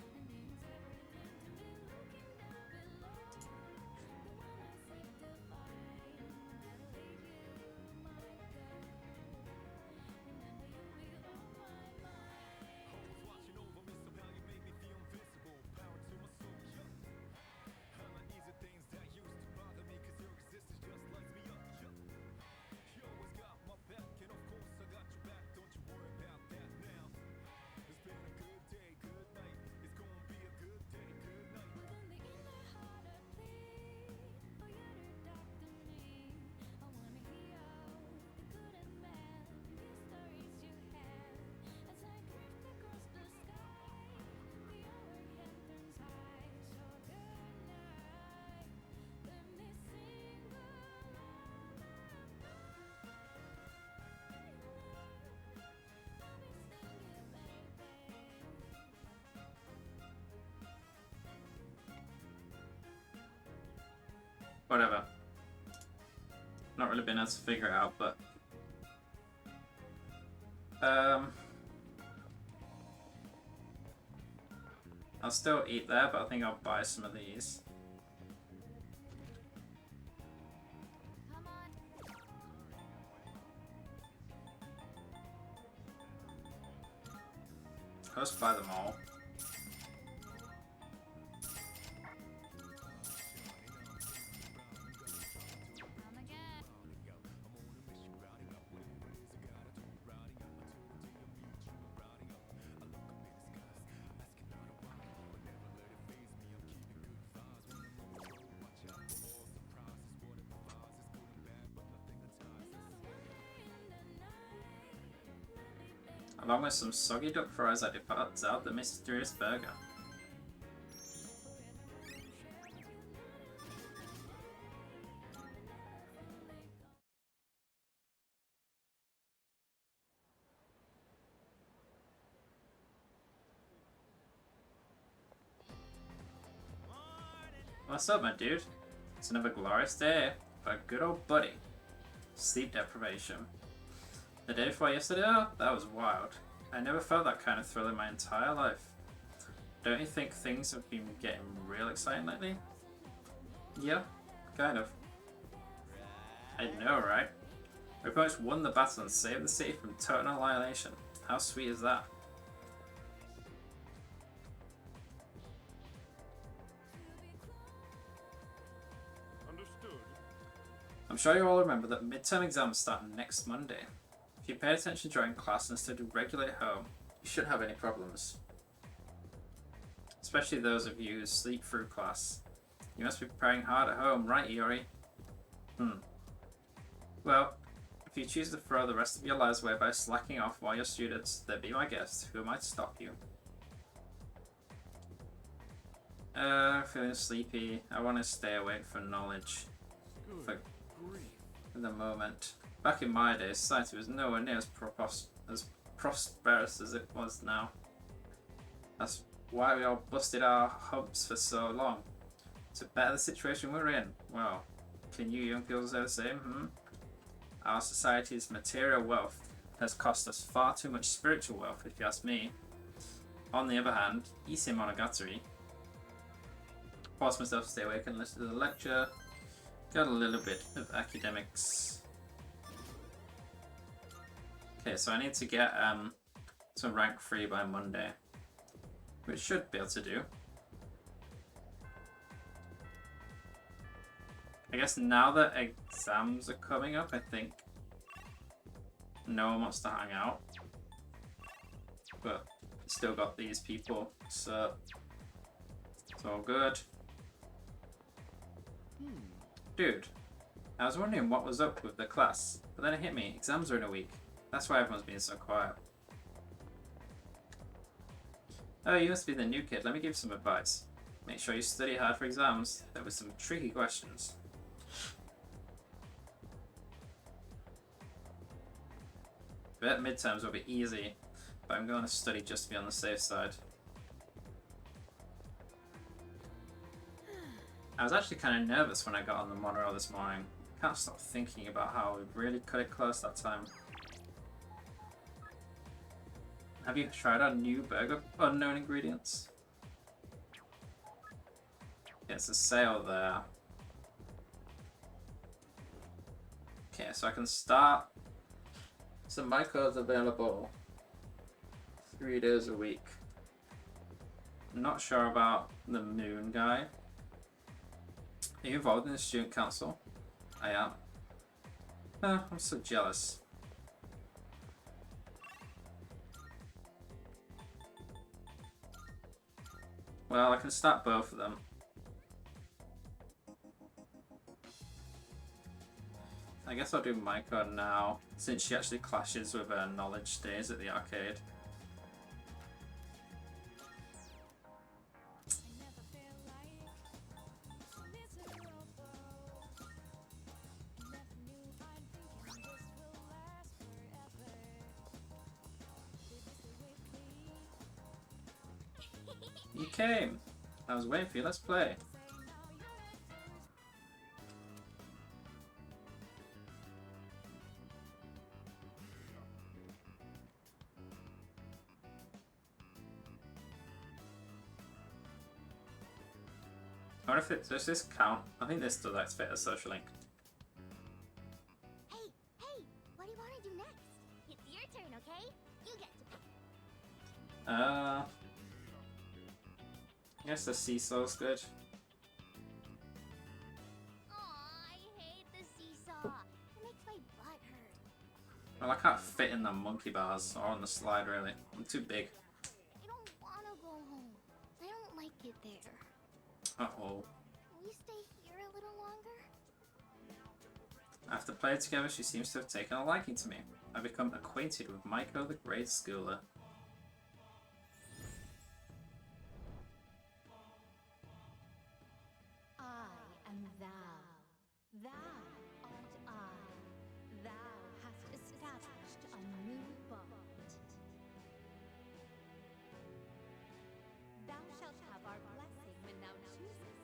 Speaker 1: Whatever. Not really been able to figure it out, but I'll still eat there, but I think I'll buy some of these. I'll just buy them all. Along with some soggy duck fries that departs out the mysterious burger. What's up, my dude? It's another glorious day for a good old buddy. Sleep deprivation. The day before yesterday, oh, that was wild. I never felt that kind of thrill in my entire life. Don't you think things have been getting real exciting lately? Yeah, kind of. I know, right? We pretty much won the battle and saved the city from total annihilation. How sweet is that?
Speaker 10: Understood.
Speaker 1: I'm sure you all remember that midterm exams start next Monday. If you pay attention during class instead of regularly at home, you shouldn't have any problems. Especially those of you who sleep through class. You must be preparing hard at home, right, Iori? Well, if you choose to throw the rest of your lives away by slacking off while you're students, then be my guest. Who might stop you? Feeling sleepy. I want to stay awake for knowledge. For the moment. Back in my day, society was nowhere near as prosperous as it was now. That's why we all busted our humps for so long. To better the situation we're in. Well, can you young people say the same? Our society's material wealth has cost us far too much spiritual wealth, if you ask me. On the other hand, Issei Monogatari forced myself to stay awake and listen to the lecture. Got a little bit of academics. Okay, so I need to get to rank 3 by Monday, which should be able to do. I guess now that exams are coming up, I think no one wants to hang out. But still got these people, so it's all good. Dude, I was wondering what was up with the class, but then it hit me. Exams are in a week. That's why everyone's being so quiet. Oh, you must be the new kid. Let me give you some advice. Make sure you study hard for exams. There were some tricky questions. I bet midterms will be easy, but I'm going to study just to be on the safe side. I was actually kind of nervous when I got on the monorail this morning. I can't stop thinking about how we really cut it close that time. Have you tried our new burger unknown ingredients? Yeah, it's a sale there. Okay, so I can start. So my code's available 3 days a week. I'm not sure about the moon guy. Are you involved in the student council? I am. Oh, I'm so jealous. Well, I can start both of them. I guess I'll do Maiko now, since she actually clashes with her knowledge days at the arcade. You came! I was waiting for you, let's play. I wonder if does this count? I think this does activate a social link.
Speaker 2: Hey, what do you want to do next? It's your turn, okay? You get to.
Speaker 1: I guess the seesaw's good.
Speaker 2: Aw, I hate the seesaw. It makes my butt hurt.
Speaker 1: Well, I can't fit in the monkey bars or on the slide really. I'm too big.
Speaker 2: I don't want to go home. I don't like it there.
Speaker 1: Uh-oh.
Speaker 2: Will you stay here a little longer?
Speaker 1: After playing together, she seems to have taken a liking to me. I've become acquainted with Maiko the Great Schooler.
Speaker 3: I am thou. Thou art I. Thou hast established a new bond. Thou shalt have our blessing when thou choosest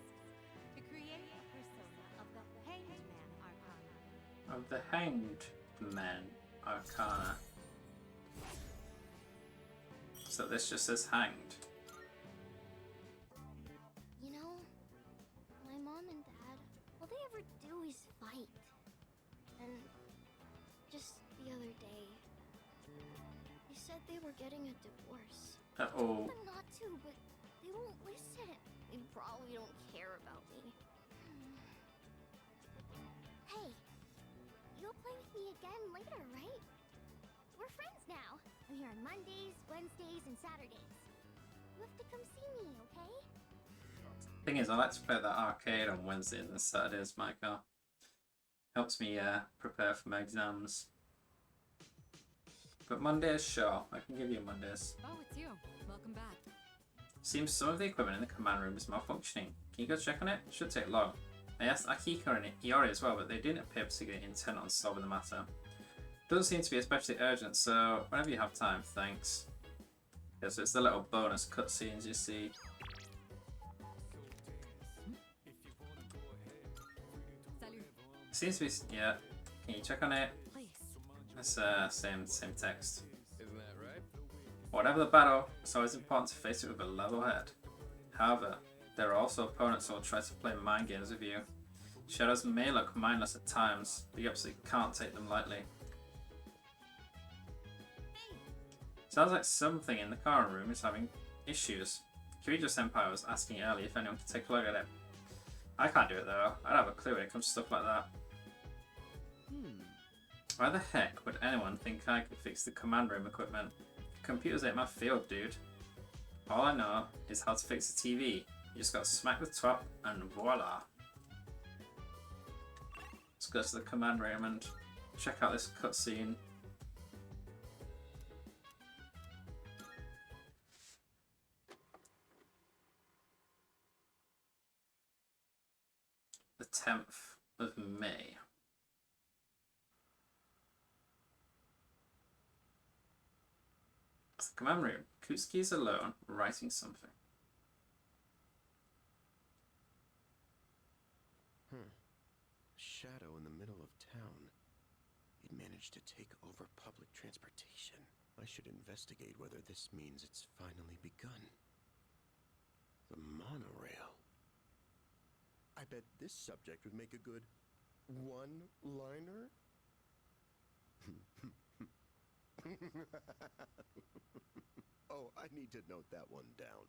Speaker 3: to create a persona of the Hanged Man Arcana.
Speaker 1: Of the Hanged Man Arcana. So this just says hanged.
Speaker 2: You know, my mom and dad, all they ever do is fight. And just the other day, they said they were getting a divorce.
Speaker 1: Uh-oh.
Speaker 2: I told them not to, but they won't listen. They probably don't care about me. Hey, you'll play with me again later, right? We're friends now. I'm here on Mondays, Wednesdays, and Saturdays. You have to come see me, okay?
Speaker 1: Thing is, I like to play that arcade on Wednesdays and Saturdays, Michael. Helps me prepare for my exams. But Mondays, sure, I can give you Mondays.
Speaker 5: Oh, it's you. Welcome back.
Speaker 1: Seems some of the equipment in the command room is malfunctioning. Can you go check on it? It should take long. I asked Akiko and Iori as well, but they didn't appear particularly intent on solving the matter. Doesn't seem to be especially urgent, so whenever you have time, thanks. Yeah, so it's the little bonus cutscenes you see. It seems to be, yeah. Can you check on it? It's same text.
Speaker 6: Isn't that right?
Speaker 1: Whatever the battle, it's always important to face it with a level head. However, there are also opponents who will try to play mind games with you. Shadows may look mindless at times, but you absolutely can't take them lightly. Sounds like something in the current room is having issues. Kirijo Senpai was asking earlier if anyone could take a look at it. I can't do it though. I don't have a clue when it comes to stuff like that. Why the heck would anyone think I could fix the command room equipment? Computers ain't my field, dude. All I know is how to fix a TV. You just gotta smack the top and voila. Let's go to the command room and check out this cutscene. The 10th of May. It's the command room. Kutsuki's alone, writing something.
Speaker 9: Shadow in the middle of town. It managed to take over public transportation. I should investigate whether this means it's finally begun. The monorail. I bet this subject would make a good one-liner. Oh, I need to note that one down.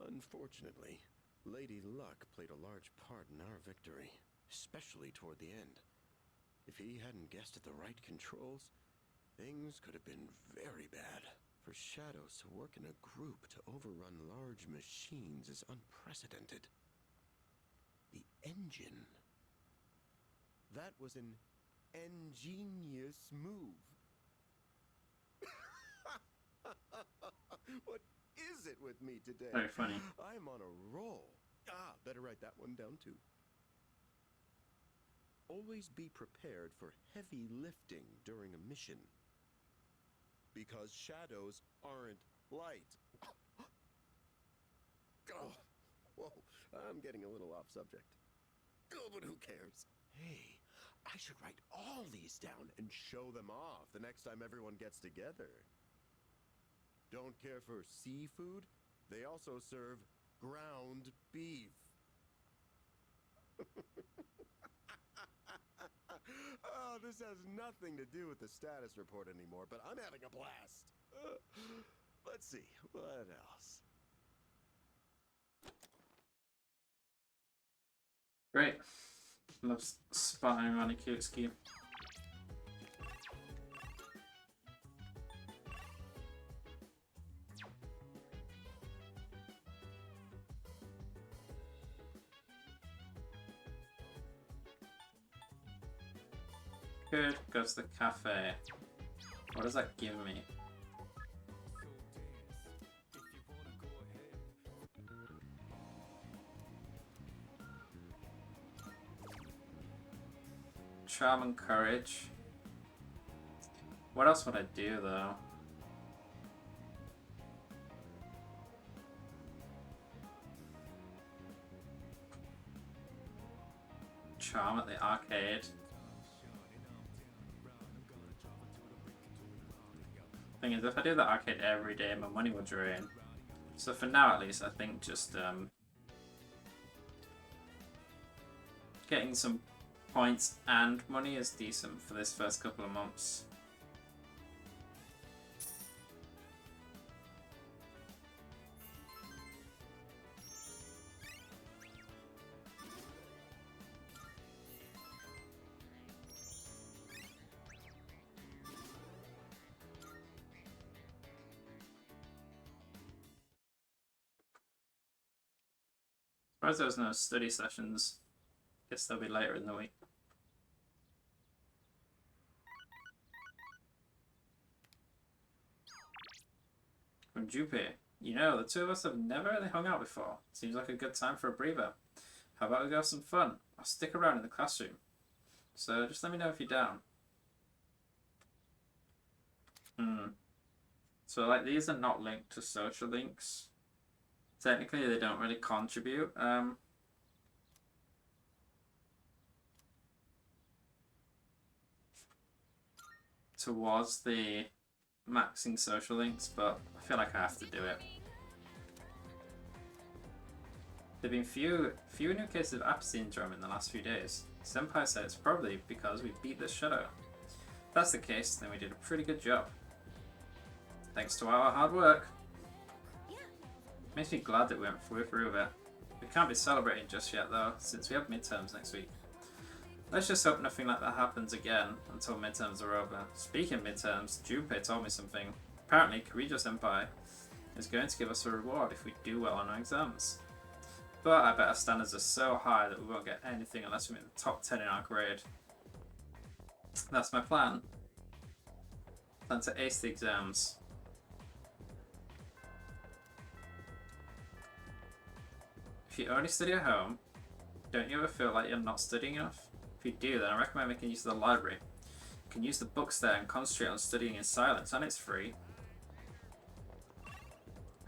Speaker 9: Unfortunately, Lady Luck played a large part in our victory, especially toward the end. If he hadn't guessed at the right controls, things could have been very bad. For shadows to work in a group to overrun large machines is unprecedented. The engine. That was an ingenious move. What is it with me today?
Speaker 1: Very funny.
Speaker 9: I'm on a roll. Better write that one down too. Always be prepared for heavy lifting during a mission. Because shadows aren't light. Oh, whoa, I'm getting a little off subject. Oh, but who cares? Hey, I should write all these down and show them off the next time everyone gets together. Don't care for seafood? They also serve ground beef. Oh, this has nothing to do with the status report anymore, but I'm having a blast. Let's see, what else?
Speaker 1: Great. Love spying on a cute scheme. Good, go to the cafe. What does that give me? Charm and courage. What else would I do though? Charm at the arcade. Thing is, if I do the arcade every day, my money will drain. So for now, at least, I think just getting some points and money is decent for this first couple of months. Surprised there was no study sessions. Guess they'll be later in the week. From Junpei. You know, the two of us have never really hung out before. Seems like a good time for a breather. How about we go have some fun? I'll stick around in the classroom. So just let me know if you're down. So like these are not linked to social links. Technically they don't really contribute. Towards the maxing social links, but I feel like I have to do it. There have been few new cases of app syndrome in the last few days. Senpai said it's probably because we beat the shadow. If that's the case, then we did a pretty good job. Thanks to our hard work. Makes me glad that we're through with it. We can't be celebrating just yet though, since we have midterms next week. Let's just hope nothing like that happens again until midterms are over. Speaking of midterms, Junpei told me something. Apparently, Kirijo Senpai is going to give us a reward if we do well on our exams. But I bet our standards are so high that we won't get anything unless we make the top 10 in our grade. That's my plan. Plan to ace the exams. If you only study at home, don't you ever feel like you're not studying enough? If you do, then I recommend making use of the library. You can use the books there and concentrate on studying in silence, and it's free.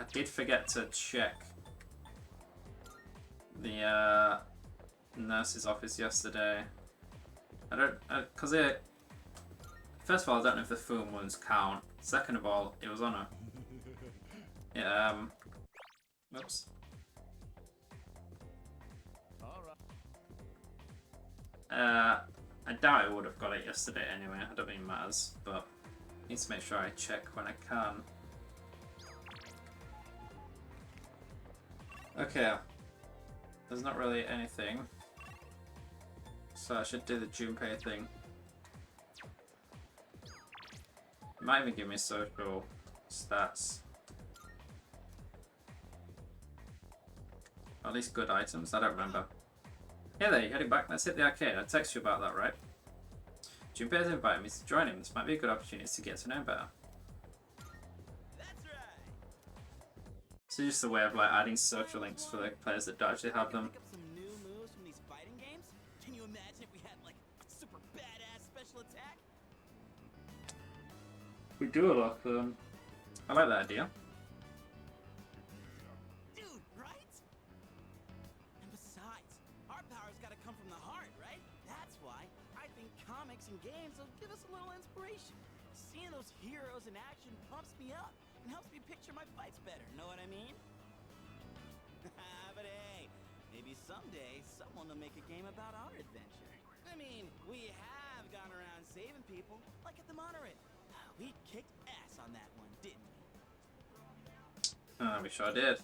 Speaker 1: I did forget to check the nurse's office yesterday. Because first of all, I don't know if the full moons count. Second of all, it was on a, whoops. I doubt I would have got it yesterday anyway. I don't think it matters, but I need to make sure I check when I can. Okay. There's not really anything. So I should do the Junpei thing. It might even give me social stats. Or at least good items, I don't remember. Hey there, you heading back? Let's hit the arcade. I texted you about that, right? Junpei has invited me to join him. This might be a good opportunity to get to know him better.
Speaker 7: That's right.
Speaker 1: So just a way of like adding social links for the players that don't actually have them.
Speaker 7: Pick up some new moves from these fighting games? Can you imagine if we had like a super badass special attack?
Speaker 1: We do a lot of them. I like that idea.
Speaker 7: Dude, right? And besides, our power's gotta come from the heart, right? That's why I think comics and games will give us a little inspiration. Seeing those heroes in action pumps me up and helps me picture my fights better, know what I mean? But hey, maybe someday someone will make a game about our adventure. I mean, we have gone around saving people, like at the monorail. We kicked ass on that one, didn't we?
Speaker 1: We sure did.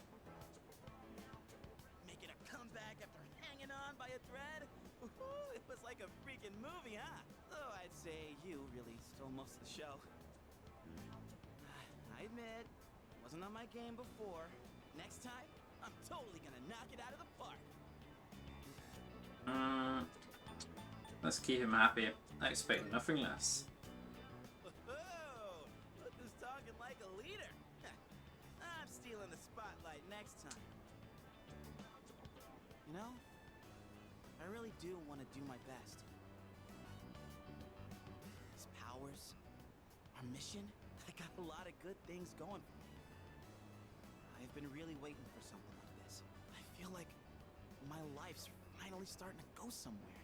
Speaker 7: Making a comeback after hanging on by a thread? Ooh, it was like a freaking movie, huh? Though I'd say you really stole most of the show. I admit, wasn't on my game before. Next time, I'm totally gonna knock it out of the park.
Speaker 1: Let's keep him happy. I expect nothing less.
Speaker 7: Whoa! Look who's talking like a leader. I'm stealing the spotlight next time. You know, I really do want to do my best. These powers, our mission, I got a lot of good things going for me. I've been really waiting for something like this. I feel like my life's finally starting to go somewhere.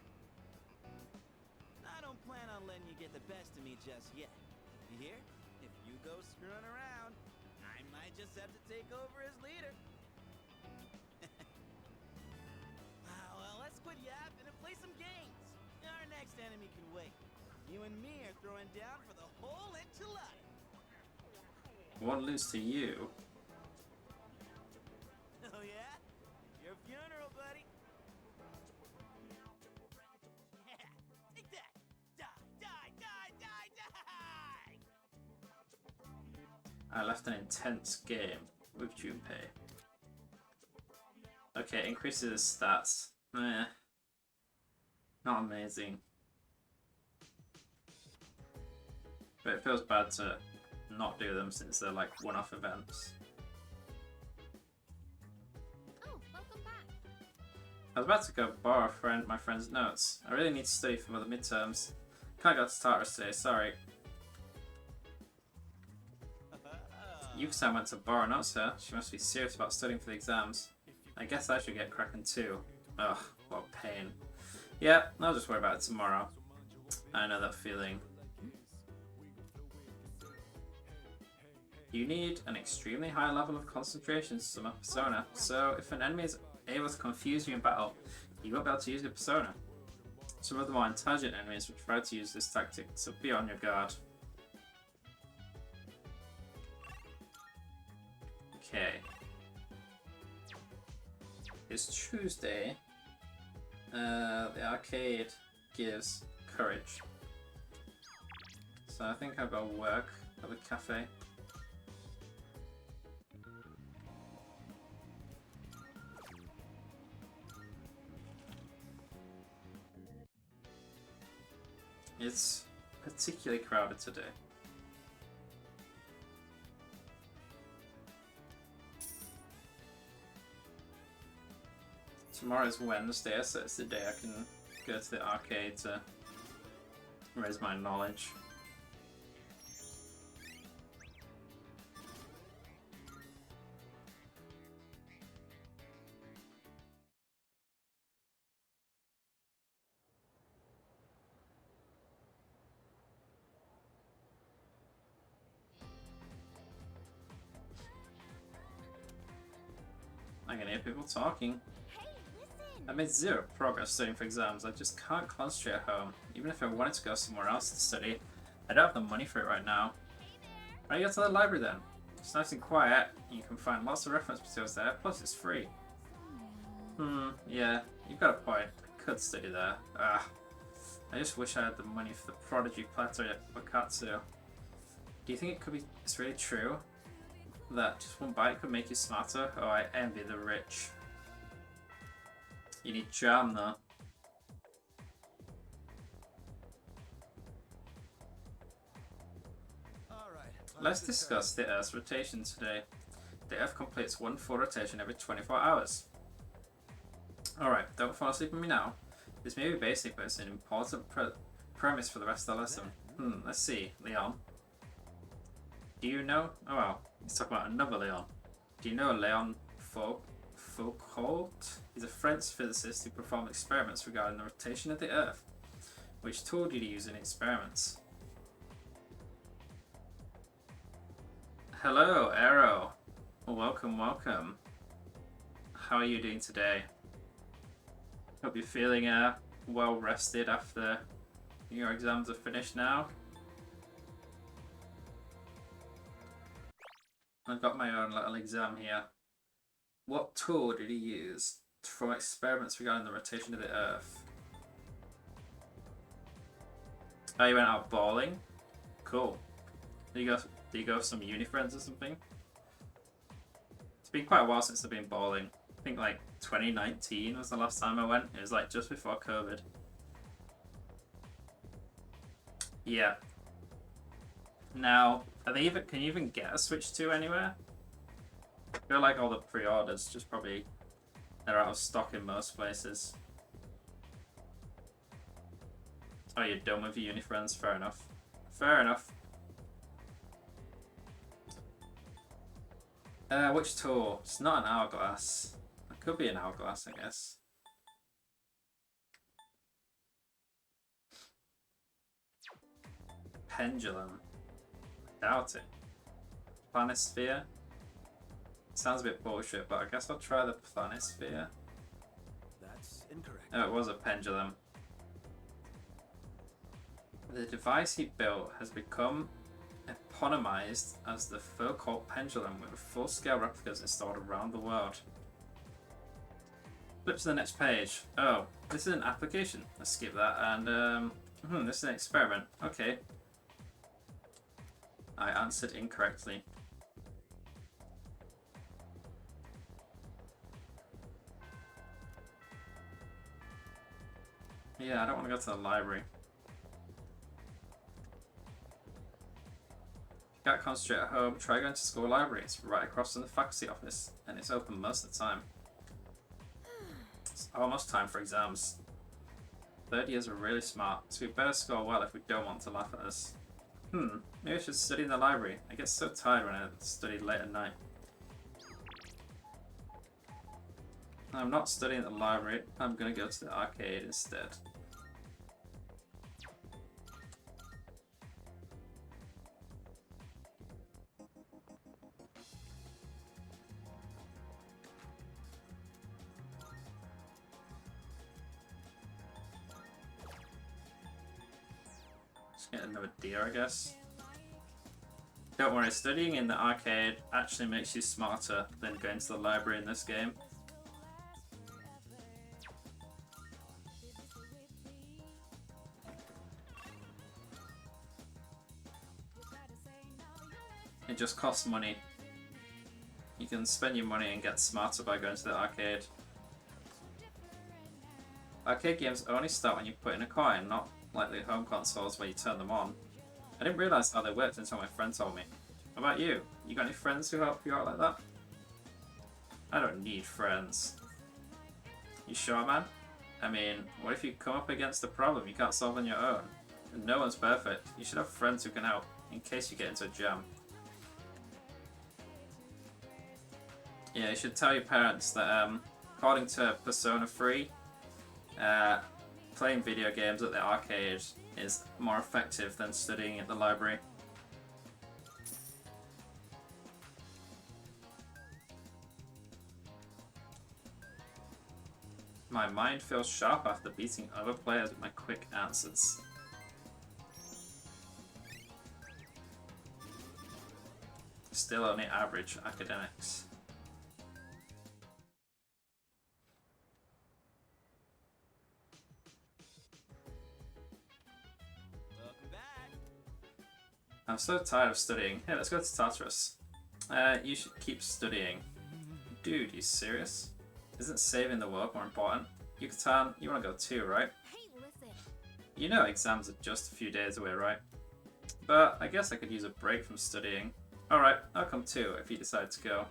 Speaker 7: I don't plan on letting you get the best of me just yet. You hear? If you go screwing around, I might just have to take over as leader. Well, let's quit yapping and play some games. Our next enemy can wait. You and me are throwing down for the whole enchilada.
Speaker 1: What lose to you?
Speaker 7: Oh yeah? Your funeral, buddy. Yeah, take that. Die.
Speaker 1: I left an intense game with Junpei. Okay, increases his stats. Meh. Not amazing. But it feels bad to not do them since they're like one-off events.
Speaker 8: Oh, welcome back.
Speaker 1: I was about to go borrow my friend's notes. I really need to study for the midterms. Can't go to Tartarus today, sorry. Yuki-san went to borrow notes her. She must be serious about studying for the exams. I guess I should get cracking too. Ugh, what a pain. Yeah, I'll just worry about it tomorrow. I know that feeling. You need an extremely high level of concentration to summon Persona, so if an enemy is able to confuse you in battle, you won't be able to use your Persona. Some of the more intelligent enemies will try to use this tactic, so be on your guard. Okay. It's Tuesday. The arcade gives courage. So I think I'll go work at the cafe. It's particularly crowded today. Tomorrow is Wednesday, so it's the day I can go to the arcade to raise my knowledge. I can hear people talking.
Speaker 2: Hey, listen!
Speaker 1: I made zero progress studying for exams. I just can't concentrate at home. Even if I wanted to go somewhere else to study, I don't have the money for it right now. Why don't you go to the library then? It's nice and quiet. You can find lots of reference materials there, plus it's free. Yeah, you've got a point. I could study there. I just wish I had the money for the Prodigy Plateau Wakatsu. Do you think it's really true that just one bite could make you smarter? Oh, I envy the rich. You need jam though. Let's discuss the Earth's rotation today. The Earth completes one full rotation every 24 hours. Alright, don't fall asleep on me now. This may be basic, but it's an important premise for the rest of the lesson. Let's see. Leon. Do you know? Oh well, let's talk about another Leon. Do you know Leon Foucault? He's a French physicist who performed experiments regarding the rotation of the Earth. Which tool did he use in experiments? Hello, Arrow. Welcome, welcome. How are you doing today? Hope you're feeling well rested after your exams are finished now. I've got my own little exam here. What tool did he use from experiments regarding the rotation of the Earth? Oh, you went out bowling? Cool. Did you go with some uni friends or something? It's been quite a while since I've been bowling. I think like 2019 was the last time I went. It was like just before COVID. Yeah. Now, can you even get a Switch 2 anywhere? I feel like all the pre-orders just probably they're out of stock in most places. Oh, you're done with your uni friends? Fair enough. Fair enough. Which tool? It's not an hourglass. It could be an hourglass, I guess. Pendulum. I doubt it. Planisphere? Sounds a bit bullshit, but I guess I'll try the planisphere.
Speaker 4: That's incorrect.
Speaker 1: Oh, it was a pendulum. The device he built has become eponymized as the Foucault pendulum, with full-scale replicas installed around the world. Flip to the next page. Oh, this is an application. Let's skip that. And this is an experiment. Okay. I answered incorrectly. Yeah, I don't want to go to the library. If you can't concentrate at home, try going to school library. It's right across from the faculty office, and it's open most of the time. It's almost time for exams. Third years are really smart, so we better score well if we don't want to laugh at us. Maybe I should study in the library. I get so tired when I study late at night. I'm not studying at the library. I'm gonna go to the arcade instead. Just get another deer, I guess. Don't worry, studying in the arcade actually makes you smarter than going to the library in this game. It just costs money. You can spend your money and get smarter by going to the arcade. Arcade games only start when you put in a coin, not like the home consoles where you turn them on. I didn't realise how they worked until my friend told me. How about you? You got any friends who help you out like that? I don't need friends. You sure, man? I mean, what if you come up against a problem you can't solve on your own? And no one's perfect. You should have friends who can help, in case you get into a jam. Yeah, you should tell your parents that, according to Persona 3, playing video games at the arcade is more effective than studying at the library. My mind feels sharp after beating other players with my quick answers. Still only average academics. I'm so tired of studying. Hey, let's go to Tartarus. You should keep studying. Dude, you serious? Isn't saving the world more important? Yucatan, you wanna go too, right?
Speaker 8: Hey, listen.
Speaker 1: You know exams are just a few days away, right? But I guess I could use a break from studying. Alright, I'll come too if you decide to go.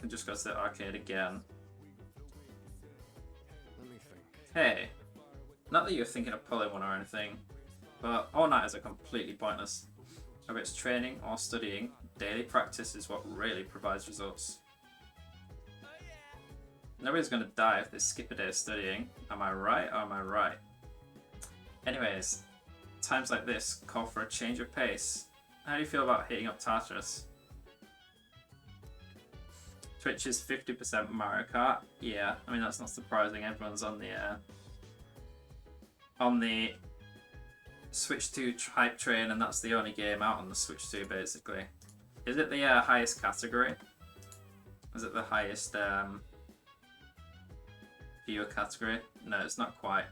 Speaker 1: Can just go to the arcade again.
Speaker 6: Let me think.
Speaker 1: Hey, not that you're thinking of pulling one or anything, but all-nighters are completely pointless. Whether it's training or studying, daily practice is what really provides results. Nobody's gonna die if they skip a day of studying. Am I right or am I right? Anyways, times like this call for a change of pace. How do you feel about hitting up Tartarus? Twitch is 50% Mario Kart. Yeah, I mean that's not surprising. Everyone's on the Switch 2 hype train, and that's the only game out on the Switch 2 basically. Is it the highest category? Is it the highest viewer category? No, it's not quite.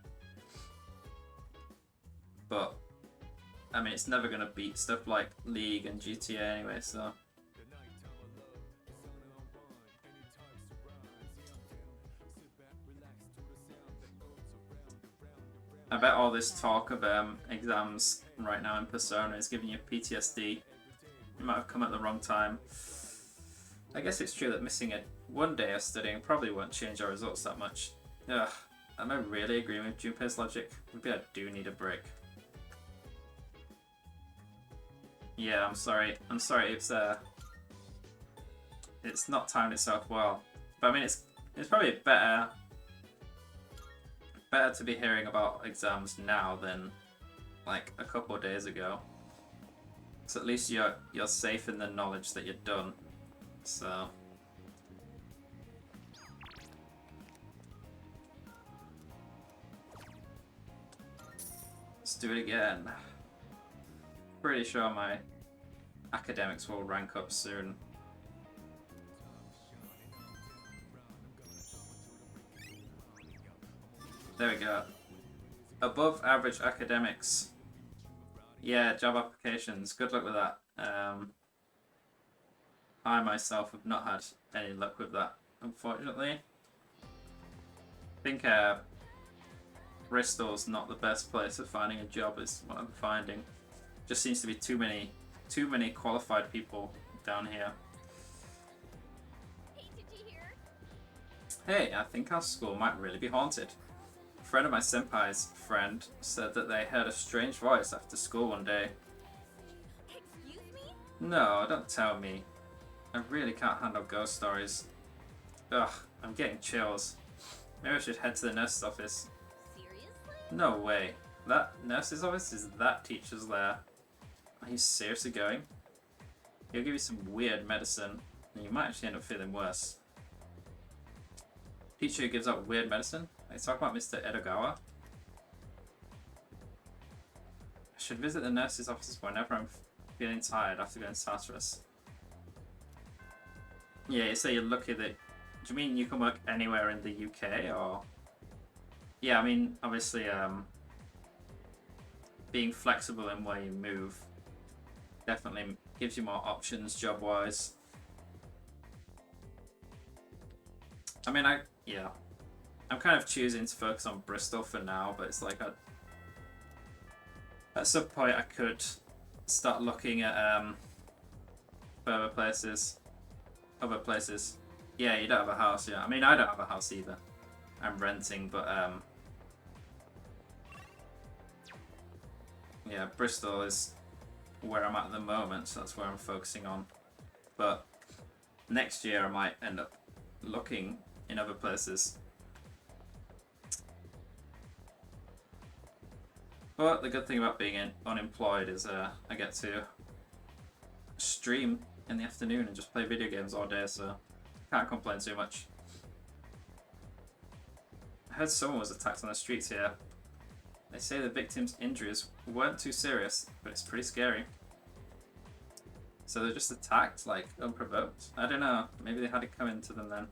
Speaker 1: But I mean, it's never gonna beat stuff like League and GTA anyway, so. I bet all this talk of exams right now in Persona is giving you PTSD. You might have come at the wrong time. I guess it's true that missing one day of studying probably won't change our results that much. Ugh, am I really agreeing with Junpei's logic? Maybe I do need a break. Yeah, I'm sorry. It's not timed itself well. But I mean, it's probably better to be hearing about exams now than like a couple of days ago. So at least you're safe in the knowledge that you're done. So let's do it again. Pretty sure my academics will rank up soon. There we go. Above average academics. Yeah, job applications. Good luck with that. I myself have not had any luck with that, unfortunately. I think Bristol's not the best place for finding a job, is what I'm finding. Just seems to be too many qualified people down here.
Speaker 8: Hey, did you hear?
Speaker 1: Hey, I think our school might really be haunted. friend of my senpai's friend said that they heard a strange voice after school one day.
Speaker 8: Excuse me?
Speaker 1: No, don't tell me. I really can't handle ghost stories. Ugh, I'm getting chills. Maybe I should head to the nurse's office.
Speaker 8: Seriously?
Speaker 1: No way. That nurse's office is that teacher's lair. Are you seriously going? He'll give you some weird medicine, and you might actually end up feeling worse. Teacher who gives out weird medicine? Are you talking about Mr. Edogawa? I should visit the nurse's office whenever I'm feeling tired after going to Tartarus. Yeah, you say you're lucky that... Do you mean you can work anywhere in the UK, or...? Yeah, I mean, obviously, being flexible in where you move definitely gives you more options job-wise. I mean, I'm kind of choosing to focus on Bristol for now, but it's like at some point I could start looking at further places, other places. Yeah, you don't have a house, yeah. I mean, I don't have a house either. I'm renting, but yeah, Bristol is where I'm at the moment, so that's where I'm focusing on. But next year I might end up looking in other places. But the good thing about being unemployed is I get to stream in the afternoon and just play video games all day, so can't complain too much. I heard someone was attacked on the streets here. They say the victim's injuries weren't too serious, but it's pretty scary. So they're just attacked, like, unprovoked? I don't know. Maybe they had it coming to them then.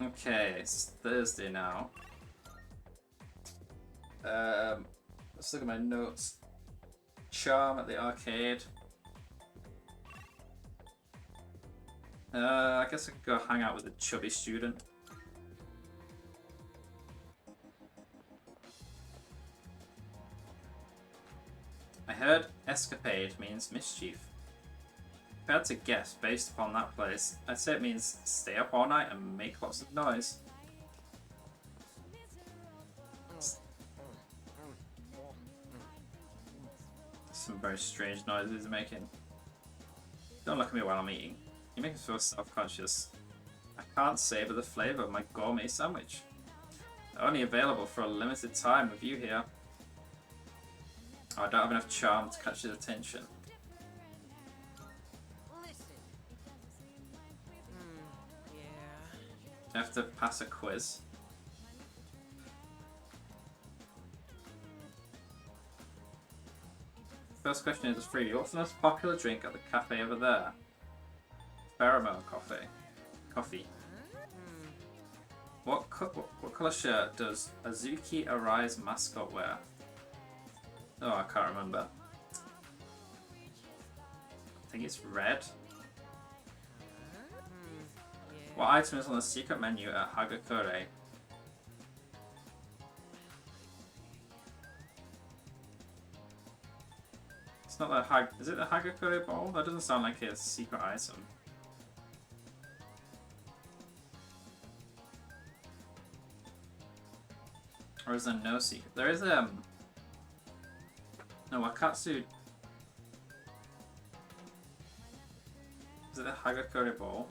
Speaker 1: Okay, it's Thursday now. Let's look at my notes. Charm at the arcade. I guess I could go hang out with a chubby student. I heard escapade means mischief. If I had to guess based upon that place, I'd say it means stay up all night and make lots of noise. Some very strange noises he's making. Don't look at me while I'm eating. You make me feel self-conscious. I can't savor the flavour of my gourmet sandwich. They're only available for a limited time with you here. Oh, I don't have enough charm to catch his attention.
Speaker 7: Listen. Yeah.
Speaker 1: I have to pass a quiz. First question is free. What's the most popular drink at the cafe over there? Pheromone coffee. What colour shirt does Azuki Arai's mascot wear? Oh, I can't remember. I think it's red. What item is on the secret menu at Hagakure? It's not the is it the Hagakure bowl? That doesn't sound like a secret item. Or is there no secret? There is no, Wakatsu. Is it the Hagakure bowl?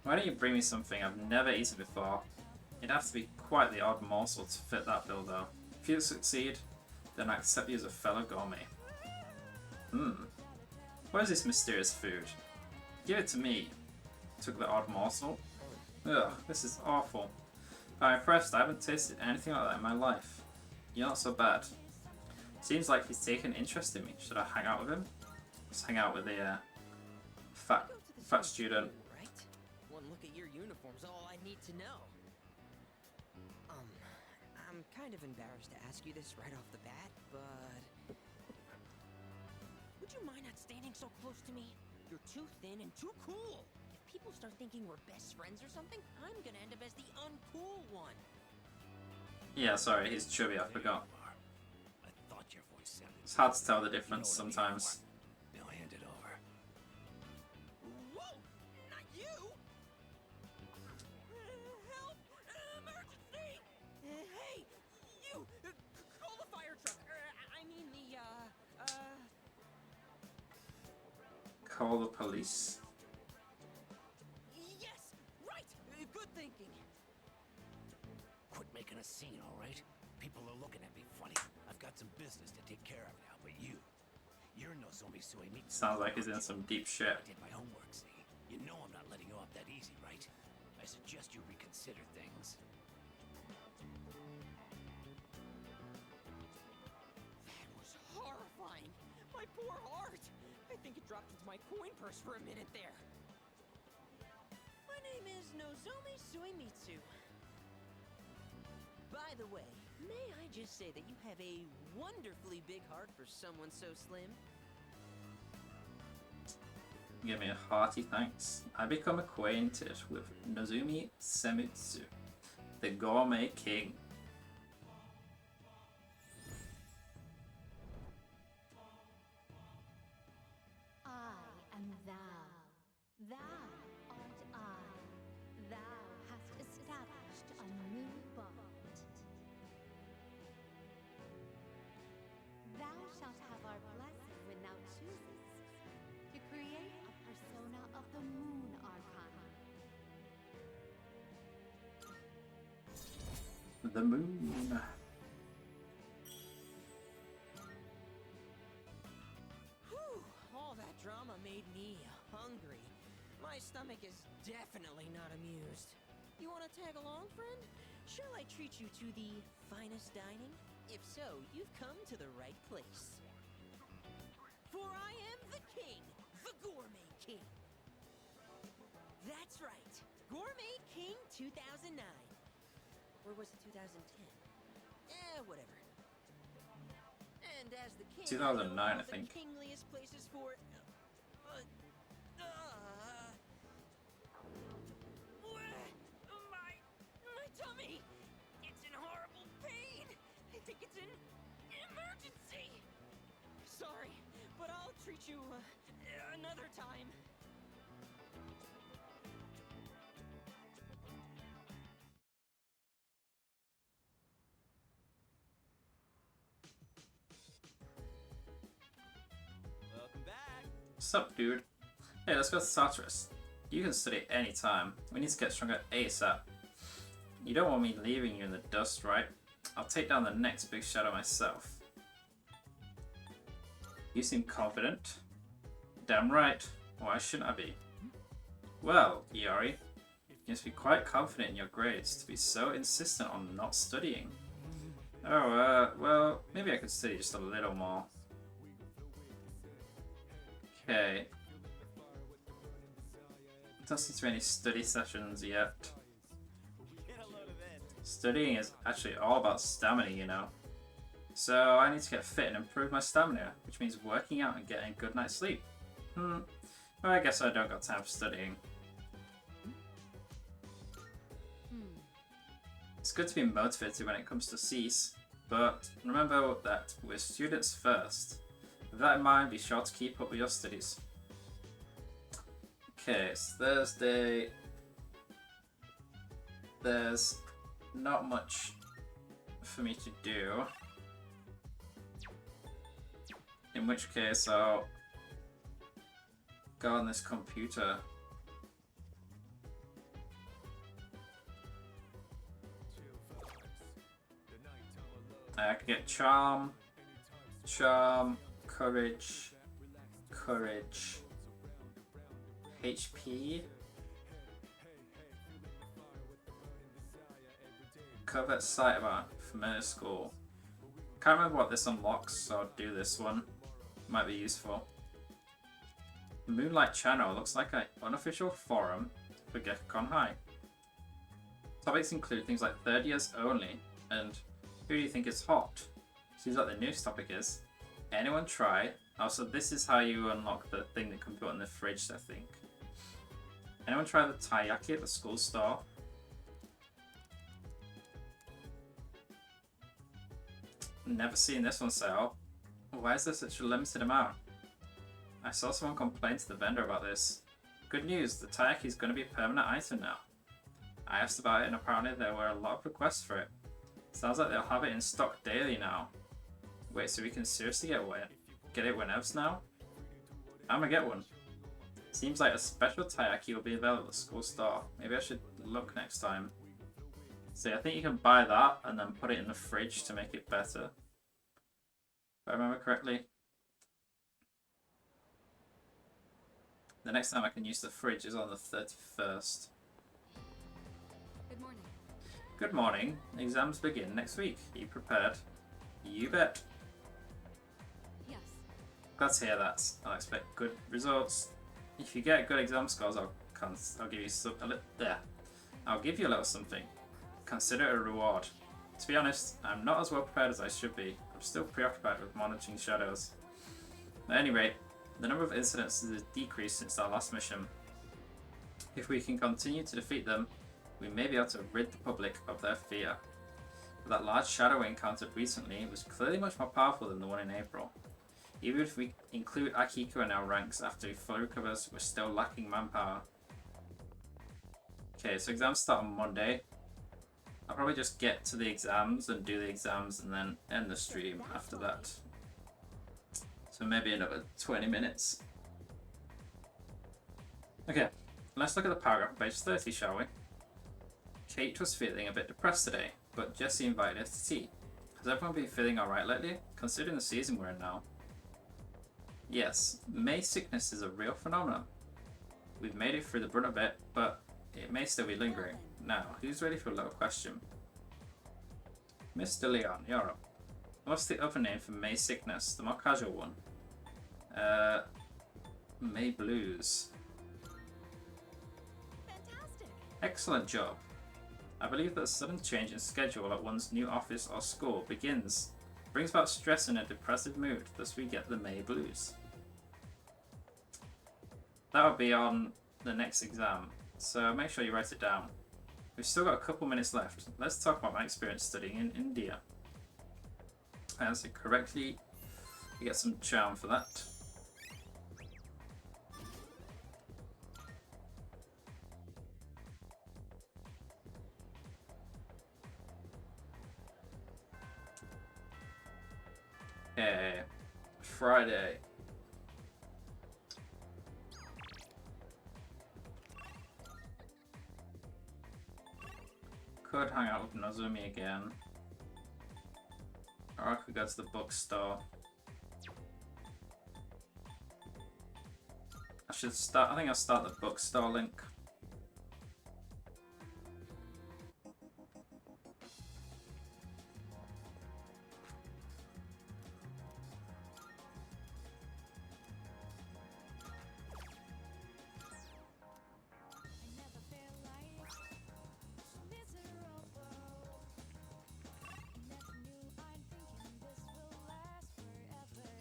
Speaker 1: Why don't you bring me something I've never eaten before? It'd have to be quite the odd morsel to fit that bill though. If you succeed, then I accept you as a fellow gourmet. What is this mysterious food? Give it to me. Took the odd morsel. Ugh, this is awful. I'm impressed. I haven't tasted anything like that in my life. You're not so bad. Seems like he's taken interest in me. Should I hang out with him? Let's hang out with the fat student.
Speaker 7: Right? One look at your uniform's all I need to know. I'm kind of embarrassed to ask you this right off the bat, but would you mind not standing so close to me? You're too thin and too cool. If people start thinking we're best friends or something, I'm gonna end up as the uncool one.
Speaker 1: Yeah, sorry, he's chubby, I forgot.
Speaker 9: I thought your voice sounded.
Speaker 1: It's hard to tell the difference sometimes.
Speaker 9: Now hand it over.
Speaker 7: Whoa! Not you!
Speaker 1: call the police?
Speaker 7: Yes, right. Good thinking.
Speaker 11: Quit making a scene, all right? People are looking at me funny. I've got some business to take care of now, but you're Nozomi Suemitsu.
Speaker 1: Sounds like he's in some deep shit.
Speaker 11: I did my homework, see? You know I'm not letting you off that easy, right? I suggest you reconsider things.
Speaker 7: That was horrifying. My poor heart. I think it dropped into my coin purse for a minute there. My name is Nozomi Suemitsu. By the way, may I just say that you have a wonderfully big heart for someone so slim?
Speaker 1: Give me a hearty thanks. I become acquainted with Nozomi Suemitsu, the Gourmet King.
Speaker 3: I am thou. Thou art I. Thou hast established a new bond. Thou shalt have our blessing when thou choosest to create a persona of the Moon Arcana.
Speaker 1: The moon.
Speaker 7: Whew, all that drama made me hungry. My stomach is definitely not amused. You want to tag along, friend? Shall I treat you to the finest dining? If so, you've come to the right place. For I am the king, the Gourmet King. That's right, Gourmet King 2009. Or was it 2010? Whatever. And as the king,
Speaker 1: 2009, I
Speaker 7: the
Speaker 1: think.
Speaker 7: kingliest places for my tummy. It's in horrible pain. I think it's an emergency. Sorry, but I'll treat you another time. Welcome back.
Speaker 1: Sup, dude? Hey, let's go to Tartarus. You can study anytime. We need to get stronger ASAP. You don't want me leaving you in the dust, right? I'll take down the next big shadow myself. You seem confident. Damn right. Why shouldn't I be? Well, Iori, you must be quite confident in your grades to be so insistent on not studying. Oh, well, maybe I could study just a little more. Okay. Don't seem to be any study sessions yet. Studying is actually all about stamina, you know. So I need to get fit and improve my stamina, which means working out and getting a good night's sleep. Well, I guess I don't got time for studying. It's good to be motivated when it comes to cease, but remember that we're students first. With that in mind, be sure to keep up with your studies. Okay, it's Thursday. There's not much for me to do. In which case, I'll go on this computer. I can get charm, courage, HP, covert sight about familiar school. Can't remember what this unlocks, so I'll do this one. Might be useful. The Moonlight Channel looks like an unofficial forum for Gekkan High. Topics include things like third years only and who do you think is hot? Seems like the news topic is. Anyone try? Also, this is how you unlock the thing that can put in the fridge, I think. Anyone try the taiyaki at the school store? Never seen this one sell. Why is there such a limited amount? I saw someone complain to the vendor about this. Good news, the taiyaki is going to be a permanent item now. I asked about it and apparently there were a lot of requests for it. Sounds like they'll have it in stock daily now. Wait, so we can seriously get it whenevs now? I'm gonna get one. Seems like a special taiyaki will be available at school store. Maybe I should look next time. See, I think you can buy that and then put it in the fridge to make it better. If I remember correctly. The next time I can use the fridge is on the 31st.
Speaker 5: Good morning.
Speaker 1: Good morning. Exams begin next week. Are you prepared? You bet.
Speaker 5: Yes.
Speaker 1: Glad to hear that. I'll expect good results. If you get good exam scores, I'll give you I'll give you a little something. Consider it a reward. To be honest, I'm not as well prepared as I should be. I'm still preoccupied with monitoring shadows. At any rate, the number of incidents has decreased since our last mission. If we can continue to defeat them, we may be able to rid the public of their fear. But that large shadow we encountered recently was clearly much more powerful than the one in April. Even if we include Akiko in our ranks after he fully recovers, we're still lacking manpower. Okay, so exams start on Monday. I'll probably just get to the exams and do the exams and then end the stream after that. So maybe another 20 minutes. Okay, let's look at the paragraph on page 30, shall we? Kate was feeling a bit depressed today, but Jessie invited her to tea. Has everyone been feeling alright lately, considering the season we're in now? Yes, May sickness is a real phenomenon. We've made it through the brunt of it, but it may still be lingering. Now, who's ready for a little question? Mr. Leon, you're up. What's the other name for May sickness, the more casual one? May blues.
Speaker 8: Fantastic.
Speaker 1: Excellent job. I believe that a sudden change in schedule at one's new office or school brings about stress and a depressive mood, thus we get the May blues. That will be on the next exam, so make sure you write it down. We've still got a couple minutes left. Let's talk about my experience studying in India. I answered correctly. You get some charm for that. Okay, Friday. Could hang out with Nozumi again. Or I could go to the bookstore. I think I'll start the bookstore link.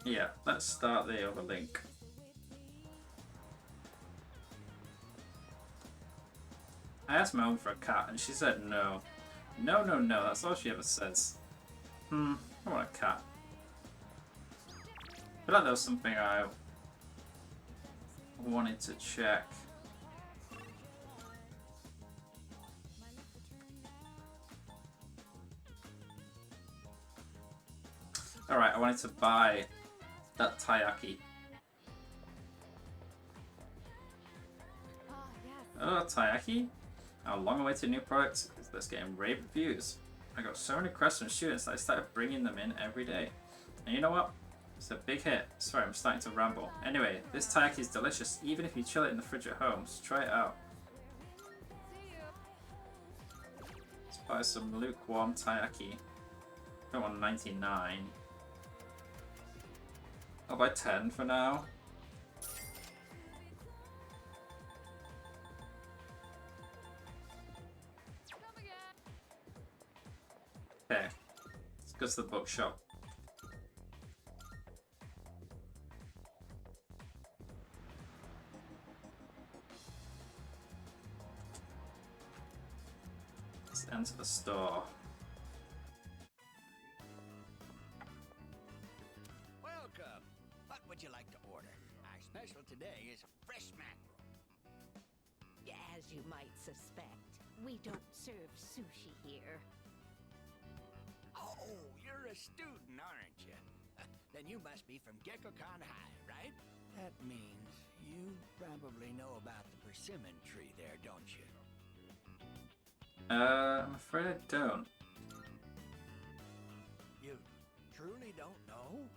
Speaker 1: Yeah, let's start the other link. I asked my mum for a cat and she said no. No, no, no, that's all she ever says. I want a cat. I feel like there was something I wanted to check. Alright, I wanted to buy that taiyaki. Oh, taiyaki? Our long-awaited new product that's getting rave reviews. I got so many requests from students that I started bringing them in every day. And you know what? It's a big hit. Sorry, I'm starting to ramble. Anyway, this taiyaki is delicious, even if you chill it in the fridge at home. So try it out. Let's buy some lukewarm taiyaki. Don't want 99. I'll buy 10 for now. Okay, let's go to the bookshop. Let's enter the store.
Speaker 11: Welcome. What would you like to order? Our special today is fresh mackerel.
Speaker 3: As you might suspect, we don't serve sushi here.
Speaker 11: Oh, you're a student, aren't you? Then you must be from Gekkoukan High, right? That means you probably about the persimmon tree there, don't you?
Speaker 1: I'm afraid I don't.
Speaker 11: You truly don't know?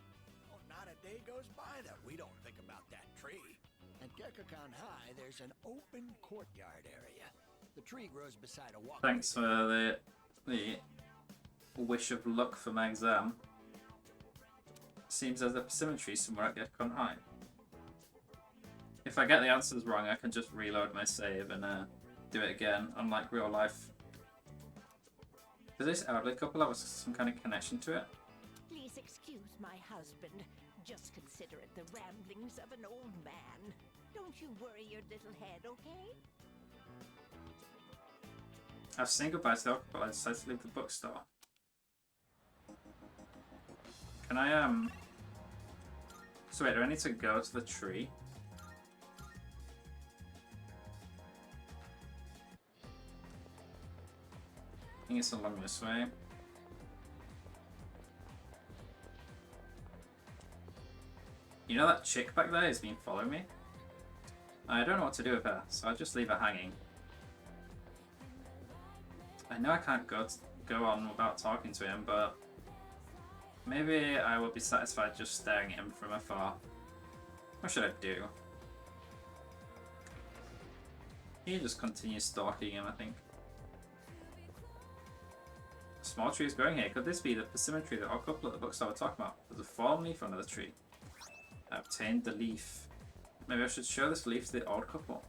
Speaker 11: Oh, not a day goes by that we don't think about that tree. At Gekkakan High, there's an open courtyard area. The tree grows beside a walkway.
Speaker 1: Thanks for the wish of luck for my exam. Seems there's a persimmon tree somewhere at Gekkakan High. If I get the answers wrong, I can just reload my save and do it again, unlike real life. Does this elderly couple have some kind of connection to it?
Speaker 12: Please excuse my husband. Just consider it the ramblings of an old man. Don't you worry your little head, okay?
Speaker 1: I've seen goodbye to the old couple. I decided to leave the bookstore. Can I, So wait, do I need to go to the tree? I think it's along this way. You know that chick back there has been following me? I don't know what to do with her, so I'll just leave her hanging. I know I can't go on without talking to him, but maybe I will be satisfied just staring at him from afar. What should I do? He just continues stalking him, I think. A small tree is growing here. Could this be the persimmon tree that our couple at the bookstore were talking about? There's a fallen leaf under the tree. I obtained the leaf. Maybe I should show this leaf to the old couple.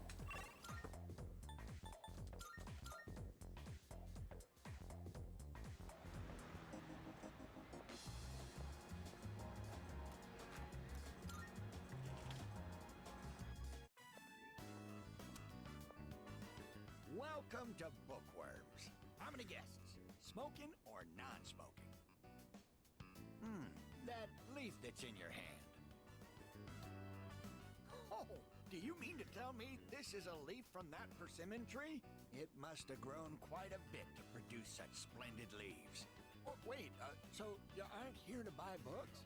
Speaker 11: Welcome to Bookworms. How many guests? Smoking or non-smoking? That leaf that's in your hand. Oh, do you mean to tell me this is a leaf from that persimmon tree? It must have grown quite a bit to produce such splendid leaves. Oh, wait, so you aren't here to buy books?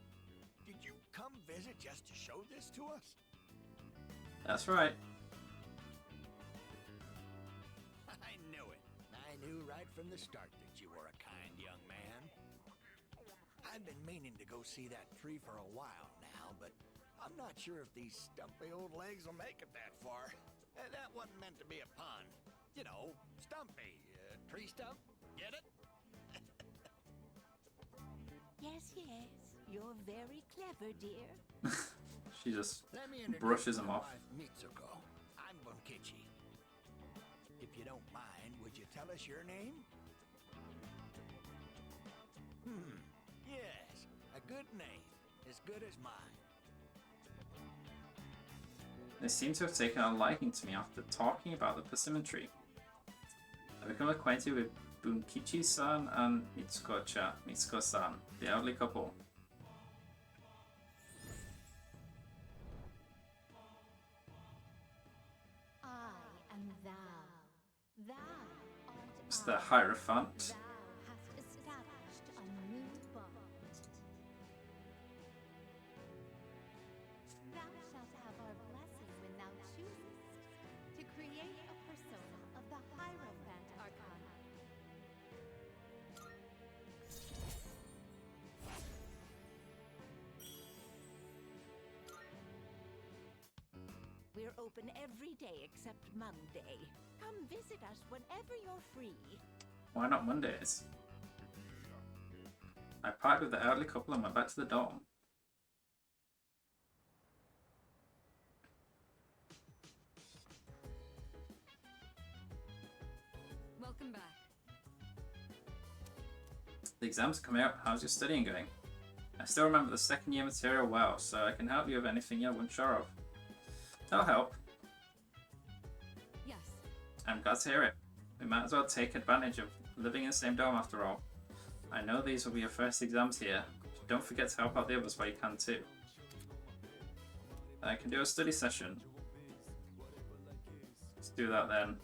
Speaker 11: Did you come visit just to show this to us?
Speaker 1: That's right.
Speaker 11: I knew it. I knew right from the start that you were a kind young man. I've been meaning to go see that tree for a while now, but I'm not sure if these stumpy old legs will make it that far. That wasn't meant to be a pun. You know, stumpy. Tree stump? Get it?
Speaker 12: Yes, yes. You're very clever, dear.
Speaker 1: She just
Speaker 11: Let me introduce
Speaker 1: brushes him
Speaker 11: my
Speaker 1: off.
Speaker 11: wife, Mitsuko. I'm Bunkichi. If you don't mind, would you tell us your name? Yes, a good name. As good as mine.
Speaker 1: They seem to have taken a liking to me after talking about the persimmon tree. I become acquainted with Bunkichi-san and Mitsuko-san, the elderly couple.
Speaker 3: I am thou. Thou art
Speaker 1: It's the
Speaker 3: I.
Speaker 1: Hierophant.
Speaker 3: Thou hast established a new bond. Thou shalt have our blessing when thou choosest to create a persona of the Hierophant Arcana.
Speaker 12: We're open every day except Monday. Come visit us whenever you're free.
Speaker 1: Why not Mondays? I partied with the elderly couple and went back to the dorm.
Speaker 5: Welcome back.
Speaker 1: The exams are coming up. How's your studying going? I still remember the second year material well, so I can help you with anything you're unsure of. That'll help.
Speaker 5: Yes.
Speaker 1: I'm glad to hear it. We might as well take advantage of living in the same dorm after all. I know these will be your first exams here. Don't forget to help out the others where you can too. I can do a study session. Let's do that then.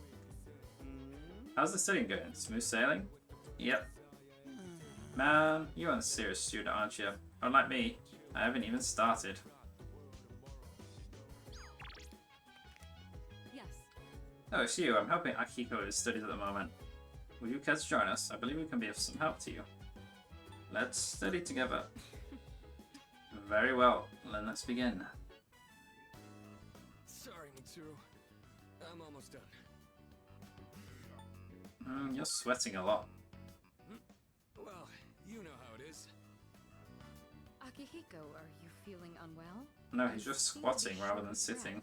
Speaker 1: How's the studying going? Smooth sailing? Yep. Man, you're a serious student, aren't you? Unlike me, I haven't even started.
Speaker 5: Yes.
Speaker 1: Oh, it's you. I'm helping Akihiko with his studies at the moment. Would you care to join us? I believe we can be of some help to you. Let's study together. Very well. Then let's begin.
Speaker 6: Sorry, Mitsuru. I'm almost done.
Speaker 1: You're sweating a lot.
Speaker 6: Well, you know how it is.
Speaker 5: Akihiko, are you feeling unwell?
Speaker 1: No, he's just squatting rather than sitting.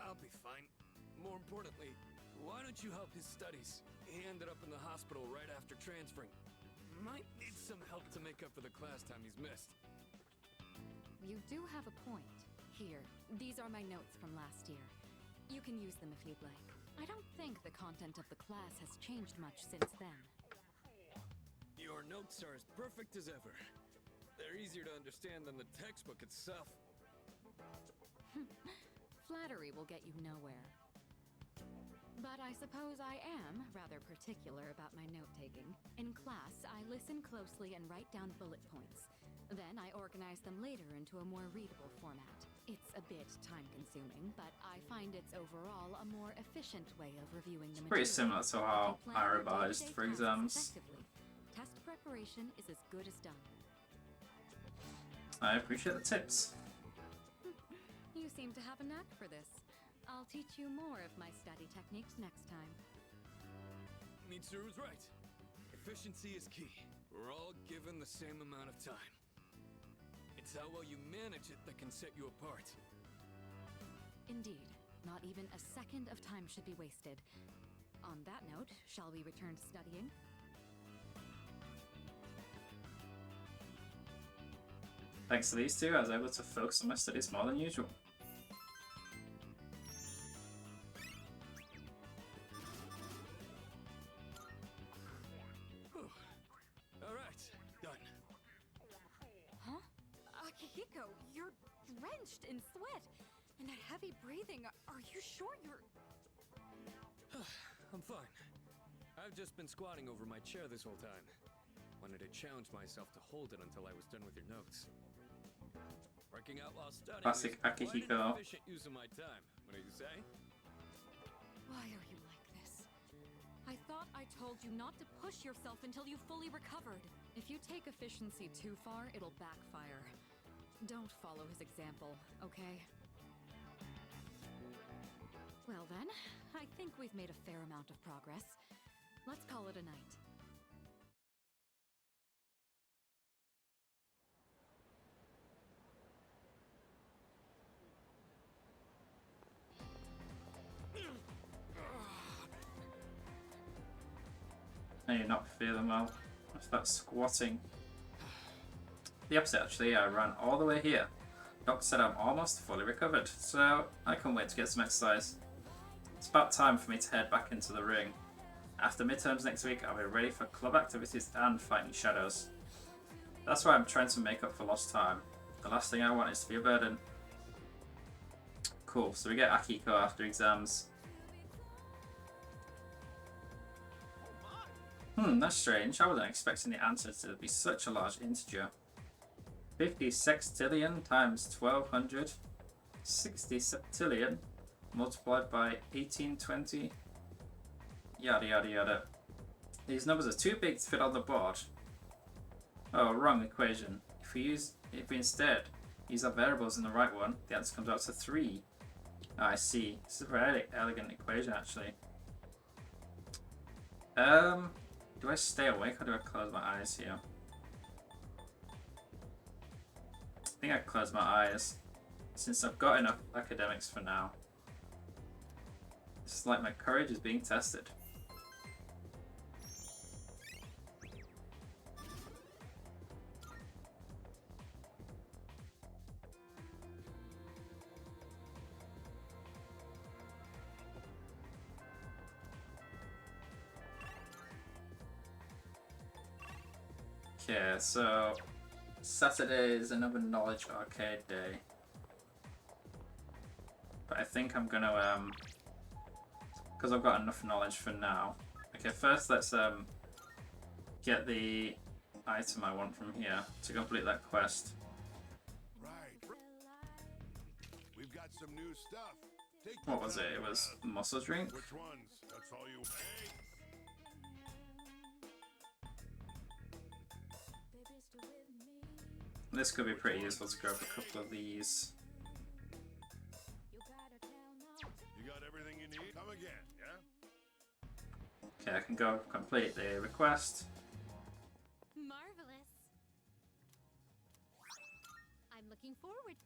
Speaker 6: I'll be fine. More importantly, why don't you help his studies? He ended up in the hospital right after transferring. Might need some help to make up for the class time he's missed.
Speaker 5: You do have a point. Here, these are my notes from last year. You can use them if you'd like. I don't think the content of the class has changed much since then.
Speaker 6: Your notes are as perfect as ever. They're easier to understand than the textbook itself.
Speaker 5: Flattery will get you nowhere. But I suppose I am rather particular about my note-taking. In class, I listen closely and write down bullet points. Then I organize them later into a more readable format. It's a bit time-consuming, but I find it's overall a more efficient way of reviewing the material.
Speaker 1: Pretty similar to how I revised for exams.
Speaker 5: Test preparation is as good as done.
Speaker 1: I appreciate the tips.
Speaker 5: You seem to have a knack for this. I'll teach you more of my study techniques next time.
Speaker 6: Mitsuru's right. Efficiency is key. We're all given the same amount of time. It's how well you manage it that can set you apart.
Speaker 5: Indeed. Not even a second of time should be wasted. On that note, shall we return to studying?
Speaker 1: Thanks to these two, I was able to focus on my studies more than usual.
Speaker 6: Alright, done.
Speaker 5: Huh? Akihiko, you're drenched in sweat and that heavy breathing. Are you sure you're...
Speaker 6: I'm fine. I've just been squatting over my chair this whole time. Wanted to challenge myself to hold it until I was done with your notes. Working out while studying
Speaker 1: Classic
Speaker 6: is quite an
Speaker 1: Akihiko.
Speaker 6: efficient use of my time. What do you say?
Speaker 5: Why are you like this? I thought I told you not to push yourself until you fully recovered. If you take efficiency too far, it'll backfire. Don't follow his example, okay? Well then, I think we've made a fair amount of progress. Let's call it a night.
Speaker 1: Now you're not feeling well. What's that squatting? The opposite actually, I ran all the way here. Doctor said I'm almost fully recovered, so I can't wait to get some exercise. It's about time for me to head back into the ring. After midterms next week, I'll be ready for club activities and fighting shadows. That's why I'm trying to make up for lost time. The last thing I want is to be a burden. Cool, so we get Akihiko after exams. That's strange. I wasn't expecting the answer to be such a large integer. 50 sextillion times 1200. 60 septillion multiplied by 1820. Yada yada yada. These numbers are too big to fit on the board. Oh, wrong equation. If we instead use our variables in the right one, the answer comes out to 3. Oh, I see. This is a very elegant equation actually. Do I stay awake or do I close my eyes here? I think I close my eyes, since I've got enough academics for now. It's like my courage is being tested. Okay, so Saturday is another knowledge arcade day. But I think I'm gonna because I've got enough knowledge for now. Okay, first let's get the item I want from here to complete that quest.
Speaker 10: Right. We've got some new stuff.
Speaker 1: What was it? It was muscle drink?
Speaker 10: Which ones? That's all you. Hey!
Speaker 1: This could be pretty useful to grab a couple of these.
Speaker 10: You got everything you need? Come again, yeah?
Speaker 1: Okay, I can go complete the request.
Speaker 3: Marvelous. I'm looking forward.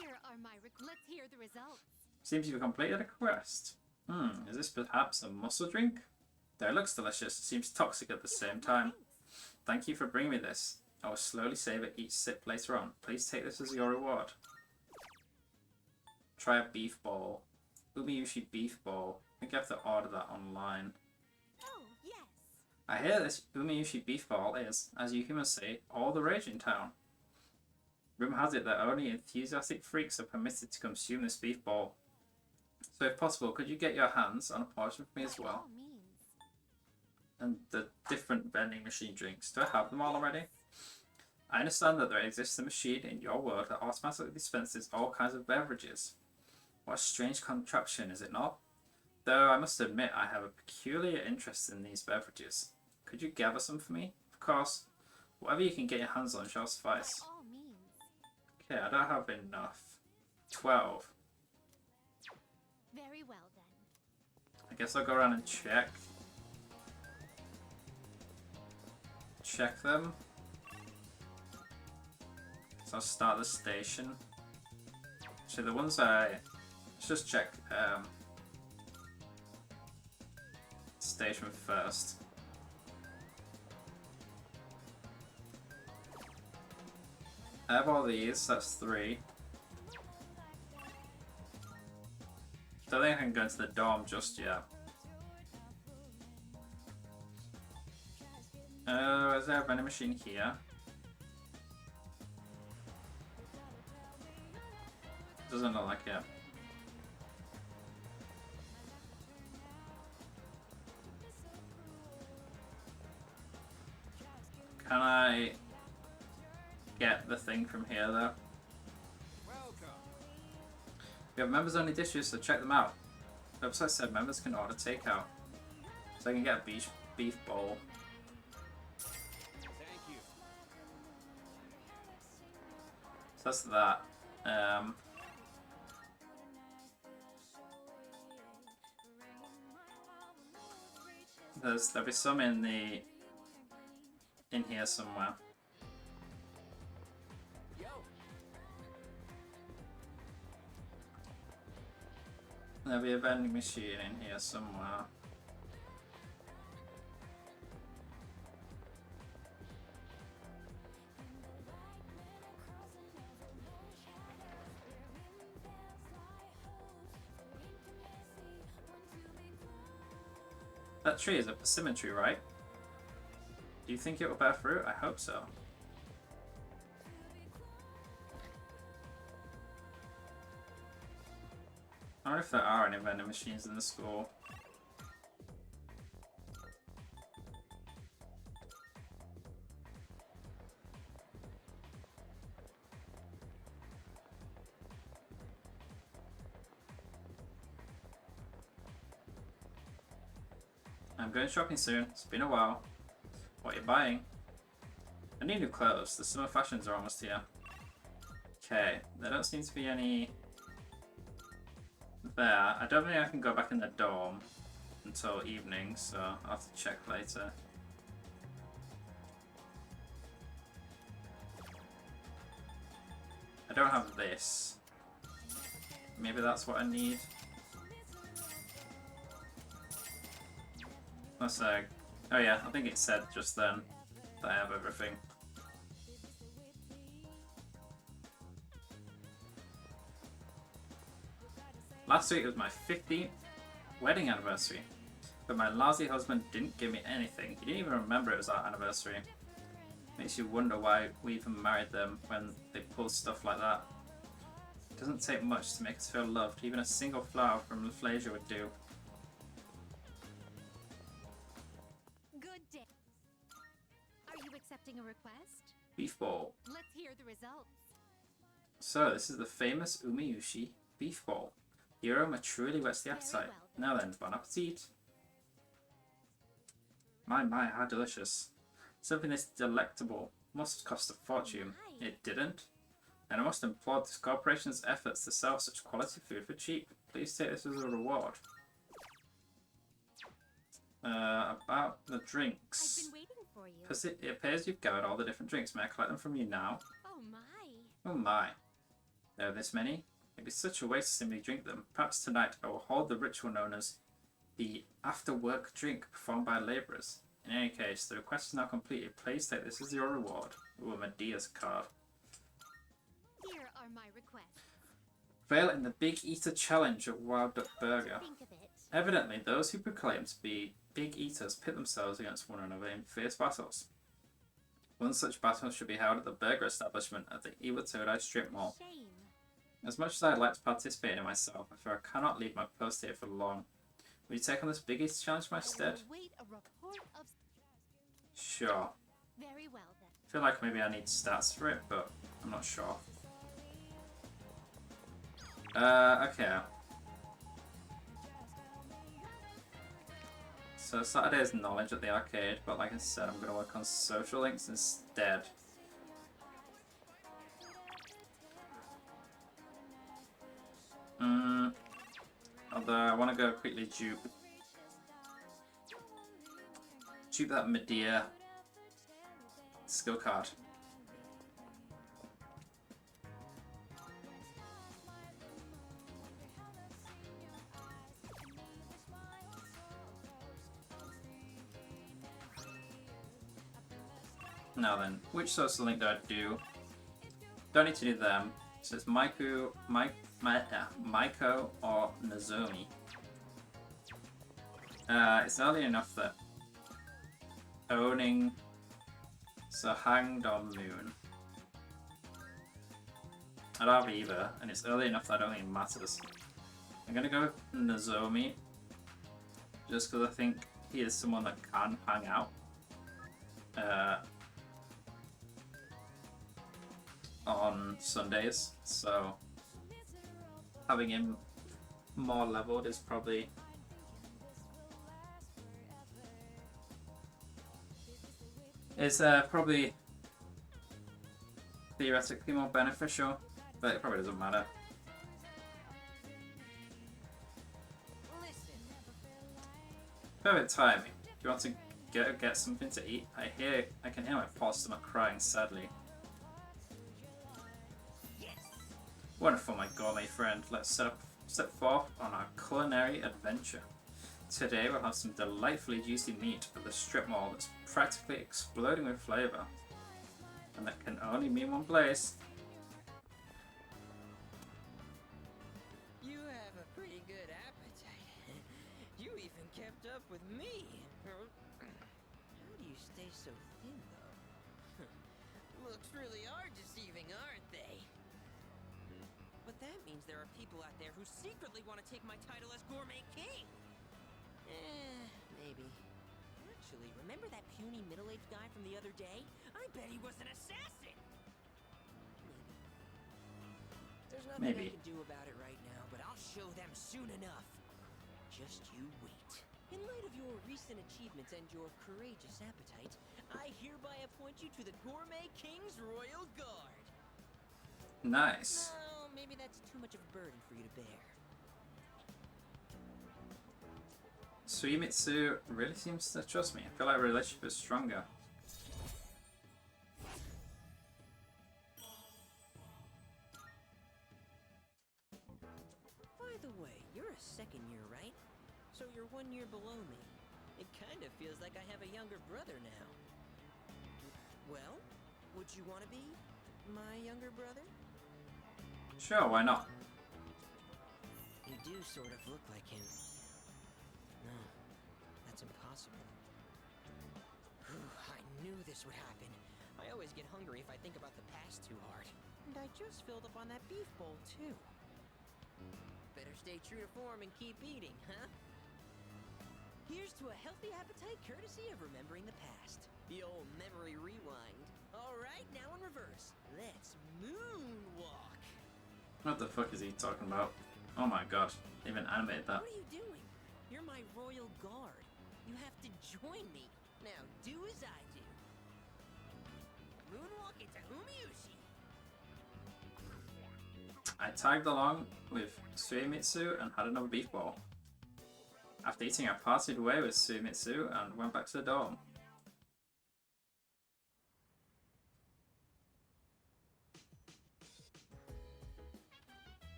Speaker 3: Here are my let's hear the results.
Speaker 1: Seems you've completed a quest. Is this perhaps a muscle drink? Though it looks delicious, it seems toxic at the same time. Thank you for bringing me this. I will slowly savor each sip later on. Please take this as your reward. Try a beef ball. Umiyushi beef ball. I think I have to order that online.
Speaker 2: Oh, yes.
Speaker 1: I hear this Umiyushi beef ball is, as you humans say, all the rage in town. Rumor has it that only enthusiastic freaks are permitted to consume this beef ball. So if possible, could you get your hands on a portion for me as well? And the different vending machine drinks. Do I have them all already? I understand that there exists a machine in your world that automatically dispenses all kinds of beverages. What a strange contraption, is it not? Though I must admit I have a peculiar interest in these beverages. Could you gather some for me? Of course, whatever you can get your hands on shall suffice. Okay, I don't have enough. 12.
Speaker 3: Very well then.
Speaker 1: I guess I'll go around and check. Check them. So I'll start the station. So the ones let's just check station first. I have all these, that's 3. Don't think I can go into the dorm just yet. Is there a vending machine here? Doesn't look like it. Can I get the thing from here though? We have members only dishes, so check them out. The website said members can order takeout. So I can get a beef bowl. So that's that. There'll be some in here somewhere. There'll be a vending machine in here somewhere. That tree is a persimmon tree, right? Do you think it will bear fruit? I hope so. I wonder if there are any vending machines in the school. I'm going shopping soon. It's been a while. What are you buying? I need new clothes. The summer fashions are almost here. Okay, there don't seem to be any there. I don't think I can go back in the dorm until evening, so I'll have to check later. I don't have this. Maybe that's what I need. Let's oh yeah, I think it said just then that I have everything. Last week was my 15th wedding anniversary, but my lousy husband didn't give me anything. He didn't even remember it was our anniversary. Makes you wonder why we even married them when they pull stuff like that. It doesn't take much to make us feel loved. Even a single flower from Laflasia would do.
Speaker 3: Good day. Are you accepting a request?
Speaker 1: Beef bowl.
Speaker 3: Let's hear the results.
Speaker 1: So this is the famous Umiyushi beef ball. The aroma truly whets the appetite. Now then, bon appetit. My, how delicious. Something this delectable must have cost a fortune. It didn't. And I must applaud this corporation's efforts to sell such quality food for cheap. Please take this as a reward. About the drinks.
Speaker 3: I've been waiting for you.
Speaker 1: It appears you've gathered all the different drinks. May I collect them from you now?
Speaker 3: Oh my.
Speaker 1: Oh my. There are this many? It'd be such a waste to simply drink them. Perhaps tonight I will hold the ritual known as the after-work drink performed by labourers. In any case, the request is now completed. Please take this as your reward. Ooh, a Medea's card.
Speaker 3: Here are my requests.
Speaker 1: Fail in the Big Eater Challenge of Wild Duck Burger.
Speaker 3: Think of it.
Speaker 1: Evidently, those who proclaim to be Big Eaters pit themselves against one another in fierce battles. One such battle should be held at the burger establishment at the Iwatodai Strip Mall.
Speaker 3: Shame.
Speaker 1: As much as I'd like to participate in it myself, I fear I cannot leave my post here for long. Will you take on this Big Eater Challenge for my stead?
Speaker 3: Wait a report of...
Speaker 1: Sure.
Speaker 3: Very well then.
Speaker 1: I feel like maybe I need stats for it, but I'm not sure. Okay. So Saturday is knowledge at the arcade, but like I said, I'm going to work on social links instead. Although I want to go quickly dupe that Medea skill card. Now then, which social link do I do? Don't need to do them. So it's Maiko or Nozomi. It's early enough that owning Hanged on Moon. I don't have either, and it's early enough that I don't think it matters. I'm gonna go with Nozomi, just because I think he is someone that can hang out. On Sundays, so having him more leveled is probably probably theoretically more beneficial, but it probably doesn't matter. Perfect timing. Do you want to get something to eat? I can hear my poor stomach crying sadly. Wonderful, my gourmet friend. Let's set forth on our culinary adventure. Today we'll have some delightfully juicy meat at the strip mall that's practically exploding with flavour. And that can only mean one place.
Speaker 13: You have a pretty good appetite. You even kept up with me. How do you stay so thin, though? Looks really are deceiving, aren't they? But that means there are people out there who secretly want to take my title as Gourmet King. Maybe. Actually, remember that puny middle-aged guy from the other day? I bet he was an assassin! There's nothing I can do about it right now, but I'll show them soon enough. Just you wait. In light of your recent achievements and your courageous appetite, I hereby appoint you to the Gourmet King's Royal Guard.
Speaker 1: Nice.
Speaker 13: No, maybe that's too much of a burden for you to bear.
Speaker 1: Suimitsu really seems to trust me. I feel like our relationship is stronger.
Speaker 13: By the way, you're a second year, right? So you're 1 year below me. It kind of feels like I have a younger brother now. Well, would you want to be my younger brother?
Speaker 1: Sure, why not?
Speaker 13: You do sort of look like him. No, that's impossible. Whew, I knew this would happen. I always get hungry if I think about the past too hard. And I just filled up on that beef bowl, too. Better stay true to form and keep eating, huh? Here's to a healthy appetite courtesy of remembering the past. The old memory rewind. All right, now in reverse. Let's moonwalk.
Speaker 1: What the fuck is he talking about? Oh my god, they even animated that.
Speaker 13: What are you doing? You're my royal guard. You have to join me. Now do as I do. Moonwalk into Umiushi.
Speaker 1: I tagged along with Suimitsu and had another beef ball. After eating, I partied away with Suimitsu and went back to the dorm.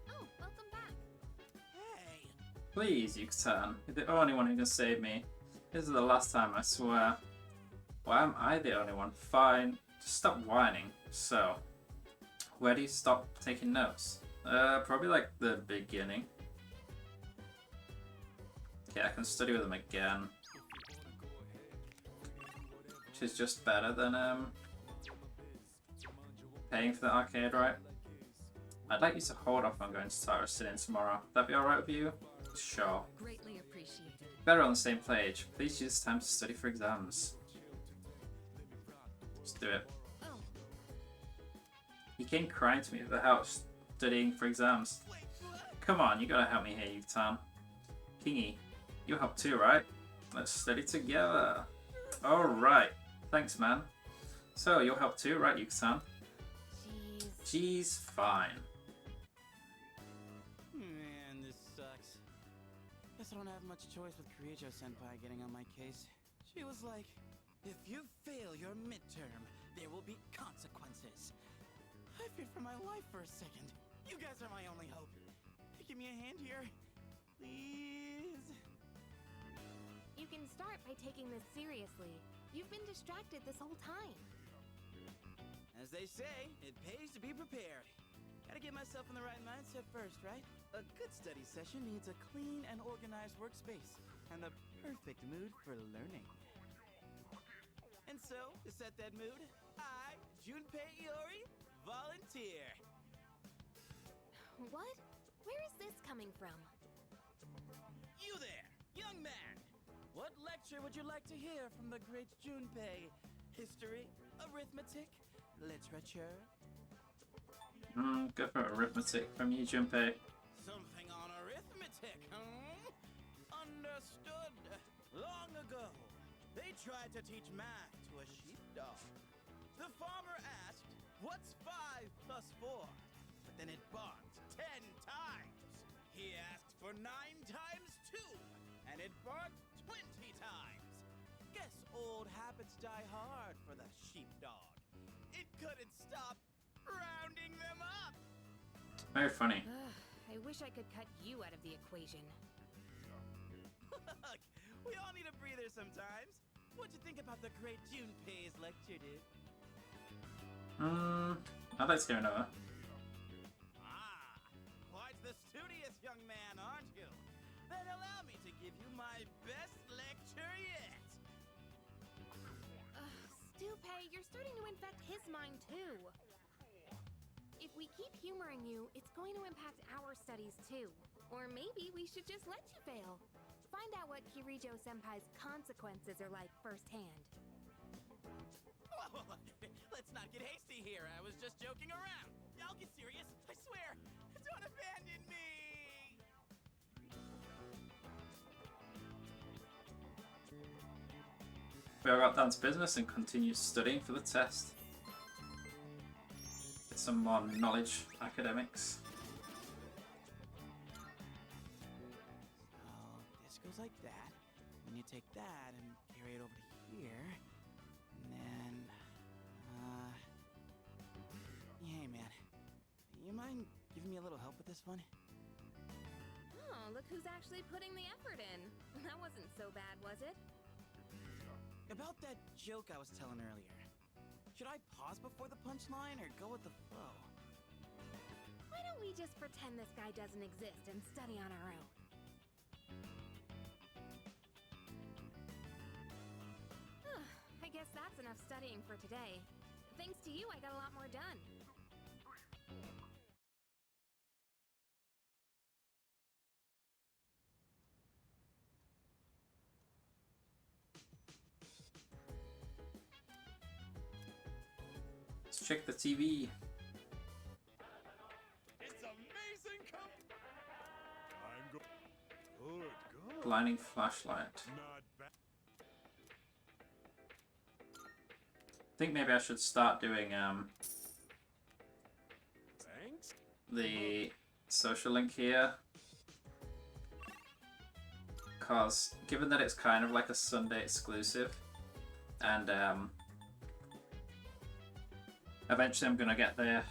Speaker 8: Oh, welcome back.
Speaker 7: Hey!
Speaker 1: Please, Yuka-tan, you're the only one who can save me. This is the last time, I swear. Why am I the only one? Fine, just stop whining. So, where do you stop taking notes? Probably like the beginning. Okay, I can study with them again. Which is just better than paying for the arcade, right? I'd like you to hold off on going to Tara sit-in tomorrow. That'd be alright with you? Sure.
Speaker 5: Greatly appreciated.
Speaker 1: Better on the same page. Please use this time to study for exams. Let's do it.
Speaker 8: Oh.
Speaker 1: He came crying to me at the house, studying for exams. Come on, you gotta help me here, Yutan. Kingy, you help too, right? Let's study together. Alright. Thanks, man. So, you'll help too, right, Yutan? She's fine.
Speaker 7: Man, this sucks. Guess I don't have much choice with Kirijo-senpai getting on my case. She was like, if you fail your midterm, there will be consequences. I feared for my life for a second. You guys are my only hope. Give me a hand here, please.
Speaker 8: You can start by taking this seriously. You've been distracted this whole time.
Speaker 7: As they say, it pays to be prepared. Gotta get myself in the right mindset first, right? A good study session needs a clean and organized workspace, and the perfect mood for learning. And so, to set that mood, I, Junpei Iori, volunteer.
Speaker 8: What? Where is this coming from?
Speaker 7: You there, young man! What lecture would you like to hear from the great Junpei? History, arithmetic, literature?
Speaker 1: Go for arithmetic from you, Junpei.
Speaker 7: Something on arithmetic, huh? Understood. Long ago, they tried to teach math to a sheepdog. The farmer asked, what's 5 plus 4? But then it barked 10 times. He asked for 9 times 2, and it barked 20 times. Guess old habits die hard for the sheepdog. It couldn't stop rounding them up.
Speaker 1: Very funny.
Speaker 8: I wish I could cut you out of the equation.
Speaker 7: Look, we all need a breather sometimes. What'd you think about the great Junpei's lecture, dude?
Speaker 1: I'd like to hear another.
Speaker 7: Ah, quite the studious young man, aren't you? Then allow me to give you my best lecture yet.
Speaker 8: Stupay, you're starting to infect his mind too. If we keep humoring you, it's going to impact our studies too. Or maybe we should just let you fail. Find out what Kirijo-senpai's consequences are like firsthand.
Speaker 7: Whoa, let's not get hasty here. I was just joking around. I'll get serious. I swear. Don't abandon me.
Speaker 1: We all got down to business and continued studying for the test. Get some more knowledge, academics.
Speaker 7: So this goes like that. Then you take that and carry it over to here. And then, hey man, you mind giving me a little help with this one?
Speaker 8: Oh, look who's actually putting the effort in. That wasn't so bad, was it?
Speaker 7: About that joke I was telling earlier. Should I pause before the punchline or go with the flow?
Speaker 8: Why don't we just pretend this guy doesn't exist and study on our own? I guess that's enough studying for today. Thanks to you, I got a lot more done.
Speaker 1: Let's check the TV.
Speaker 10: It's a Good.
Speaker 1: Blinding flashlight.
Speaker 10: Not bad.
Speaker 1: I think maybe I should start doing
Speaker 10: Thanks.
Speaker 1: the social link here. Because given that it's kind of like a Sunday exclusive, and eventually I'm gonna get the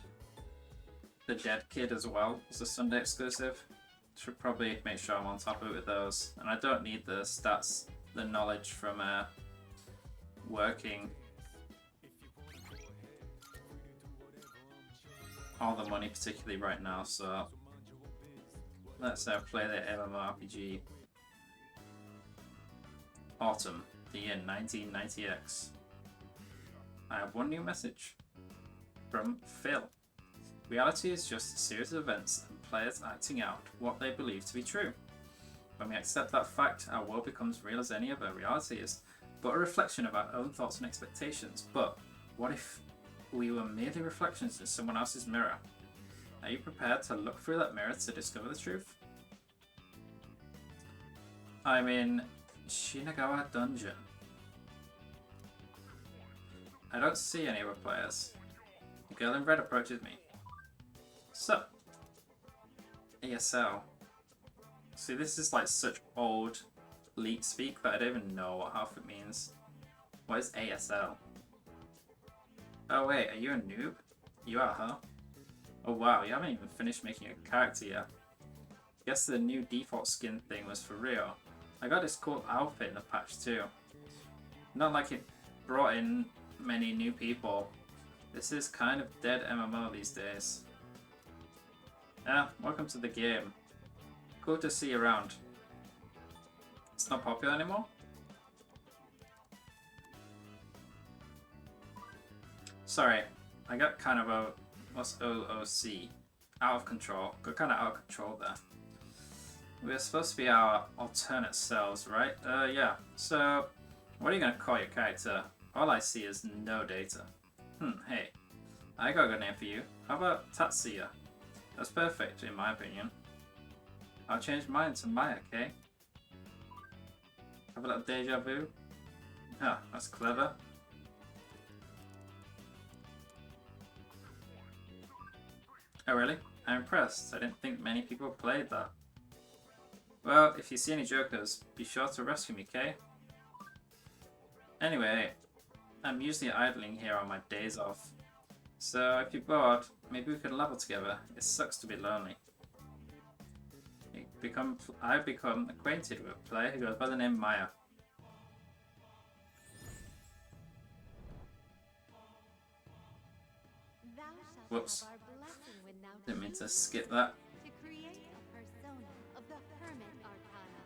Speaker 1: Dead Kid as well as a Sunday exclusive. Should probably make sure I'm on top of it with those. And I don't need the stats, the knowledge from working all the money particularly right now, so let's play the MMORPG Autumn, the year 1990X. I have one new message from Phil. Reality is just a series of events and players acting out what they believe to be true. When we accept that fact, our world becomes real as any other. Reality is but a reflection of our own thoughts and expectations. But what if we were merely reflections in someone else's mirror? Are you prepared to look through that mirror to discover the truth? I'm in Shinagawa Dungeon. I don't see any other players. The girl in red approaches me. Sup? ASL. See, this is like such old leet speak that I don't even know what half it means. What is ASL? Oh wait, are you a noob? You are, huh? Oh wow, you haven't even finished making a character yet. Guess the new default skin thing was for real. I got this cool outfit in the patch too. Not like it brought in many new people. This is kind of dead MMO these days. Yeah, welcome to the game. Cool to see you around. It's not popular anymore? Sorry, I got kind of a... what's OOC? Out of control. Got kind of out of control there. We're supposed to be our alternate selves, right? Yeah. So, what are you gonna call your character? All I see is no data. Hey. I got a good name for you. How about Tatsuya? That's perfect, in my opinion. I'll change mine to Maya, okay? Have a little deja vu? Huh, that's clever. Oh really? I'm impressed. I didn't think many people played that. Well, if you see any jokers, be sure to rescue me, okay? Anyway, I'm usually idling here on my days off. So if you're bored, maybe we could level together. It sucks to be lonely. I've become acquainted with a player who goes by the name Maya. Whoops. Didn't mean to skip that.
Speaker 3: To create a persona of the Hermit Arcana.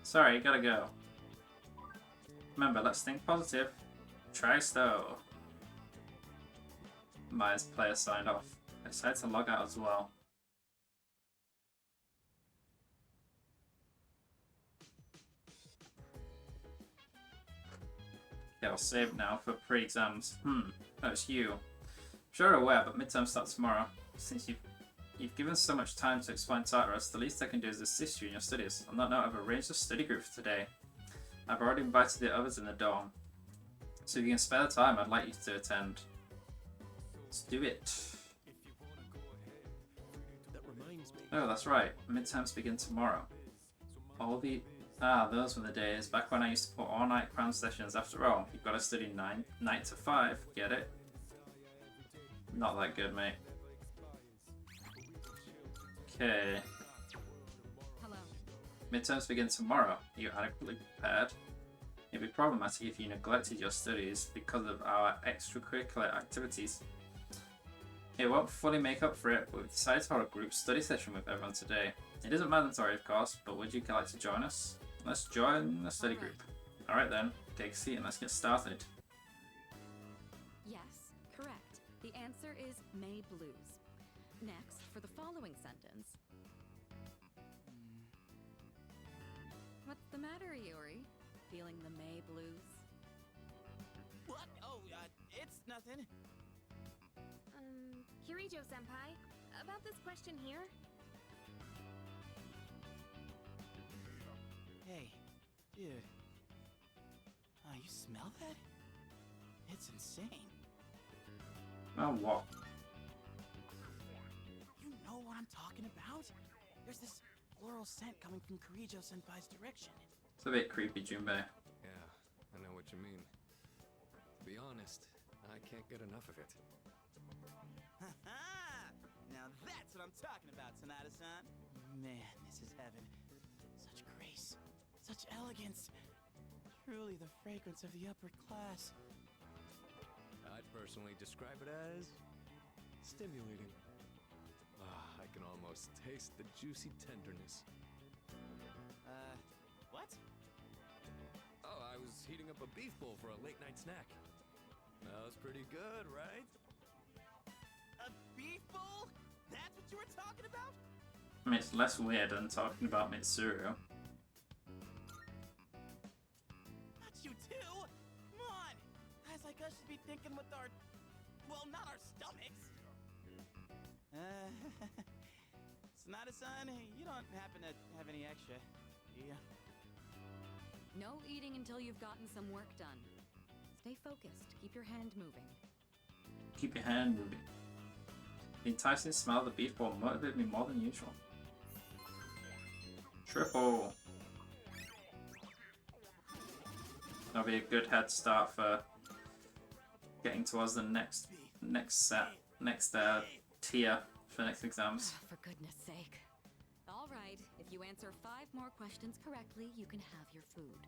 Speaker 1: Sorry, gotta go. Remember, let's think positive. Try Stowe. Maya's player signed off. I decided to log out as well. Okay, I'll save now for pre-exams. That's you. I'm sure you're aware, but midterms start tomorrow. Since you've given so much time to explain Tartarus, the least I can do is assist you in your studies. On that note, I've arranged a study group for today. I've already invited the others in the dorm. So if you can spare the time, I'd like you to attend. Let's do it.
Speaker 9: That reminds me.
Speaker 1: Oh, that's right. Midterms begin tomorrow. Those were the days back when I used to put all-night cram sessions. After all, you've got to study 9 to 5. Get it? Not that good, mate. Okay.
Speaker 5: Hello.
Speaker 1: Midterms begin tomorrow. Are you adequately prepared? It'd be problematic if you neglected your studies because of our extracurricular activities. It won't fully make up for it, but we've decided to hold a group study session with everyone today. It isn't mandatory, of course, but would you like to join us? Let's join the study group. Alright then, take a seat and let's get started.
Speaker 5: Yes, correct. The answer is May Blues. Next, for the following sentence. What's the matter, Iori? Feeling the May Blues?
Speaker 7: What? Oh, it's nothing.
Speaker 8: Kirijo-senpai, about this question here.
Speaker 7: Hey, dude. You smell that? It's insane.
Speaker 1: Oh, what?
Speaker 7: You know what I'm talking about? There's this floral scent coming from Kirijo-senpai's direction.
Speaker 1: It's a bit creepy, Junpei.
Speaker 6: Yeah, I know what you mean. To be honest, I can't get enough of it.
Speaker 7: Now that's what I'm talking about, Sonata-san. Man, this is heaven. Such grace, such elegance. Truly the fragrance of the upper class.
Speaker 6: I'd personally describe it as stimulating. I can almost taste the juicy tenderness.
Speaker 7: What?
Speaker 6: Oh, I was heating up a beef bowl for a late-night snack. That was pretty good, right?
Speaker 7: A beef bowl? That's what you were talking about?
Speaker 1: I mean, it's less weird than talking about Mitsuru.
Speaker 7: Not you too! Come on! Guys like us should be thinking with our... well, not our stomachs! Sonata-san, you don't happen to have any extra, do you?
Speaker 5: No eating until you've gotten some work done. Stay focused. Keep your hand moving.
Speaker 1: Keep your hand moving. The enticing smell of the beef bowl motivated me more than usual. Triple! That'll be a good head start for getting towards the next tier for next exams.
Speaker 5: For goodness sake. All right, if you answer 5 more questions correctly, you can have your food.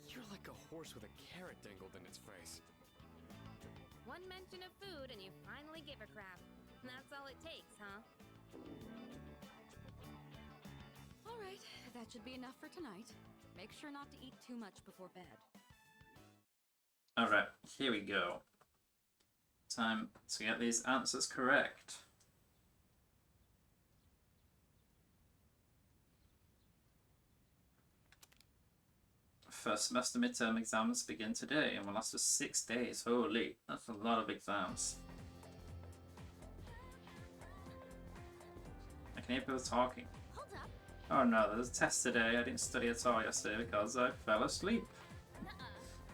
Speaker 6: You're like a horse with a carrot dangled in its face.
Speaker 8: One mention of food and you finally give a crap. That's all it takes, huh?
Speaker 5: All right, that should be enough for tonight. Make sure not to eat too much before bed.
Speaker 1: Alright, here we go. Time to get these answers correct. First semester midterm exams begin today and will last for 6 days. Holy, that's a lot of exams. I can hear people talking.
Speaker 2: Hold up.
Speaker 1: Oh no, there's a test today. I didn't study at all yesterday because I fell asleep.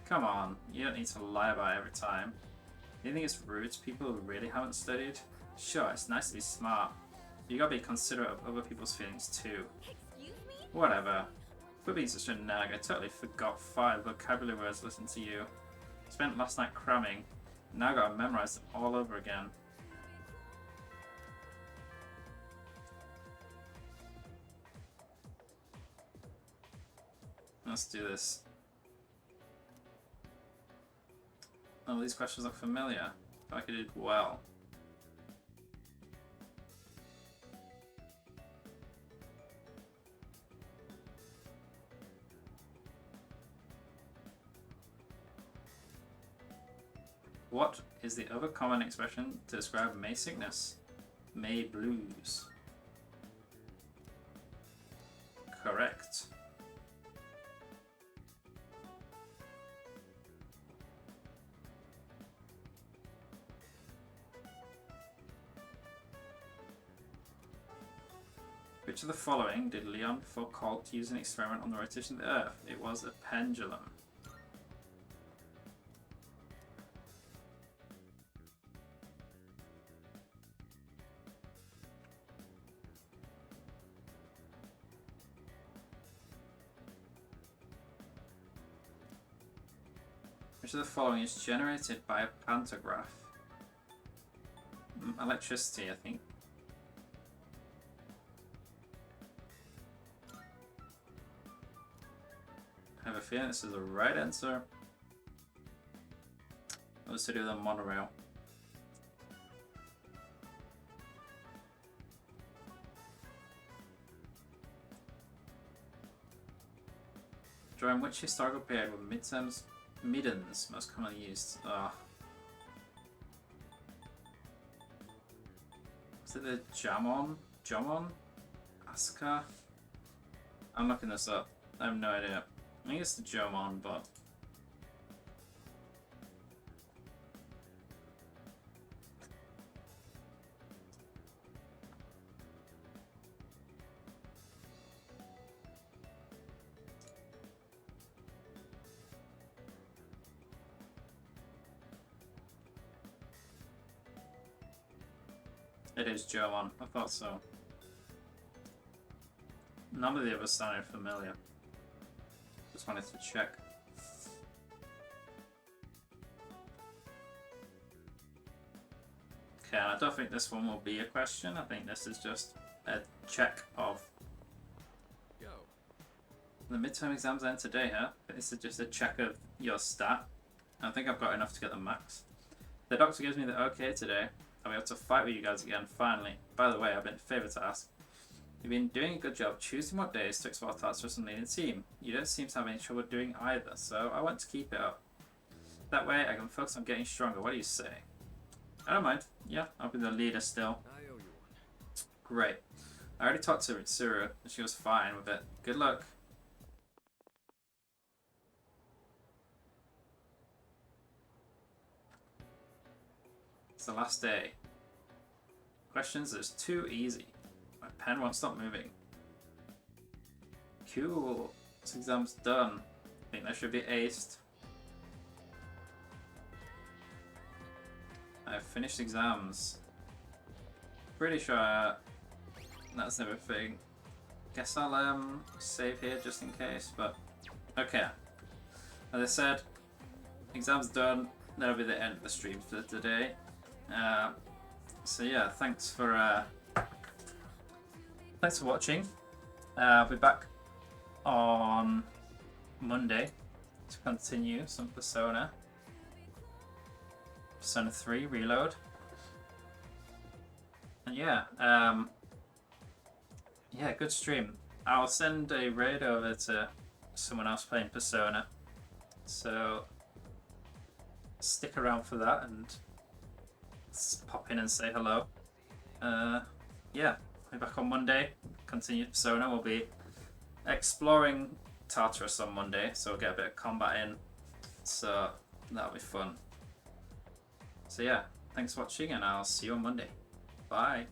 Speaker 1: Come on, you don't need to lie about it every time. Do you think it's rude to people who really haven't studied? Sure, it's nice to be smart, but you gotta be considerate of other people's feelings too.
Speaker 2: Excuse me?
Speaker 1: Whatever. For being such a nag, I totally forgot 5 vocabulary words listening to you. Spent last night cramming, and now gotta memorize them all over again. Let's do this. Oh, these questions look familiar. I feel like I did well. What is the other common expression to describe May sickness? May blues. Correct. Which of the following did Leon Foucault use an experiment on the rotation of the Earth? It was a pendulum. Which of the following is generated by a pantograph? Electricity, I think. I have a feeling this is the right answer. Let's do the monorail. During which historical period were middens most commonly used? Was it the Jamon Jomon? Asuka? I'm looking this up. I have no idea. I think it's the Jomon, but... It is Jomon. I thought so. None of the others sounded familiar. Just wanted to check. Okay, and I don't think this one will be a question. I think this is just a check of...
Speaker 6: Go.
Speaker 1: The midterm exams end today, huh? This is just a check of your stat. I think I've got enough to get the max. The doctor gives me the okay today. I'll be able to fight with you guys again, finally. By the way, I've been favored to ask. You've been doing a good job choosing what days to explore Tartarus and lead the team. You don't seem to have any trouble doing either, so I want to keep it up. That way, I can focus on getting stronger. What do you say? I don't mind. Yeah, I'll be the leader still.
Speaker 6: I owe you one.
Speaker 1: Great. I already talked to Tsuru, and she was fine with it. Good luck. It's the last day. Questions is too easy. My pen won't stop moving. Cool. This exam's done. I think that should be aced. I've finished exams. Pretty sure that's everything. Guess I'll save here just in case, but okay. As I said, exams done. That'll be the end of the stream for today. So yeah, thanks for watching. I'll be back on Monday to continue some Persona 3 Reload, and yeah, good stream. I'll send a raid over to someone else playing Persona, so stick around for that and pop in and say hello. Yeah, I'll be back on Monday. Continue Persona. We'll be exploring Tartarus on Monday, so we'll get a bit of combat in. So that'll be fun. So yeah, thanks for watching, and I'll see you on Monday. Bye.